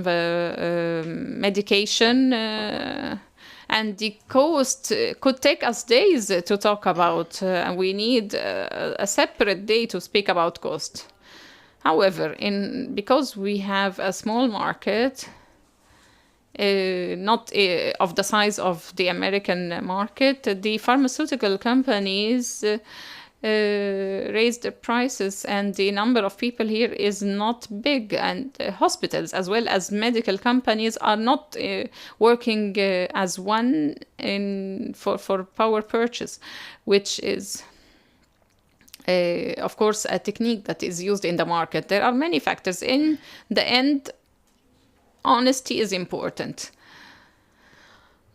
medication. And the cost could take us days to talk about. And we need a separate day to speak about cost. However, because we have a small market, not of the size of the American market, the pharmaceutical companies raised the prices, and the number of people here is not big, and hospitals as well as medical companies are not working as one for power purchase, which is of course a technique that is used in the market. There are many factors. In the end, honesty is important.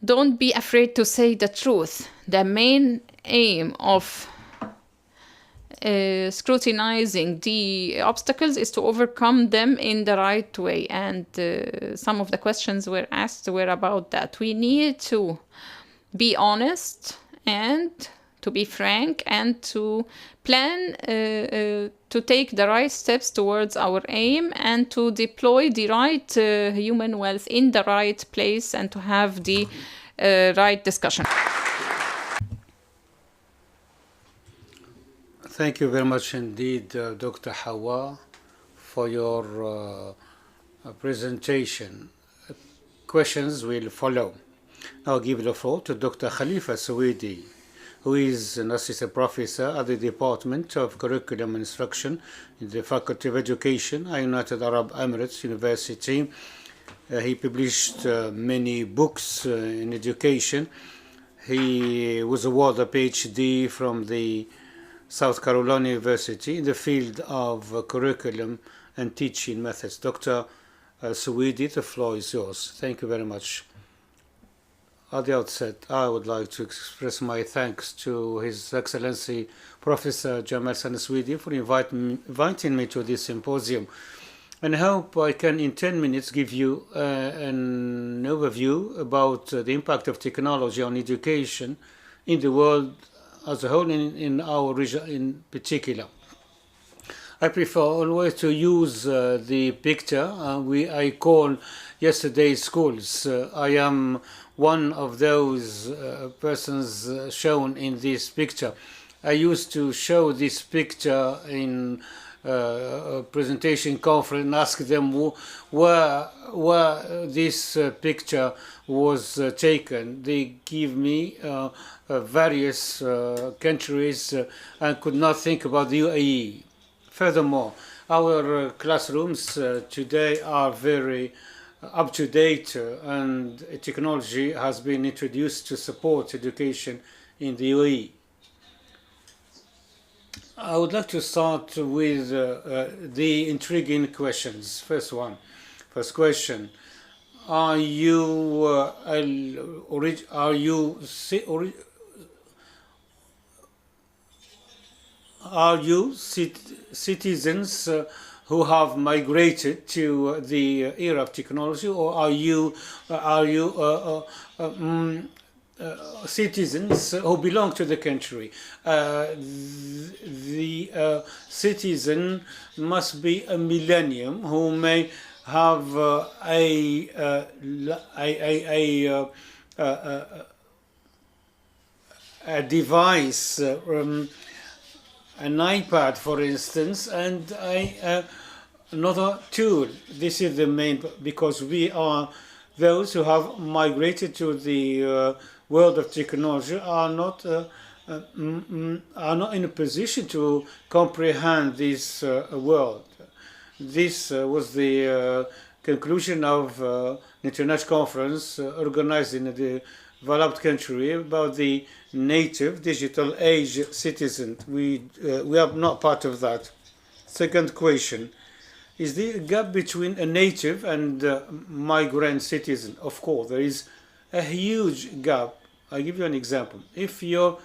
Don't be afraid to say the truth. The main aim of scrutinizing the obstacles is to overcome them in the right way. And some of the questions were asked were about that. We need to be honest and to be frank and to plan to take the right steps towards our aim and to deploy the right human wealth in the right place and to have the right discussion.
Thank you very much indeed, Dr. Hawa, for your presentation. Questions will follow. Now I'll give the floor to Dr. Khalifa Sweidi, who is an assistant professor at the Department of Curriculum and Instruction in the Faculty of Education at United Arab Emirates University. He published many books in education. He was awarded a PhD from the South Carolina University in the field of curriculum and teaching methods. Dr. Sweidi, the floor is yours. Thank you very much. At the outset, I would like to express my thanks to His Excellency Professor Jamal Sweidi for inviting me to this symposium. And I hope I can, in 10 minutes, give you an overview about the impact of technology on education in the world as a whole, in our region in particular. I prefer always to use the picture I call yesterday's schools. I am one of those persons shown in this picture. I used to show this picture in a presentation conference and ask them where this picture was taken. They give me various countries and could not think about the UAE. Furthermore, our classrooms today are very up to date and technology has been introduced to support education in the UAE. I would like to start with the intriguing questions. First question: Are you citizens who have migrated to the era of technology, or are you citizens who belong to the country? The citizen must be a millennium who may have a device, an iPad, for instance, and another tool. This is the main, because we are those who have migrated to the world of technology are not in a position to comprehend this world. This was the conclusion of an international conference organized in the developed country about the native digital age citizen. We are not part of that. Second question: is the gap between a native and migrant citizen? Of course, there is a huge gap. I'll give you an example. If your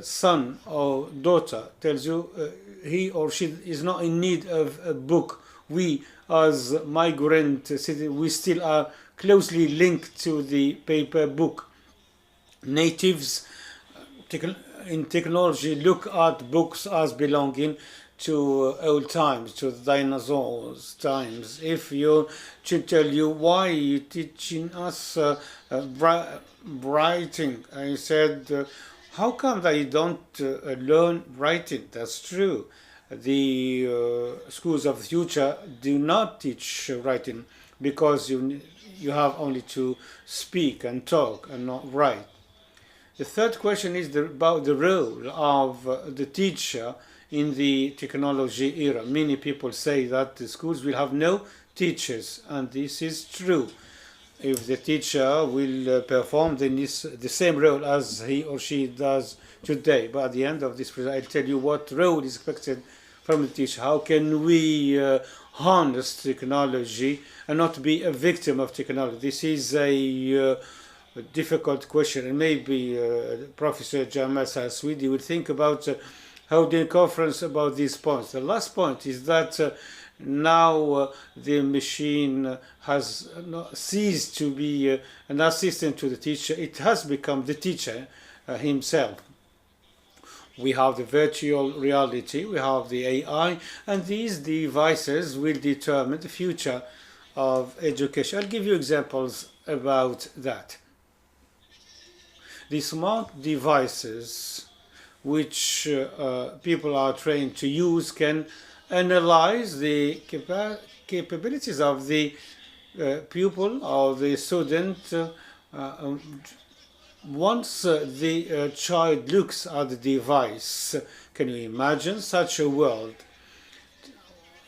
son or daughter tells you he or she is not in need of a book, we as migrant citizens, we still are closely linked to the paper book. natives in technology look at books as belonging to old times, to dinosaurs times. If you should tell you why you teaching us writing, I said, how come that you don't learn writing? That's true. The schools of the future do not teach writing because you have only to speak and talk and not write. The third question is about the role of the teacher in the technology era. Many people say that the schools will have no teachers, and this is true. If the teacher will perform the same role as he or she does today. But at the end of this presentation, I'll tell you what role is expected from the teacher. How can we harness technology and not be a victim of technology? This is a difficult question, and maybe Professor Jamal Saswidi will think about holding a conference about these points. The last point is that now the machine has ceased to be an assistant to the teacher. It has become the teacher himself. We have the virtual reality, we have the AI, and these devices will determine the future of education. I'll give you examples about that. The smart devices which people are trained to use can analyze the capabilities of the pupil or the student. Once the child looks at the device, can you imagine such a world?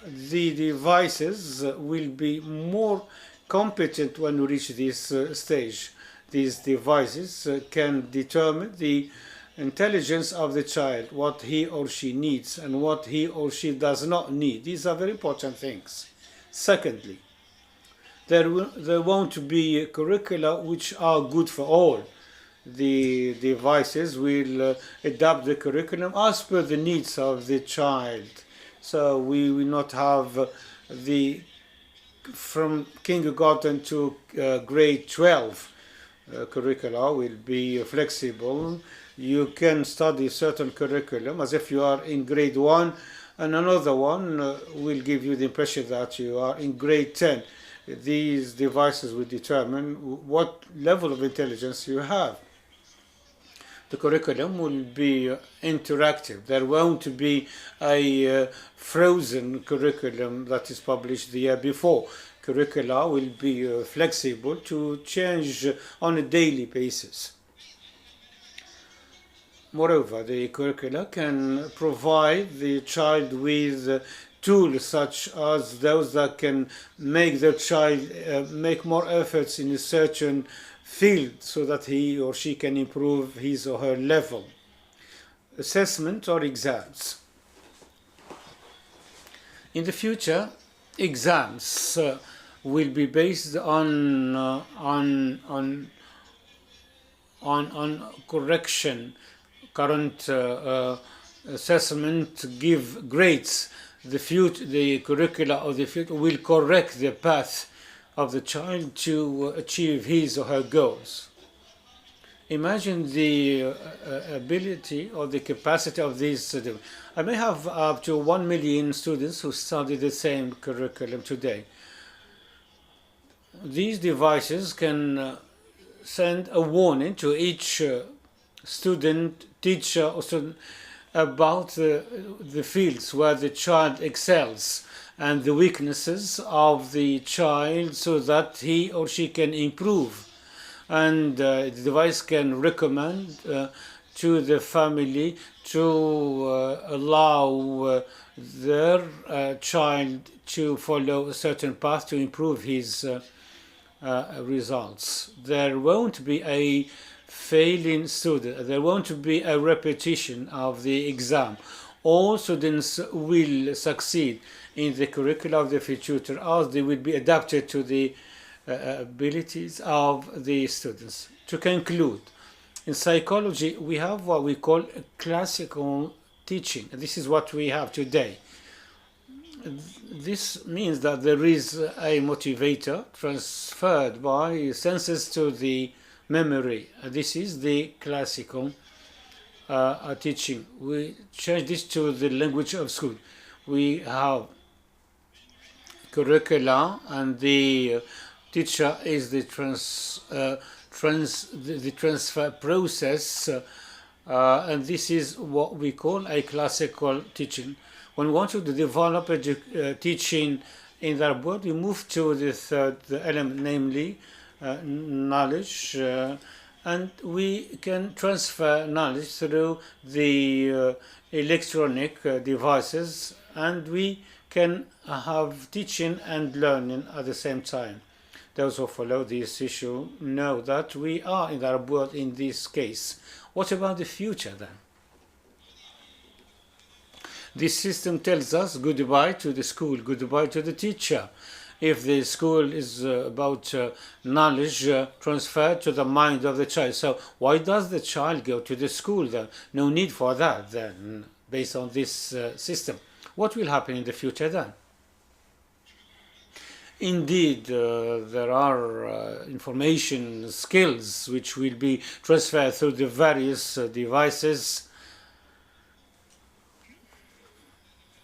The devices will be more competent when we reach this stage. These devices can determine the intelligence of the child, what he or she needs and what he or she does not need. These are very important things. Secondly, there won't be curricula which are good for all. The devices will adapt the curriculum as per the needs of the child. So we will not have from kindergarten to grade 12 curricula will be flexible. You can study certain curriculum as if you are in grade 1, and another one will give you the impression that you are in grade 10. These devices will determine what level of intelligence you have. The curriculum will be interactive. There won't be a frozen curriculum that is published the year before. Curricula will be flexible to change on a daily basis. Moreover, the curricula can provide the child with tools such as those that can make the child make more efforts in a certain field so that he or she can improve his or her level. Assessment or exams. In the future, exams will be based on correction. Current assessment give grades. The curricula of the future will correct the path of the child to achieve his or her goals. Imagine the ability or the capacity of these students. I may have up to 1 million students who study the same curriculum today. These devices can send a warning to each student, teacher, or student about the fields where the child excels and the weaknesses of the child so that he or she can improve. And the device can recommend to the family to allow their child to follow a certain path to improve his results. There won't be a failing student. There won't be a repetition of the exam. All students will succeed in the curricula of the future as they will be adapted to the abilities of the students. To conclude, in psychology we have what we call classical teaching. This is what we have today. This means that there is a motivator transferred by senses to the memory. This is the classical teaching. We change this to the language of school. We have curricula, and the teacher is the transfer process, and this is what we call a classical teaching. When we want to develop teaching in the board, we move to the third element, namely knowledge, and we can transfer knowledge through the electronic devices, and we can have teaching and learning at the same time. Those who follow this issue know that we are in the world in this case. What about the future then? This system tells us goodbye to the school, goodbye to the teacher. If the school is about knowledge transferred to the mind of the child, so why does the child go to the school then? No need for that then, based on this system. What will happen in the future then? Indeed, there are information skills which will be transferred through the various devices,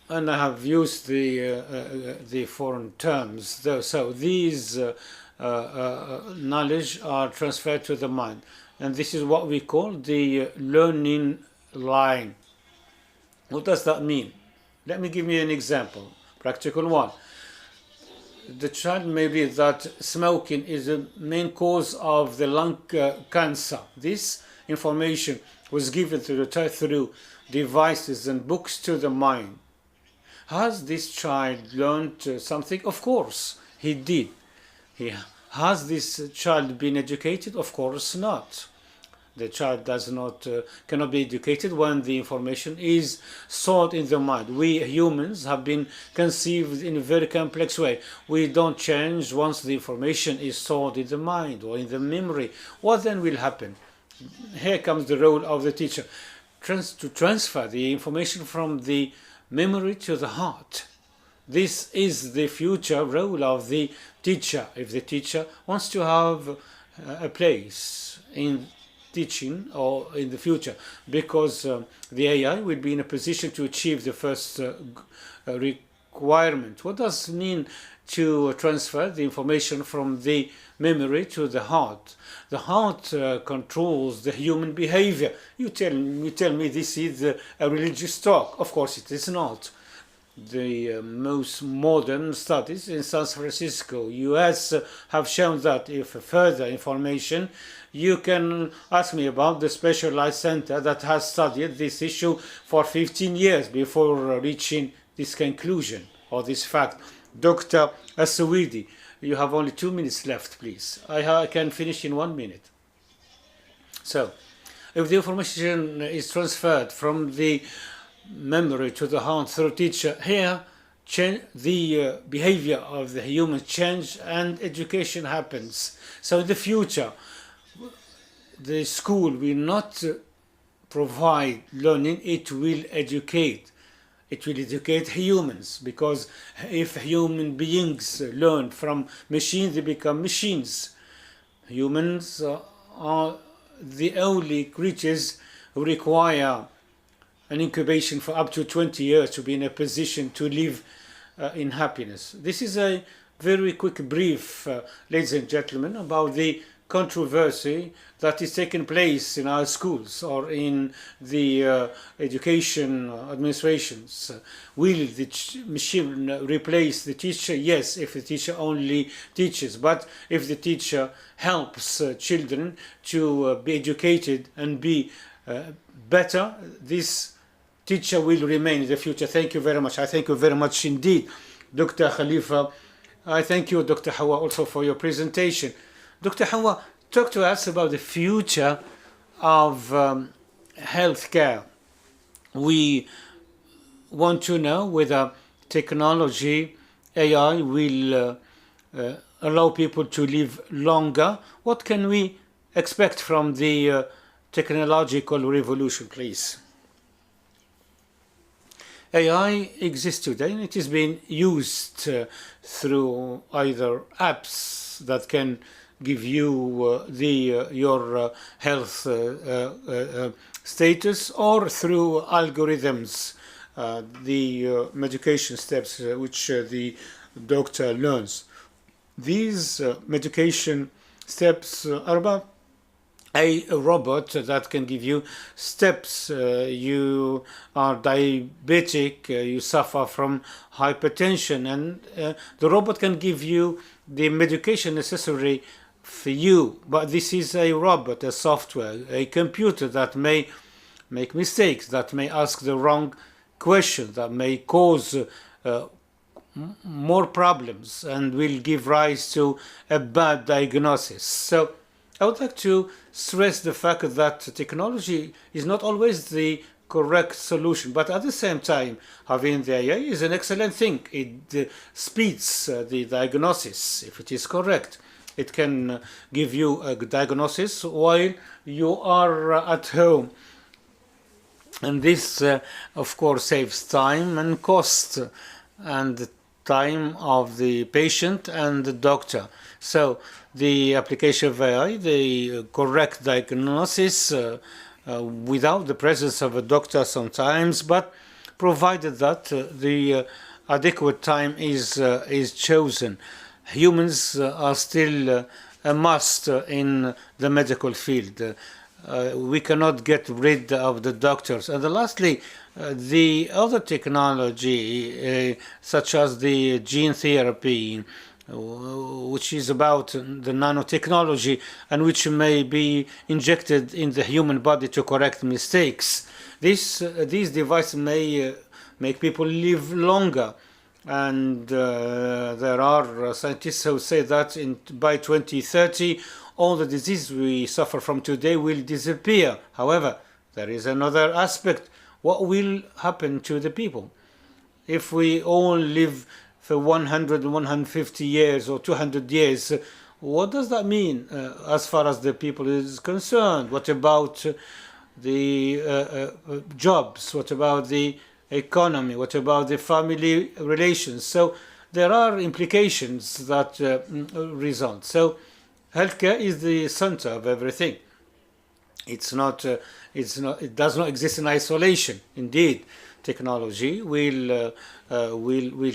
and I have used the foreign terms. So these knowledge are transferred to the mind, and this is what we call the learning line. What does that mean? Let me give you an example, practical one. The child may be that smoking is the main cause of the lung cancer. This information was given to the child through devices and books to the mind. Has this child learned something? Of course, he did. Has this child been educated? Of course not. The child cannot be educated when the information is stored in the mind. We humans have been conceived in a very complex way. We don't change once the information is stored in the mind or in the memory. What then will happen? Here comes the role of the teacher, to transfer the information from the memory to the heart. This is the future role of the teacher. If the teacher wants to have a place in teaching or in the future, because the AI will be in a position to achieve the first requirement. What does it mean to transfer the information from the memory to the heart? The heart controls the human behavior. You tell me this is a religious talk. Of course it is not. The most modern studies in San Francisco, US, have shown that if further information, you can ask me about the specialized center that has studied this issue for 15 years before reaching this conclusion or this fact. Dr. Aswidi, you have only 2 minutes left, please. I can finish in 1 minute. So, if the information is transferred from the memory to the heart through teacher, here the behavior of the human change and education happens. So in the future, the school will not provide learning, it will educate. It will educate humans, because if human beings learn from machines, they become machines. Humans are the only creatures who require an incubation for up to 20 years to be in a position to live in happiness. This is a very quick brief, ladies and gentlemen, about the controversy that is taking place in our schools or in the education administrations. Will the machine replace the teacher? Yes, if the teacher only teaches. But if the teacher helps children to be educated and be better, this teacher will remain in the future. Thank you very much. I thank you very much indeed, Dr. Khalifa. I thank you, Dr. Hawa, also for your presentation. Dr. Hawa, talk to us about the future of healthcare. We want to know whether technology, AI, will allow people to live longer. What can we expect from the technological revolution, please? AI exists today, and it is being used through either apps that can give you your health status, or through algorithms, the medication steps which the doctor learns. These medication steps are about a robot that can give you steps. You are diabetic, you suffer from hypertension, and the robot can give you the medication necessary for you. But this is a robot, a software, a computer that may make mistakes, that may ask the wrong question, that may cause more problems and will give rise to a bad diagnosis. So I would like to stress the fact that technology is not always the correct solution, but at the same time, having the AI is an excellent thing. It speeds the diagnosis if it is correct. It can give you a diagnosis while you are at home. And this, of course, saves time and cost, and the time of the patient and the doctor. So the application of AI, the correct diagnosis without the presence of a doctor sometimes, but provided that the adequate time is chosen. Humans are still a must in the medical field. We cannot get rid of the doctors. And lastly, the other technology, such as the gene therapy, which is about the nanotechnology and which may be injected in the human body to correct mistakes. These devices may make people live longer. And there are scientists who say that by 2030, all the diseases we suffer from today will disappear. However, there is another aspect. What will happen to the people? If we all live for 100, 150 years or 200 years, what does that mean as far as the people is concerned? What about the jobs? What about the economy? What about the family relations? So there are implications that result. So healthcare is the center of everything. It does not exist in isolation. Indeed, technology will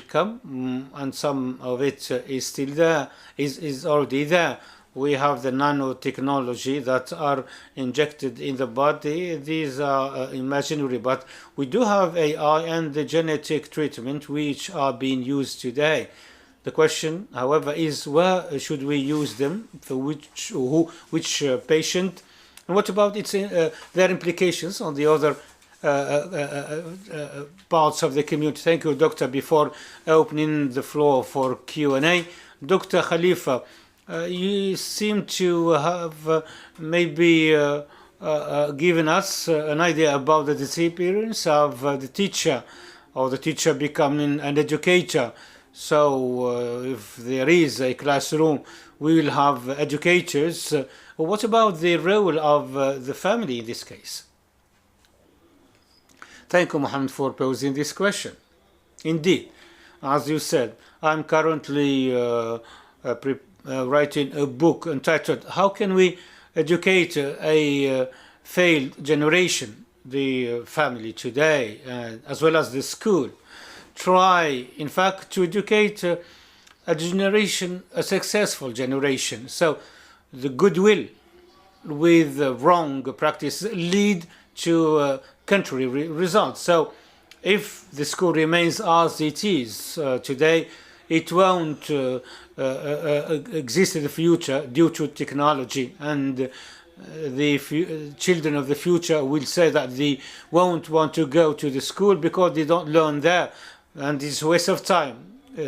come, and some of it is still there, is already there. We have the nanotechnology that are injected in the body. These are imaginary, but we do have AI and the genetic treatment which are being used today. The question, however, is where should we use them, for which patient, and what about their implications on the other parts of the community? Thank you, Doctor. Before opening the floor for Q&A, Dr. Khalifa, you seem to have maybe given us an idea about the disappearance of the teacher, or the teacher becoming an educator. So if there is a classroom, we will have educators. What about the role of the family in this case? Thank you, Mohammed, for posing this question. Indeed, as you said, I'm currently writing a book entitled "How Can We Educate a Failed Generation?" The family today, as well as the school, try, in fact, to educate a generation, a successful generation. So the goodwill with wrong practice lead to contrary results. So if the school remains as it is today, it won't exist in the future due to technology, and the children of the future will say that they won't want to go to the school because they don't learn there, and it's a waste of time.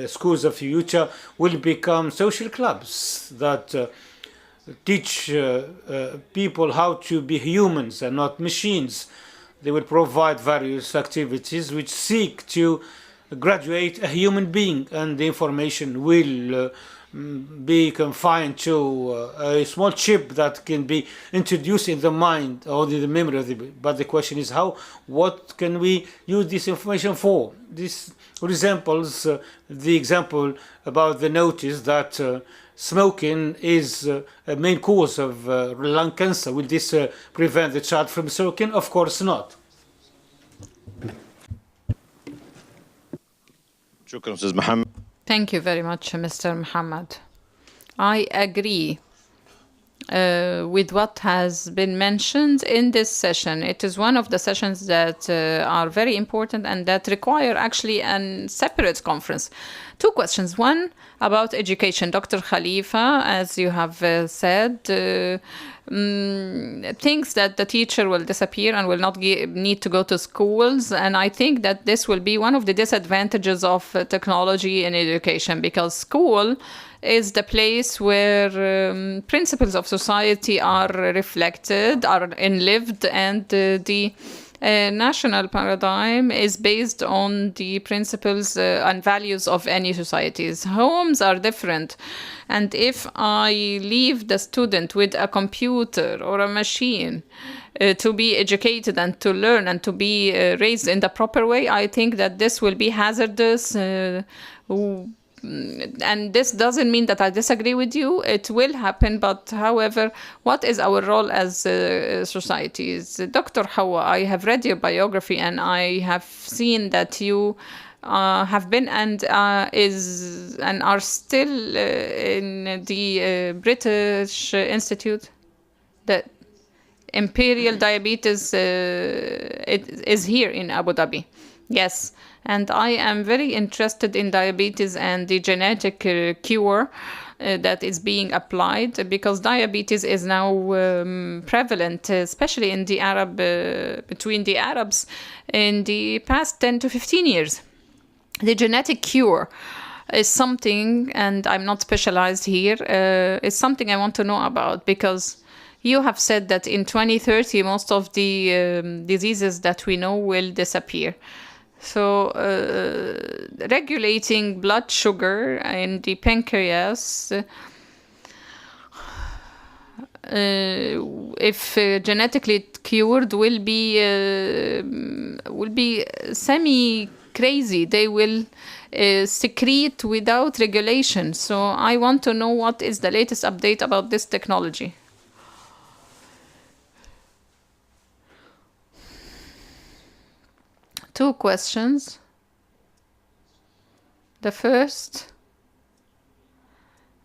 Schools of the future will become social clubs that teach people how to be humans and not machines. They will provide various activities which seek to graduate a human being, and the information will be confined to a small chip that can be introduced in the mind or in the memory of the. But the question is what can we use this information for? This resembles the example about the notice that smoking is a main cause of lung cancer. Will this prevent the child from smoking? Of course not.
Thank you very much, Mr. Muhammad. I agree with what has been mentioned in this session. It is one of the sessions that are very important and that require actually a separate conference. Two questions. One about education. Dr. Khalifa, as you have said, thinks that the teacher will disappear and will not need to go to schools. And I think that this will be one of the disadvantages of technology in education, because school is the place where principles of society are reflected, are enlived, and the national paradigm is based on the principles and values of any societies. Homes are different. And if I leave the student with a computer or a machine to be educated and to learn and to be raised in the proper way, I think that this will be hazardous. And this doesn't mean that I disagree with you. It will happen. But however, what is our role as societies? Dr. Hawa, I have read your biography and I have seen that you have been and are still in the British Institute, the Imperial Diabetes is here in Abu Dhabi. Yes. And I am very interested in diabetes and the genetic cure that is being applied, because diabetes is now prevalent, especially in the between the Arabs in the past 10 to 15 years. The genetic cure is something, and I'm not specialized here, is something I want to know about, because you have said that in 2030, most of the diseases that we know will disappear. So regulating blood sugar in the pancreas, if genetically cured, will be semi-crazy. They will secrete without regulation. So I want to know what is the latest update about this technology. Two questions. The first,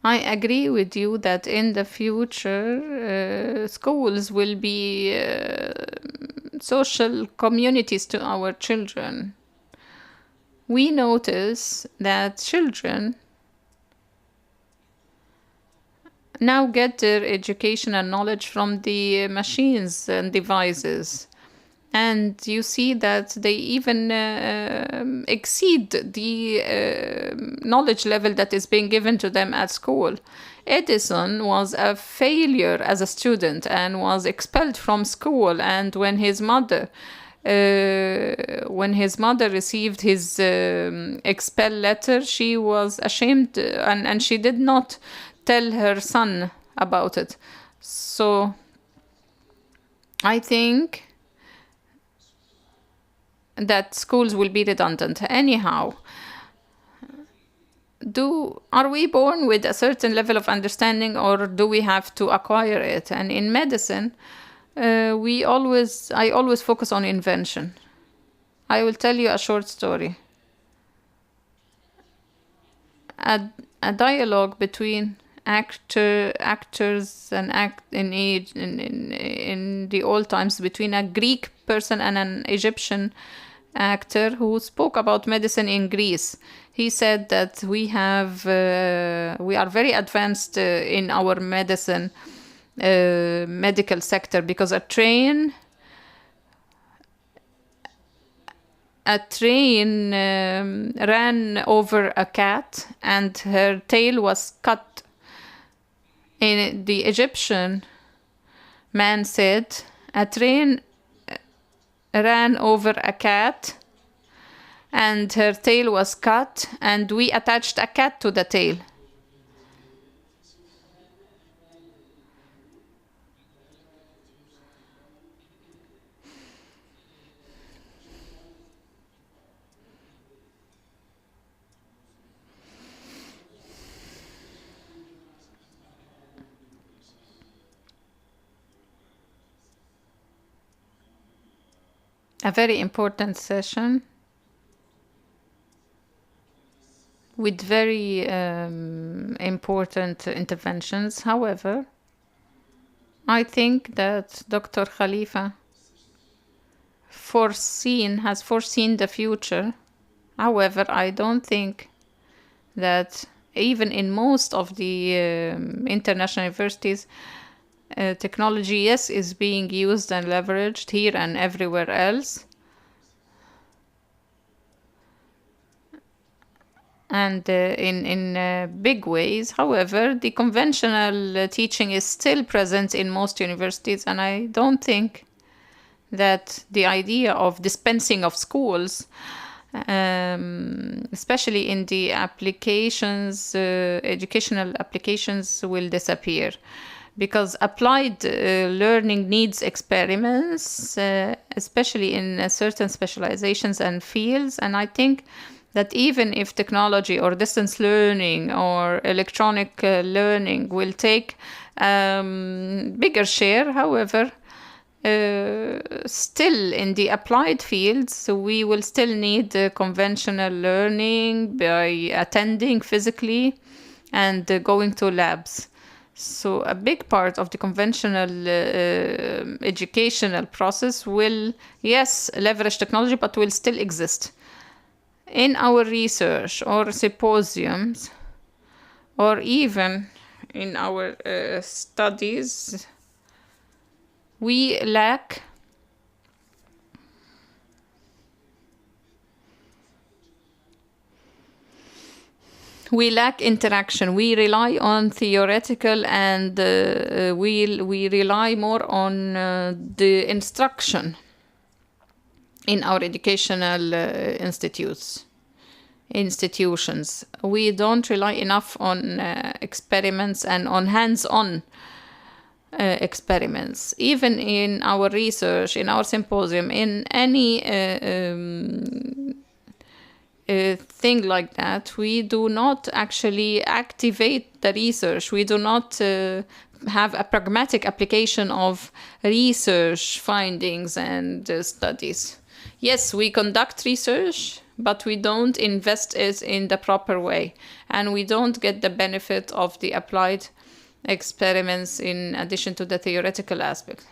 I agree with you that in the future, schools will be social communities to our children. We notice that children now get their education and knowledge from the machines and devices. And you see that they even exceed the knowledge level that is being given to them at school. Edison was a failure as a student and was expelled from school. And when his mother received his expel letter, she was ashamed and she did not tell her son about it. So I think that schools will be redundant. Anyhow, are we born with a certain level of understanding, or do we have to acquire it? And in medicine, I always focus on invention. I will tell you a short story. A dialogue between actors and in the old times, between a Greek person and an Egyptian actor who spoke about medicine in Greece. He said that we are very advanced in our medical sector, because a train ran over a cat and her tail was cut. And the Egyptian man said, a train ran over a cat and her tail was cut, and we attached a cat to the tail. A very important session with very important interventions. However, I think that Dr. Khalifa has foreseen the future. However, I don't think that even in most of the international universities, technology, yes, is being used and leveraged here and everywhere else. And in big ways. However, the conventional teaching is still present in most universities, and I don't think that the idea of dispensing of schools, especially in the applications, educational applications, will disappear. Because applied learning needs experiments, especially in certain specializations and fields. And I think that even if technology or distance learning or electronic learning will take bigger share, however, still in the applied fields, we will still need conventional learning by attending physically and going to labs. So a big part of the conventional educational process will, yes, leverage technology, but will still exist. In our research or symposiums, or even in our studies, we lack interaction. We rely on theoretical, and we rely more on the instruction in our educational institutions. We don't rely enough on experiments and on hands-on experiments. Even in our research, in our symposium, in any thing like that, we do not actually activate the research. We do not have a pragmatic application of research findings and studies. Yes, we conduct research, but we don't invest it in the proper way, and we don't get the benefit of the applied experiments in addition to the theoretical aspect.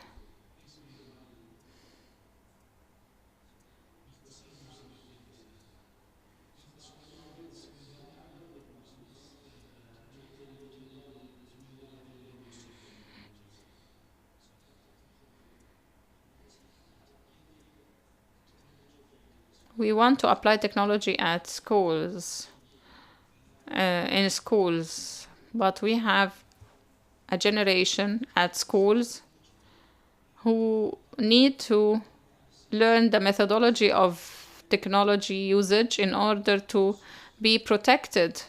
We want to apply technology at schools, in schools, but we have a generation at schools who need to learn the methodology of technology usage in order to be protected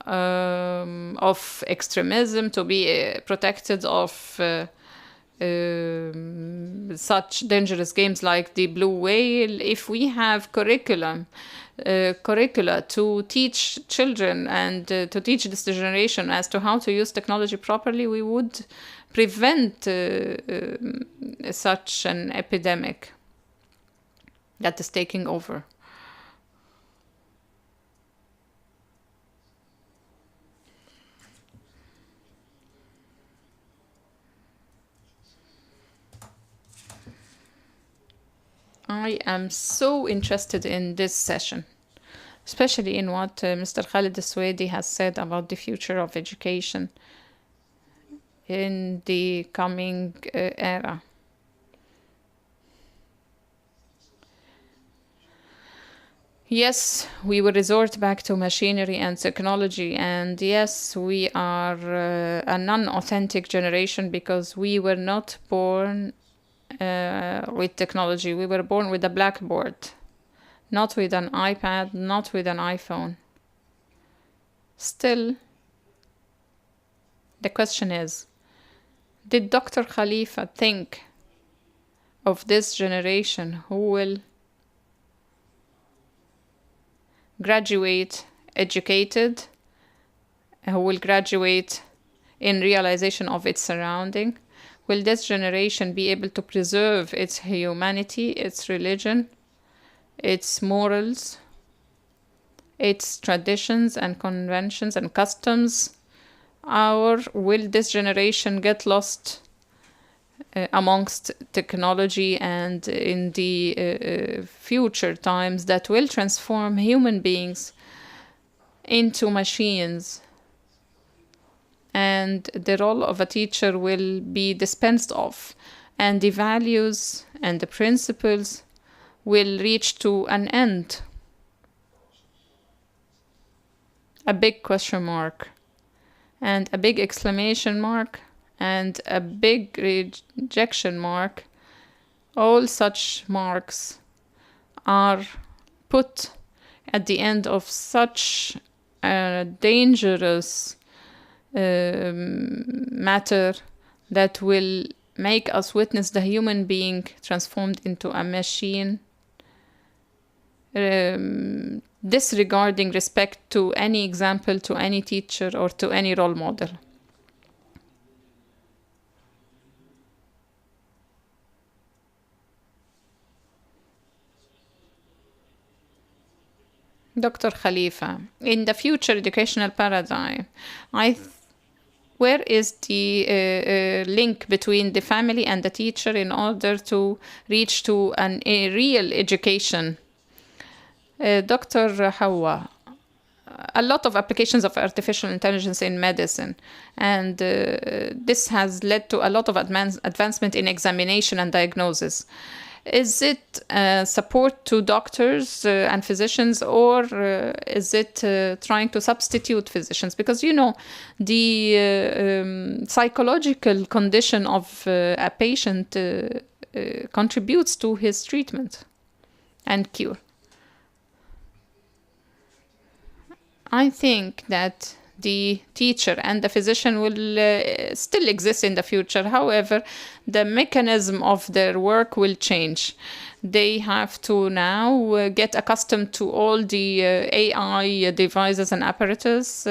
of extremism, to be protected of such dangerous games like the blue whale. If we have curricula to teach children and to teach this generation as to how to use technology properly, we would prevent such an epidemic that is taking over. I am so interested in this session, especially in what Mr. Khalid Swedi has said about the future of education in the coming era. Yes, we will resort back to machinery and technology, and yes, we are a non-authentic generation because we were not born with technology. We were born with a blackboard, not with an iPad, not with an iPhone. Still, the question is, did Dr. Khalifa think of this generation who will graduate educated, who will graduate in realization of its surrounding, Will this generation be able to preserve its humanity, its religion, its morals, its traditions and conventions and customs? Or will this generation get lost amongst technology and in the future times that will transform human beings into machines? And the role of a teacher will be dispensed of, and the values and the principles will reach to an end. A big question mark, and a big exclamation mark, and a big rejection mark. All such marks are put at the end of such a dangerous matter that will make us witness the human being transformed into a machine, disregarding respect to any example, to any teacher, or to any role model. Dr. Khalifa, in the future educational paradigm, where is the link between the family and the teacher in order to reach to a real education? Dr. Hawa, a lot of applications of artificial intelligence in medicine, and this has led to a lot of advancement in examination and diagnosis. Is it support to doctors and physicians, or is it trying to substitute physicians? Because, you know, the psychological condition of a patient contributes to his treatment and cure. I think that the teacher and the physician will still exist in the future. However, the mechanism of their work will change. They have to now get accustomed to all the AI devices and apparatus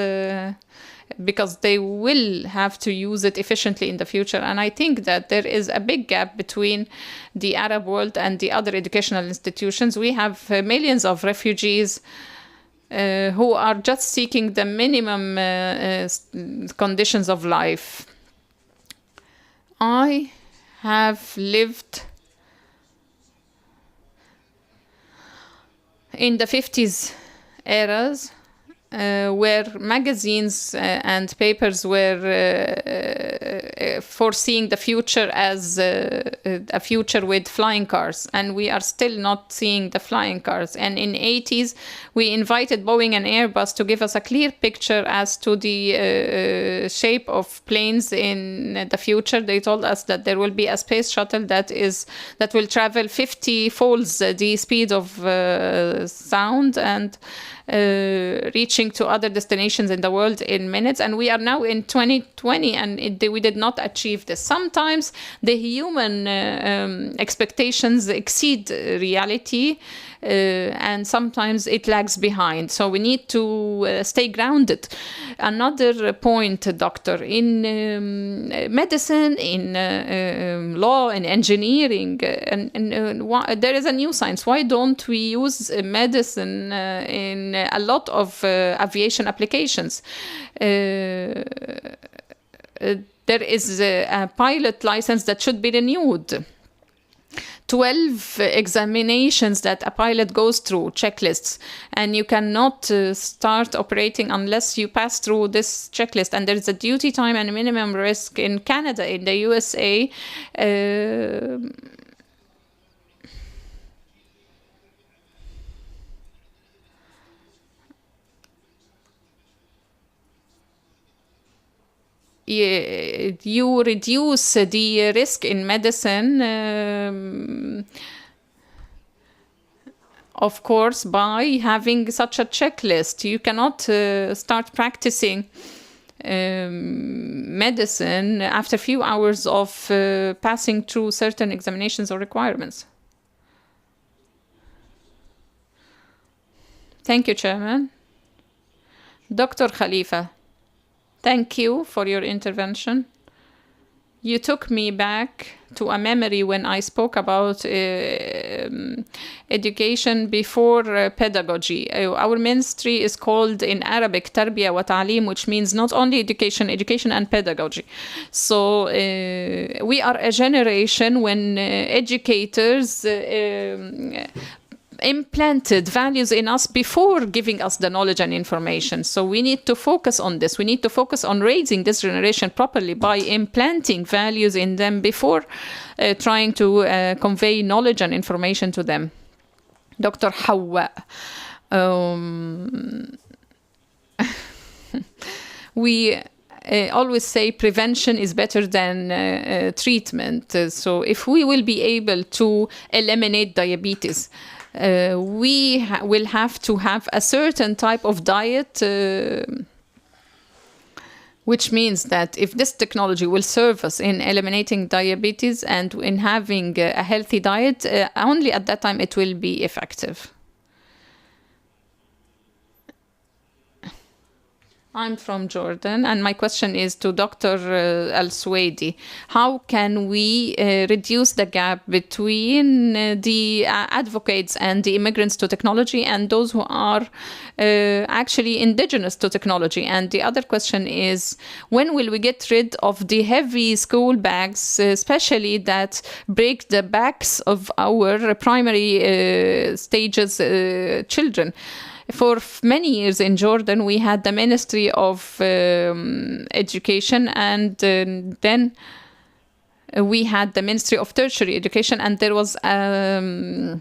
because they will have to use it efficiently in the future. And I think that there is a big gap between the Arab world and the other educational institutions. We have millions of refugees who are just seeking the minimum conditions of life. I have lived in the 50s eras where magazines and papers were foreseeing the future as a future with flying cars, and we are still not seeing the flying cars. And in 80s, we invited Boeing and Airbus to give us a clear picture as to the shape of planes in the future. They told us that there will be a space shuttle that will travel 50 folds the speed of sound and reaching to other destinations in the world in minutes. And we are now in 2020 and we did not achieve this. Sometimes the human expectations exceed reality and sometimes it lags behind. So we need to stay grounded. Another point, doctor, in medicine, in law, in engineering, there is a new science. Why don't we use medicine in a lot of aviation applications? There is a pilot license that should be renewed. 12 examinations that a pilot goes through, checklists, and you cannot start operating unless you pass through this checklist. And there's a duty time and minimum risk in Canada. In the USA, you reduce the risk in medicine, of course, by having such a checklist. You cannot start practicing medicine after a few hours of passing through certain examinations or requirements. Thank you, Chairman. Dr. Khalifa. Thank you for your intervention. You took me back to a memory when I spoke about education before pedagogy. Our ministry is called in Arabic Tarbiya wa Ta'lim, which means not only education and pedagogy. So we are a generation when educators implanted values in us before giving us the knowledge and information. So we need to focus on this. We need to focus on raising this generation properly by implanting values in them before trying to convey knowledge and information to them. Dr. Hawa. We always say prevention is better than treatment. So if we will be able to eliminate diabetes, we will have to have a certain type of diet, which means that if this technology will serve us in eliminating diabetes and in having a healthy diet, only at that time it will be effective. I'm from Jordan, and my question is to Dr. Al-Suwaidi. How can we reduce the gap between the advocates and the immigrants to technology and those who are actually indigenous to technology? And the other question is, when will we get rid of the heavy school bags, especially that break the backs of our primary stages children? For many years in Jordan, we had the Ministry of Education, and then we had the Ministry of Tertiary Education, and there was a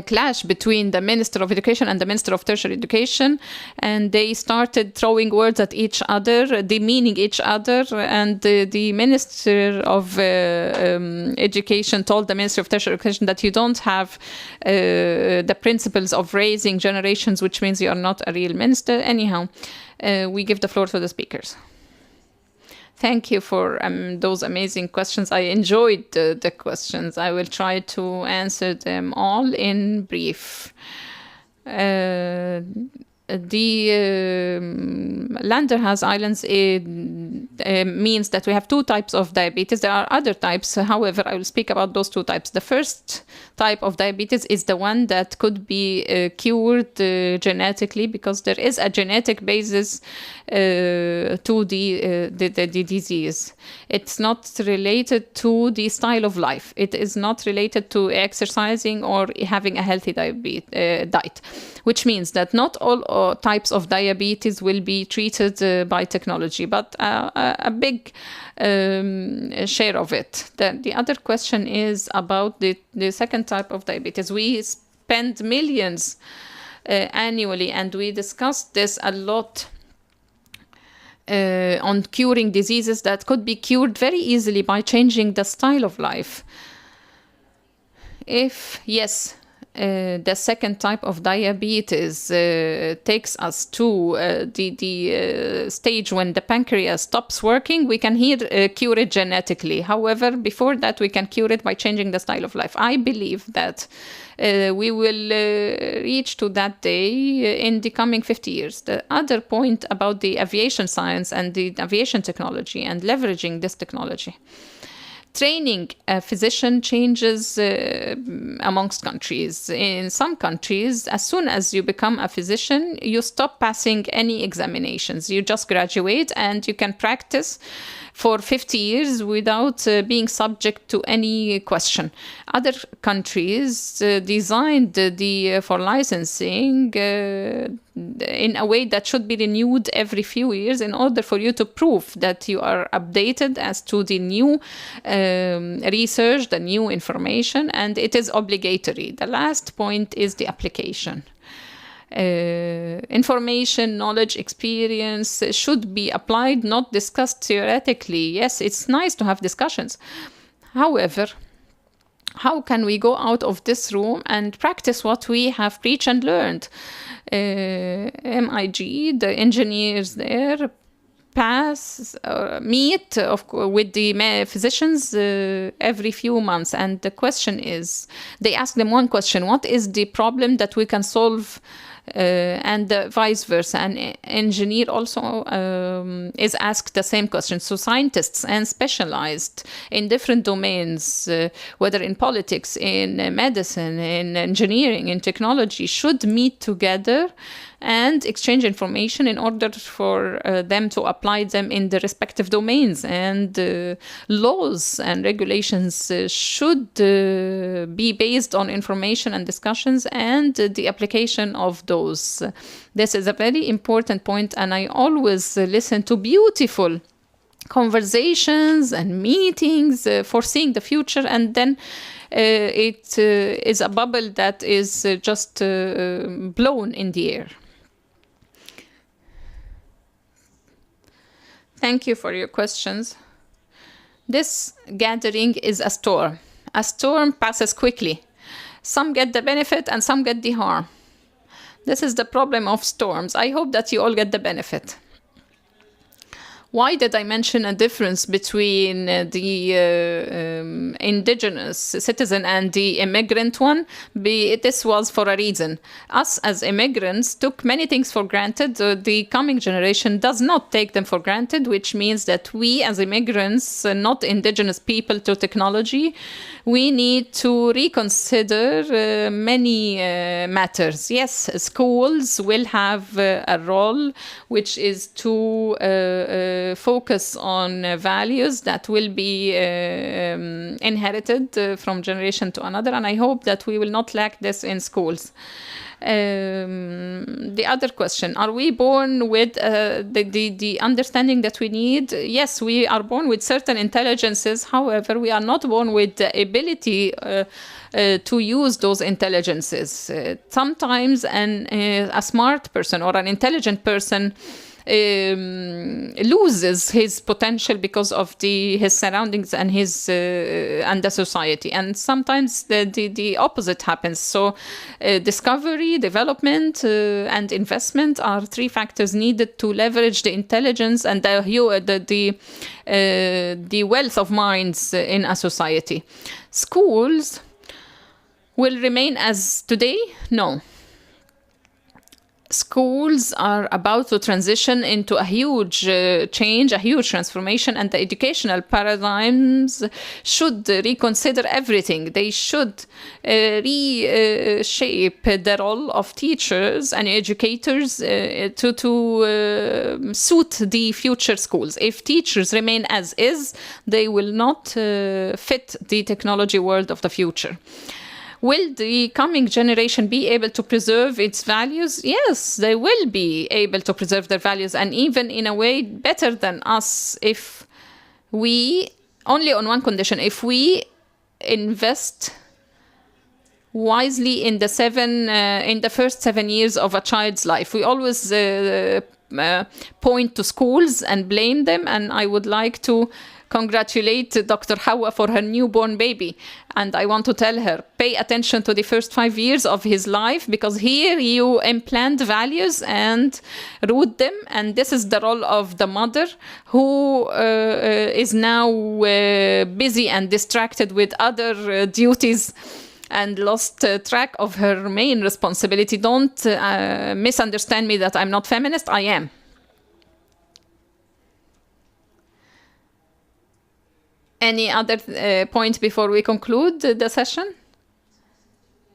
clash between the Minister of Education and the Minister of Tertiary Education, and they started throwing words at each other, demeaning each other, and the Minister of Education told the Minister of Tertiary Education that you don't have the principles of raising generations, which means you are not a real minister. Anyhow, we give the floor to the speakers. Thank you for those amazing questions. I enjoyed the questions. I will try to answer them all in brief. The Landerhaus Islands means that we have two types of diabetes. There are other types. However, I will speak about those two types. The first type of diabetes is the one that could be cured genetically, because there is a genetic basis to the disease. It's not related to the style of life. It is not related to exercising or having a healthy diet, which means that not all types of diabetes will be treated by technology, but a big share of it. The other question is about the second type of diabetes. We spend millions annually, and we discussed this a lot on curing diseases that could be cured very easily by changing the style of life. If, yes, the second type of diabetes takes us to the stage when the pancreas stops working, we can cure it genetically. However, before that, we can cure it by changing the style of life. I believe that we will reach to that day in the coming 50 years. The other point about the aviation science and the aviation technology and leveraging this technology. Training a physician changes amongst countries. In some countries, as soon as you become a physician, you stop passing any examinations. You just graduate and you can practice for 50 years without being subject to any question. Other countries designed for licensing in a way that should be renewed every few years in order for you to prove that you are updated as to the new research, the new information, and it is obligatory. The last point is the application. Information, knowledge, experience should be applied, not discussed theoretically. Yes, it's nice to have discussions. However, how can we go out of this room and practice what we have preached and learned? MIG, the engineers there, meet with the physicians every few months. And the question is, they ask them one question: what is the problem that we can solve and vice versa. An engineer also is asked the same question. So scientists and specialized in different domains, whether in politics, in medicine, in engineering, in technology, should meet together and exchange information in order for them to apply them in the respective domains. And laws and regulations should be based on information and discussions and the application of those. This is a very important point, and I always listen to beautiful conversations and meetings foreseeing the future, and then it is a bubble that is just blown in the air. Thank you for your questions. This gathering is a storm. A storm passes quickly. Some get the benefit and some get the harm. This is the problem of storms. I hope that you all get the benefit. Why did I mention a difference between the indigenous citizen and the immigrant one? This was for a reason. Us as immigrants took many things for granted. The coming generation does not take them for granted, which means that we as immigrants, not indigenous people to technology, we need to reconsider many matters. Yes, schools will have a role, which is to focus on values that will be inherited from generation to another, and I hope that we will not lack this in schools. The other question, are we born with the understanding that we need? Yes, we are born with certain intelligences. However, we are not born with the ability to use those intelligences. Sometimes a smart person or an intelligent person loses his potential because of his surroundings and and the society, and sometimes the opposite happens. So discovery, development, and investment are three factors needed to leverage the intelligence and the wealth of minds in a society. Schools will remain as today? No. Schools are about to transition into a huge change, a huge transformation, and the educational paradigms should reconsider everything. They should reshape the role of teachers and educators to suit the future schools. If teachers remain as is, they will not fit the technology world of the future. Will the coming generation be able to preserve its values? Yes, they will be able to preserve their values, and even in a way better than us, if we, only on one condition, if we invest wisely in the first 7 years of a child's life. We always point to schools and blame them, and I would like to congratulate Dr. Hawa for her newborn baby. And I want to tell her, pay attention to the first 5 years of his life, because here you implant values and root them. And this is the role of the mother, who is now busy and distracted with other duties and lost track of her main responsibility. Don't misunderstand me that I'm not feminist. I am. Any other point before we conclude the session?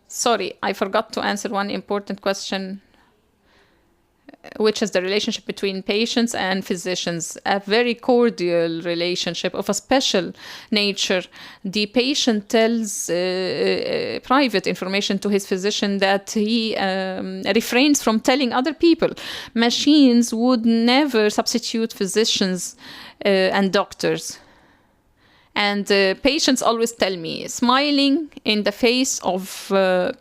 Sorry, I forgot to answer one important question, which is the relationship between patients and physicians. A very cordial relationship of a special nature. The patient tells private information to his physician that he refrains from telling other people. Machines would never substitute physicians and doctors. And patients always tell me, smiling in the face of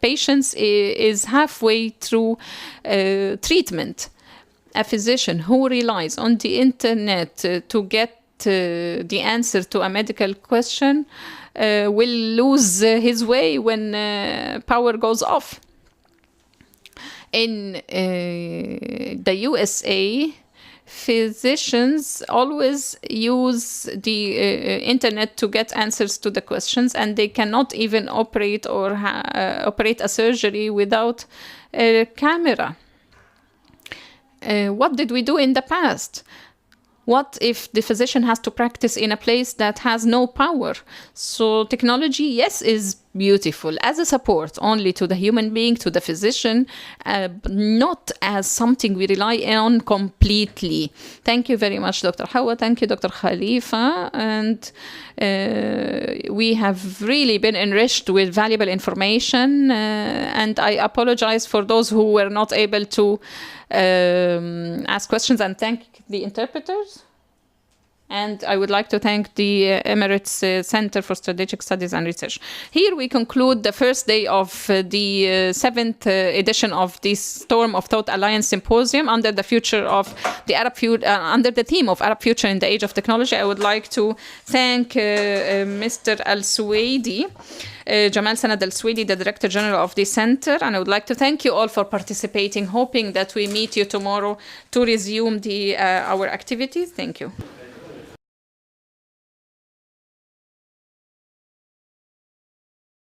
patients is halfway through treatment. A physician who relies on the internet to get the answer to a medical question will lose his way when power goes off. In the USA, physicians always use the internet to get answers to the questions, and they cannot even operate or operate a surgery without a camera. What did we do in the past? What if the physician has to practice in a place that has no power? So technology, yes, is beautiful as a support only to the human being, to the physician, not as something we rely on completely. Thank you very much, Dr. Hawa. Thank you, Dr. Khalifa. And we have really been enriched with valuable information. And I apologize for those who were not able to ask questions, and thank the interpreters. And I would like to thank the Emirates Center for Strategic Studies and Research. Here we conclude the first day of the seventh edition of the Storm of Thought Alliance Symposium under the future of the under the theme of Arab Future in the Age of Technology. I would like to thank Mr. Al-Suwaidi, Jamal Sanad Al-Suwaidi, the Director General of the Center, and I would like to thank you all for participating, hoping that we meet you tomorrow to resume our activities. Thank you.